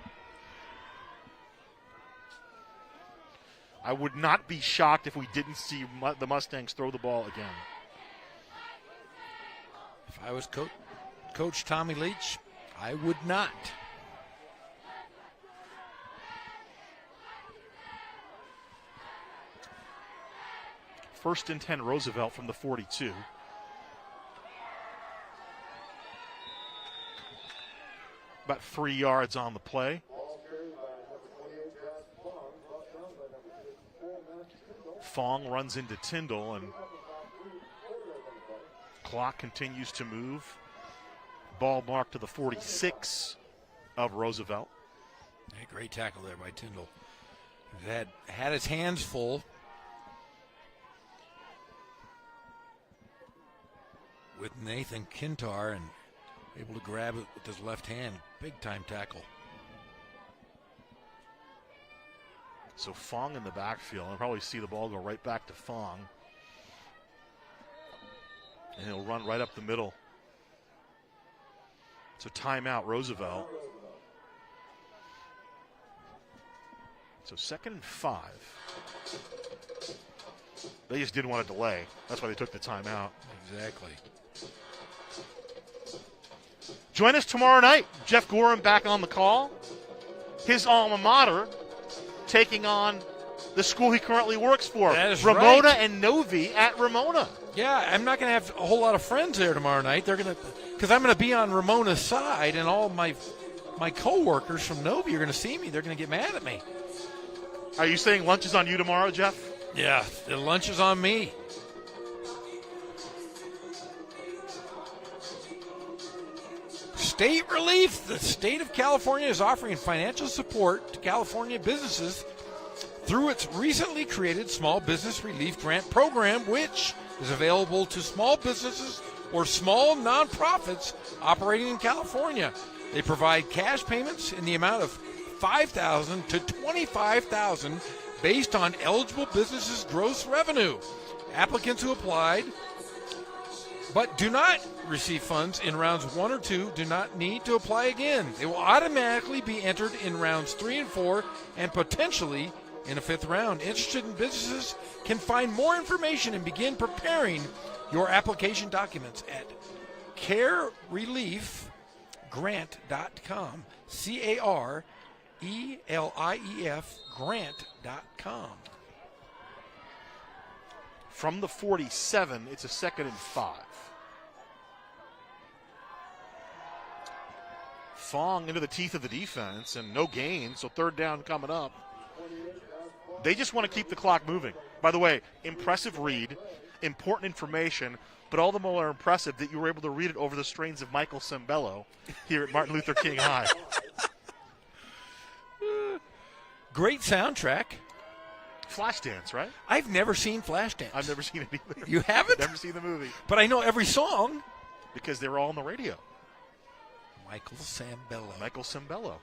I would not be shocked if we didn't see the Mustangs throw the ball again. If I was Coach Tommy Leach, I would not. First and 10, Roosevelt from the 42. About 3 yards on the play. Fong runs into Tyndall, and clock continues to move. Ball marked to the 46 of Roosevelt. Hey, great tackle there by Tyndall. He had his hands full with Nathan Kintar and able to grab it with his left hand. Big time tackle. So Fong in the backfield. I'll probably see the ball go right back to Fong. And he'll run right up the middle. So timeout, Roosevelt. So 2nd and 5. They just didn't want to delay. That's why they took the timeout. Exactly. Join us tomorrow night. Jeff Gorham back on the call. His alma mater taking on the school he currently works for. That is Ramona right. and Novi at Ramona. Yeah, I'm not going to have a whole lot of friends there tomorrow night. Because I'm going to be on Ramona's side, and all my co-workers from Novi are going to see me. They're going to get mad at me. Are you saying lunch is on you tomorrow, Jeff? Yeah, the lunch is on me. State relief. The state of California is offering financial support to California businesses through its recently created Small Business Relief Grant Program, which is available to small businesses or small nonprofits operating in California. They provide cash payments in the amount of $5,000 to $25,000 based on eligible businesses' gross revenue. Applicants who applied but do not receive funds in rounds 1 or 2 do not need to apply again. They will automatically be entered in rounds 3 and 4 and potentially in a 5th round. Interested in businesses can find more information and begin preparing your application documents at carereliefgrant.com. CARELIEF grant.com. From the 47, it's a 2nd and 5. Fong into the teeth of the defense and no gain, so 3rd down coming up. They just want to keep the clock moving. By the way, impressive read, important information, but all the more impressive that you were able to read it over the strains of Michael Sembello here at Martin Luther King High. Great soundtrack. Flashdance, right? I've never seen Flashdance. I've never seen it either. You haven't? Never seen the movie. But I know every song. Because they were all on the radio. Michael Sembello. Michael Sembello.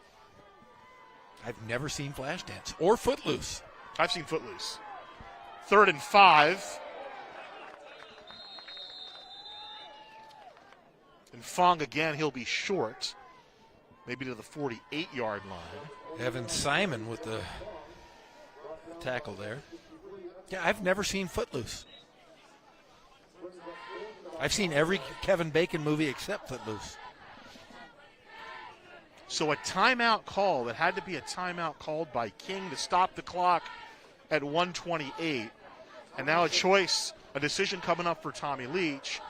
I've never seen Flashdance or Footloose. I've seen Footloose. 3rd and 5. And Fong again, he'll be short. Maybe to the 48-yard line. Evan Simon with the tackle there. Yeah, I've never seen Footloose. I've seen every Kevin Bacon movie except Footloose. So a timeout call that had to be a timeout called by King to stop the clock at 1:28. And now a decision coming up for Tommy Leach.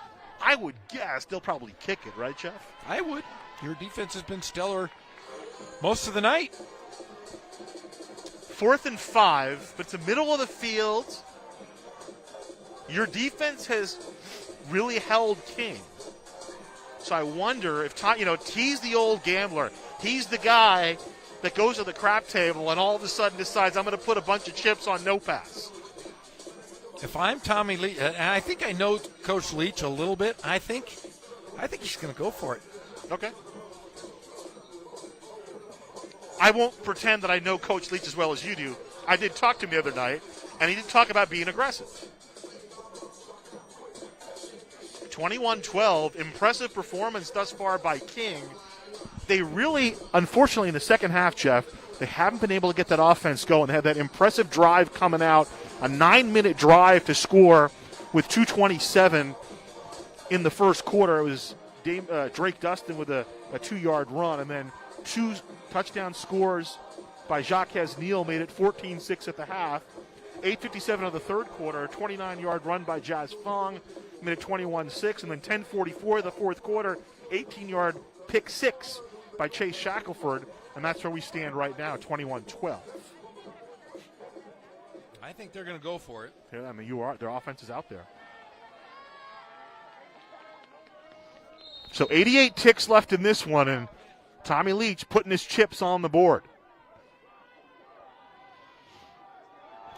I would guess they'll probably kick it, right, Jeff? I would. Your defense has been stellar most of the night. 4th and 5, but it's the middle of the field. Your defense has really held King. So I wonder if, T's the old gambler. He's the guy that goes to the crap table and all of a sudden decides, I'm going to put a bunch of chips on no pass. If I'm Tommy Leach, and I think I know Coach Leach a little bit, I think he's going to go for it. Okay. I won't pretend that I know Coach Leach as well as you do. I did talk to him the other night, and he did talk about being aggressive. 21-12, impressive performance thus far by King. They really, unfortunately, in the second half, Jeff, they haven't been able to get that offense going. They had that impressive drive coming out, a 9-minute drive to score with 2:27 in the first quarter. It was Drake Dustin with a 2-yard run, and then 2 touchdown scores by Jacques Neal made it 14-6 at the half. 8:57 of the third quarter, a 29-yard run by Jazz Fong made it 21-6, and then 10:44 of the fourth quarter, 18-yard pick 6 by Chase Shackelford, and that's where we stand right now, 21-12. I think they're going to go for it. Yeah, I mean, you are. Their offense is out there. So 88 ticks left in this one, and Tommy Leach putting his chips on the board.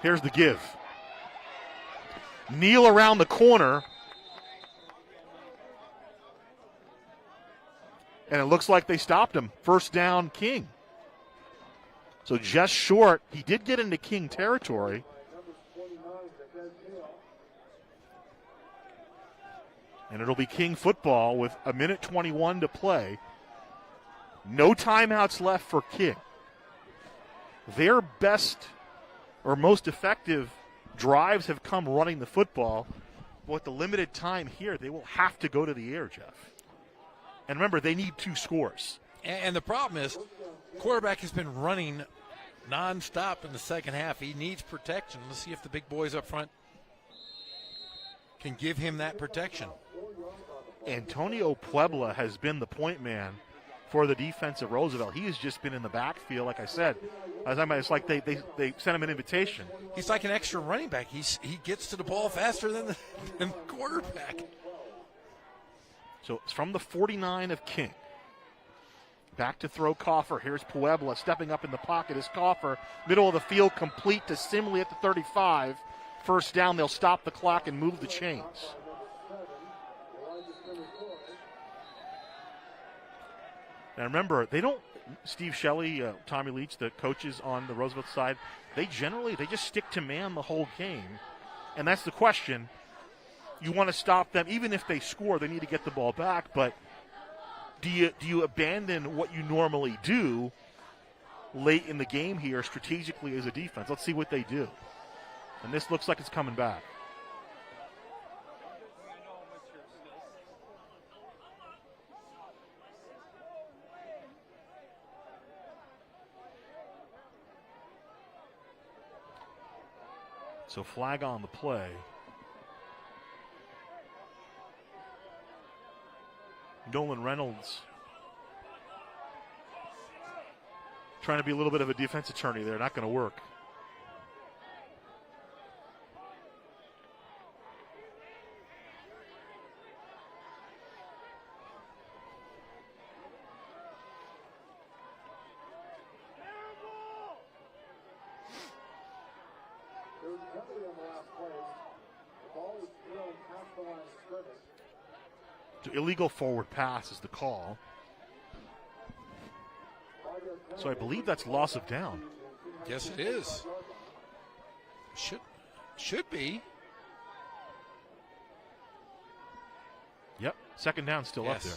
Here's the give. Neal around the corner. And it looks like they stopped him. First down, King. So just short. He did get into King territory. And it'll be King football with 1:21 to play. No timeouts left for King. Their best or most effective drives have come running the football. With the limited time here, they will have to go to the air, Jeff. And remember, they need 2 scores. And the problem is, quarterback has been running nonstop in the second half. He needs protection. Let's see if the big boys up front can give him that protection. Antonio Puebla has been the point man for the defense of Roosevelt. He has just been in the backfield, like I said. It's like they sent him an invitation. He's like an extra running back. He gets to the ball faster than the quarterback. So it's from the 49 of King. Back to throw Coffer. Here's Puebla stepping up in the pocket is Coffer. Middle of the field complete to Simley at the 35. First down, they'll stop the clock and move the chains. Now remember, they don't, Steve Shelley, Tommy Leach, the coaches on the Roosevelt side, they just stick to man the whole game. And that's the question. You want to stop them. Even if they score, they need to get the ball back. But do you abandon what you normally do late in the game here strategically as a defense? Let's see what they do. And this looks like it's coming back. So flag on the play. Nolan Reynolds trying to be a little bit of a defense attorney there. Not going to work. Illegal forward pass is the call. So I believe that's loss of down. Yes, it is. Should be. Yep, second down still up there.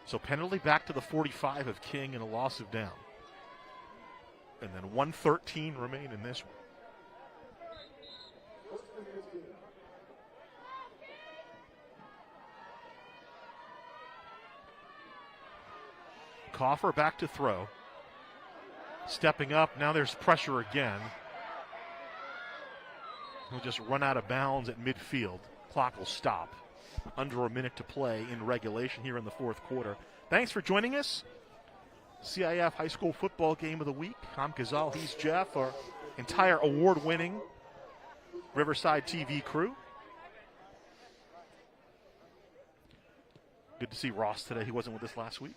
So penalty back to the 45 of King and a loss of down. And then 1:13 remain in this one. Coffer back to throw. Stepping up. Now there's pressure again. He'll just run out of bounds at midfield. Clock will stop. Under a minute to play in regulation here in the fourth quarter. Thanks for joining us. CIF High School Football Game of the Week. I'm Gazal. He's Jeff. Our entire award-winning Riverside TV crew. Good to see Ross today. He wasn't with us last week.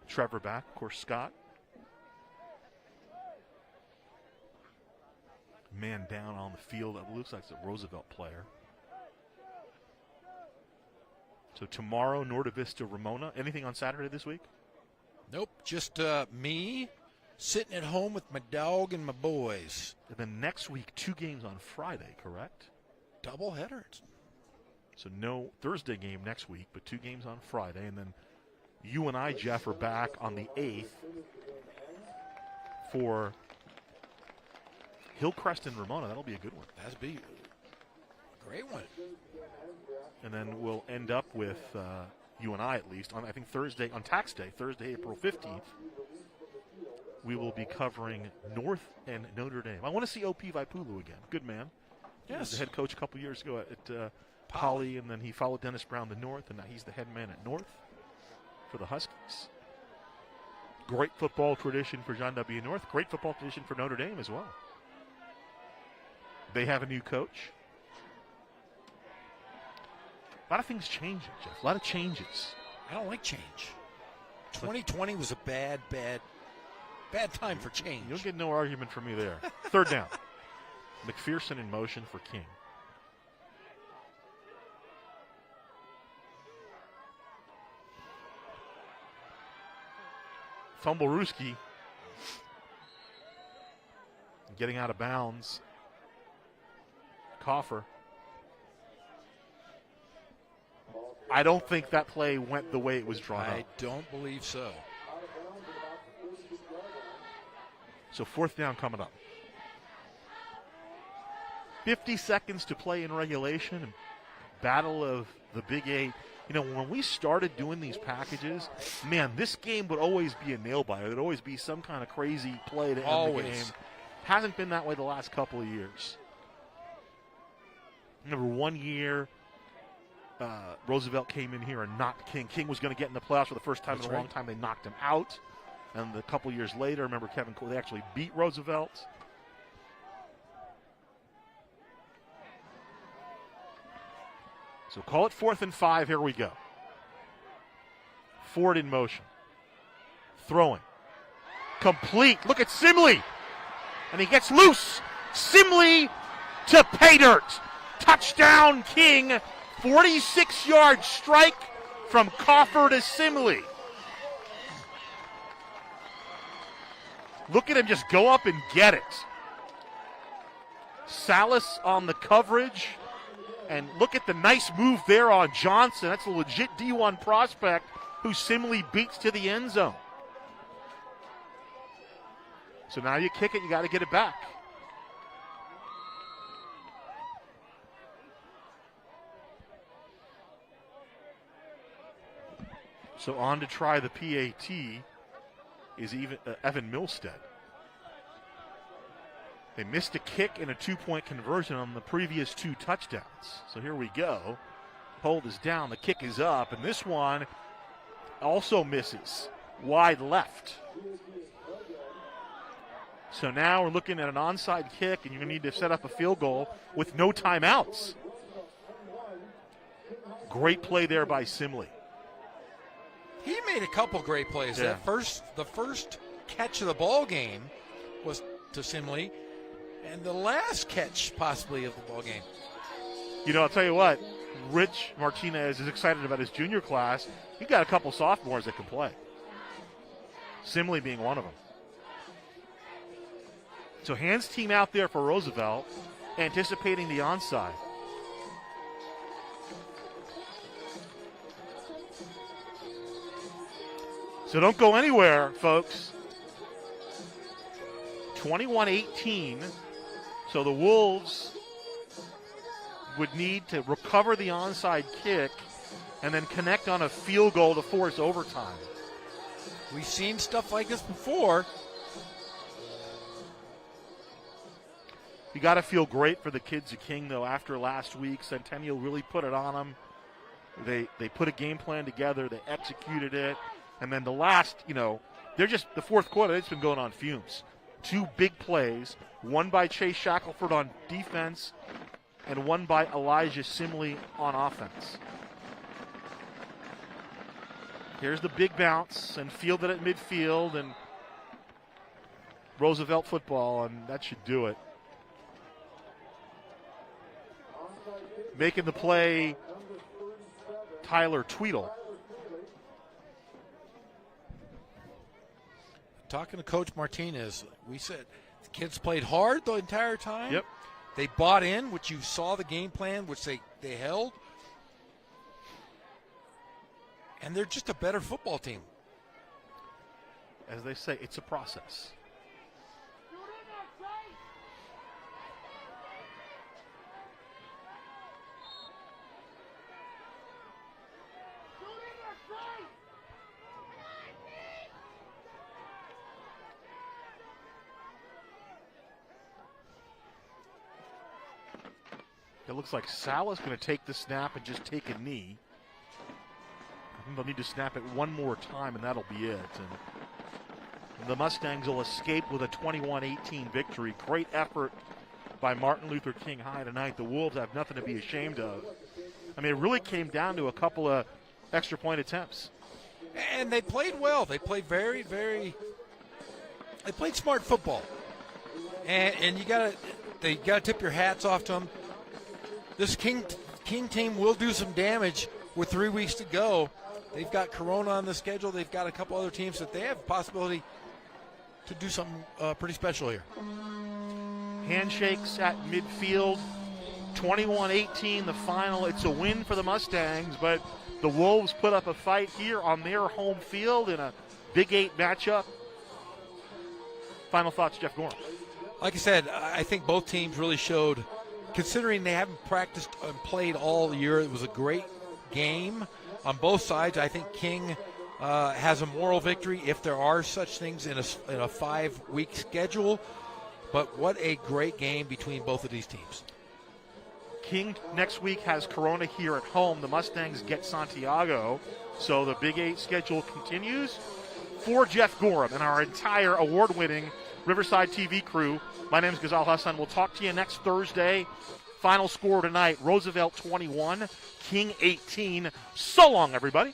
Trevor back. Of course, Scott. Man down on the field. It looks like it's a Roosevelt player. So tomorrow, Norte Vista, Ramona. Anything on Saturday this week? Nope. Just me sitting at home with my dog and my boys. And then next week, 2 games on Friday, correct? Double headers. So no Thursday game next week, but 2 games on Friday. And then you and I, Jeff, are back on the 8th for Hillcrest and Ramona. That'll be a good one. That'd be a great one. And then we'll end up with, you and I at least, on I think Thursday, on Tax Day, Thursday, April 15th, we will be covering North and Notre Dame. I want to see O.P. Vaipulu again. Good man. He was the head coach a couple years ago at Poly, and then he followed Dennis Brown to North, and now he's the head man at North for the Huskies. Great football tradition for John W. North. Great football tradition for Notre Dame as well. They have a new coach. A lot of things changing, Jeff. A lot of changes. I don't like change. 2020 was a bad time for change. You'll get no argument from me there. Third down. McPherson in motion for King. Fumblerooski getting out of bounds. Coffer. I don't think that play went the way it was drawn up. I don't believe so. So 4th down coming up. 50 seconds to play in regulation. Battle of the Big 8. You know, when we started doing these packages, man, this game would always be a nail-biter. There would always be some kind of crazy play to end the game. Hasn't been that way the last couple of years. Remember, one year, Roosevelt came in here and knocked King. King was going to get in the playoffs for the first time in a long time. They knocked him out. And a couple years later, remember Kevin Cole, they actually beat Roosevelt. So call it 4th and 5. Here we go. Ford in motion. Throwing. Complete. Look at Simley. And he gets loose. Simley to pay dirt. Touchdown King. 46-yard strike from Coffer to Simley. Look at him just go up and get it. Salas on the coverage. And look at the nice move there on Johnson. That's a legit D1 prospect who Simley beats to the end zone. So now you kick it, you got to get it back. So on to try the PAT is Evan Milstead. They missed a kick and a 2-point conversion on the previous 2 touchdowns. So here we go. Hold is down, the kick is up, and this one also misses. Wide left. So now we're looking at an onside kick, and you're going to need to set up a field goal with no timeouts. Great play there by Simley. He made a couple great plays. Yeah. The first catch of the ball game was to Simley, and the last catch possibly of the ball game. You know, I'll tell you what, Rich Martinez is excited about his junior class. He got a couple sophomores that can play. Simley being one of them. So hands team out there for Roosevelt, anticipating the onside. So don't go anywhere, folks. 21-18. So the Wolves would need to recover the onside kick and then connect on a field goal to force overtime. We've seen stuff like this before. You got to feel great for the kids of King, though. After last week, Centennial really put it on them. They put a game plan together. They executed it. And then the last, the fourth quarter, it's been going on fumes. 2 big plays, one by Chase Shackelford on defense and one by Elijah Simley on offense. Here's the big bounce and fielded at midfield, and Roosevelt football, and that should do it. Making the play, Tyler Tweedle. Talking to Coach Martinez, we said the kids played hard the entire time. Yep. They bought in, which you saw the game plan, which they held. And they're just a better football team. As they say, it's a process. It looks like Salah's going to take the snap and just take a knee. I think they'll need to snap it one more time, and that'll be it. And the Mustangs will escape with a 21-18 victory. Great effort by Martin Luther King High tonight. The Wolves have nothing to be ashamed of. I mean, it really came down to a couple of extra point attempts. And they played well. They played they played smart football. And you gotta tip your hats off to them. This King team will do some damage with 3 weeks to go. They've got Corona on the schedule. They've got a couple other teams that they have a possibility to do something pretty special here. Handshakes at midfield. 21-18 the final. It's a win for the Mustangs, but the Wolves put up a fight here on their home field in a Big 8 matchup. Final thoughts, Jeff Gorham. Like I said, I think both teams really showed, considering they haven't practiced and played all year, it was a great game on both sides. I think King has a moral victory if there are such things in a 5-week schedule. But what a great game between both of these teams. King next week has Corona here at home. The Mustangs get Santiago. So the Big 8 schedule continues. For Jeff Gorham and our entire award-winning Riverside TV crew, my name is Ghazal Hassan. We'll talk to you next Thursday. Final score tonight, Roosevelt 21, King 18. So long, everybody.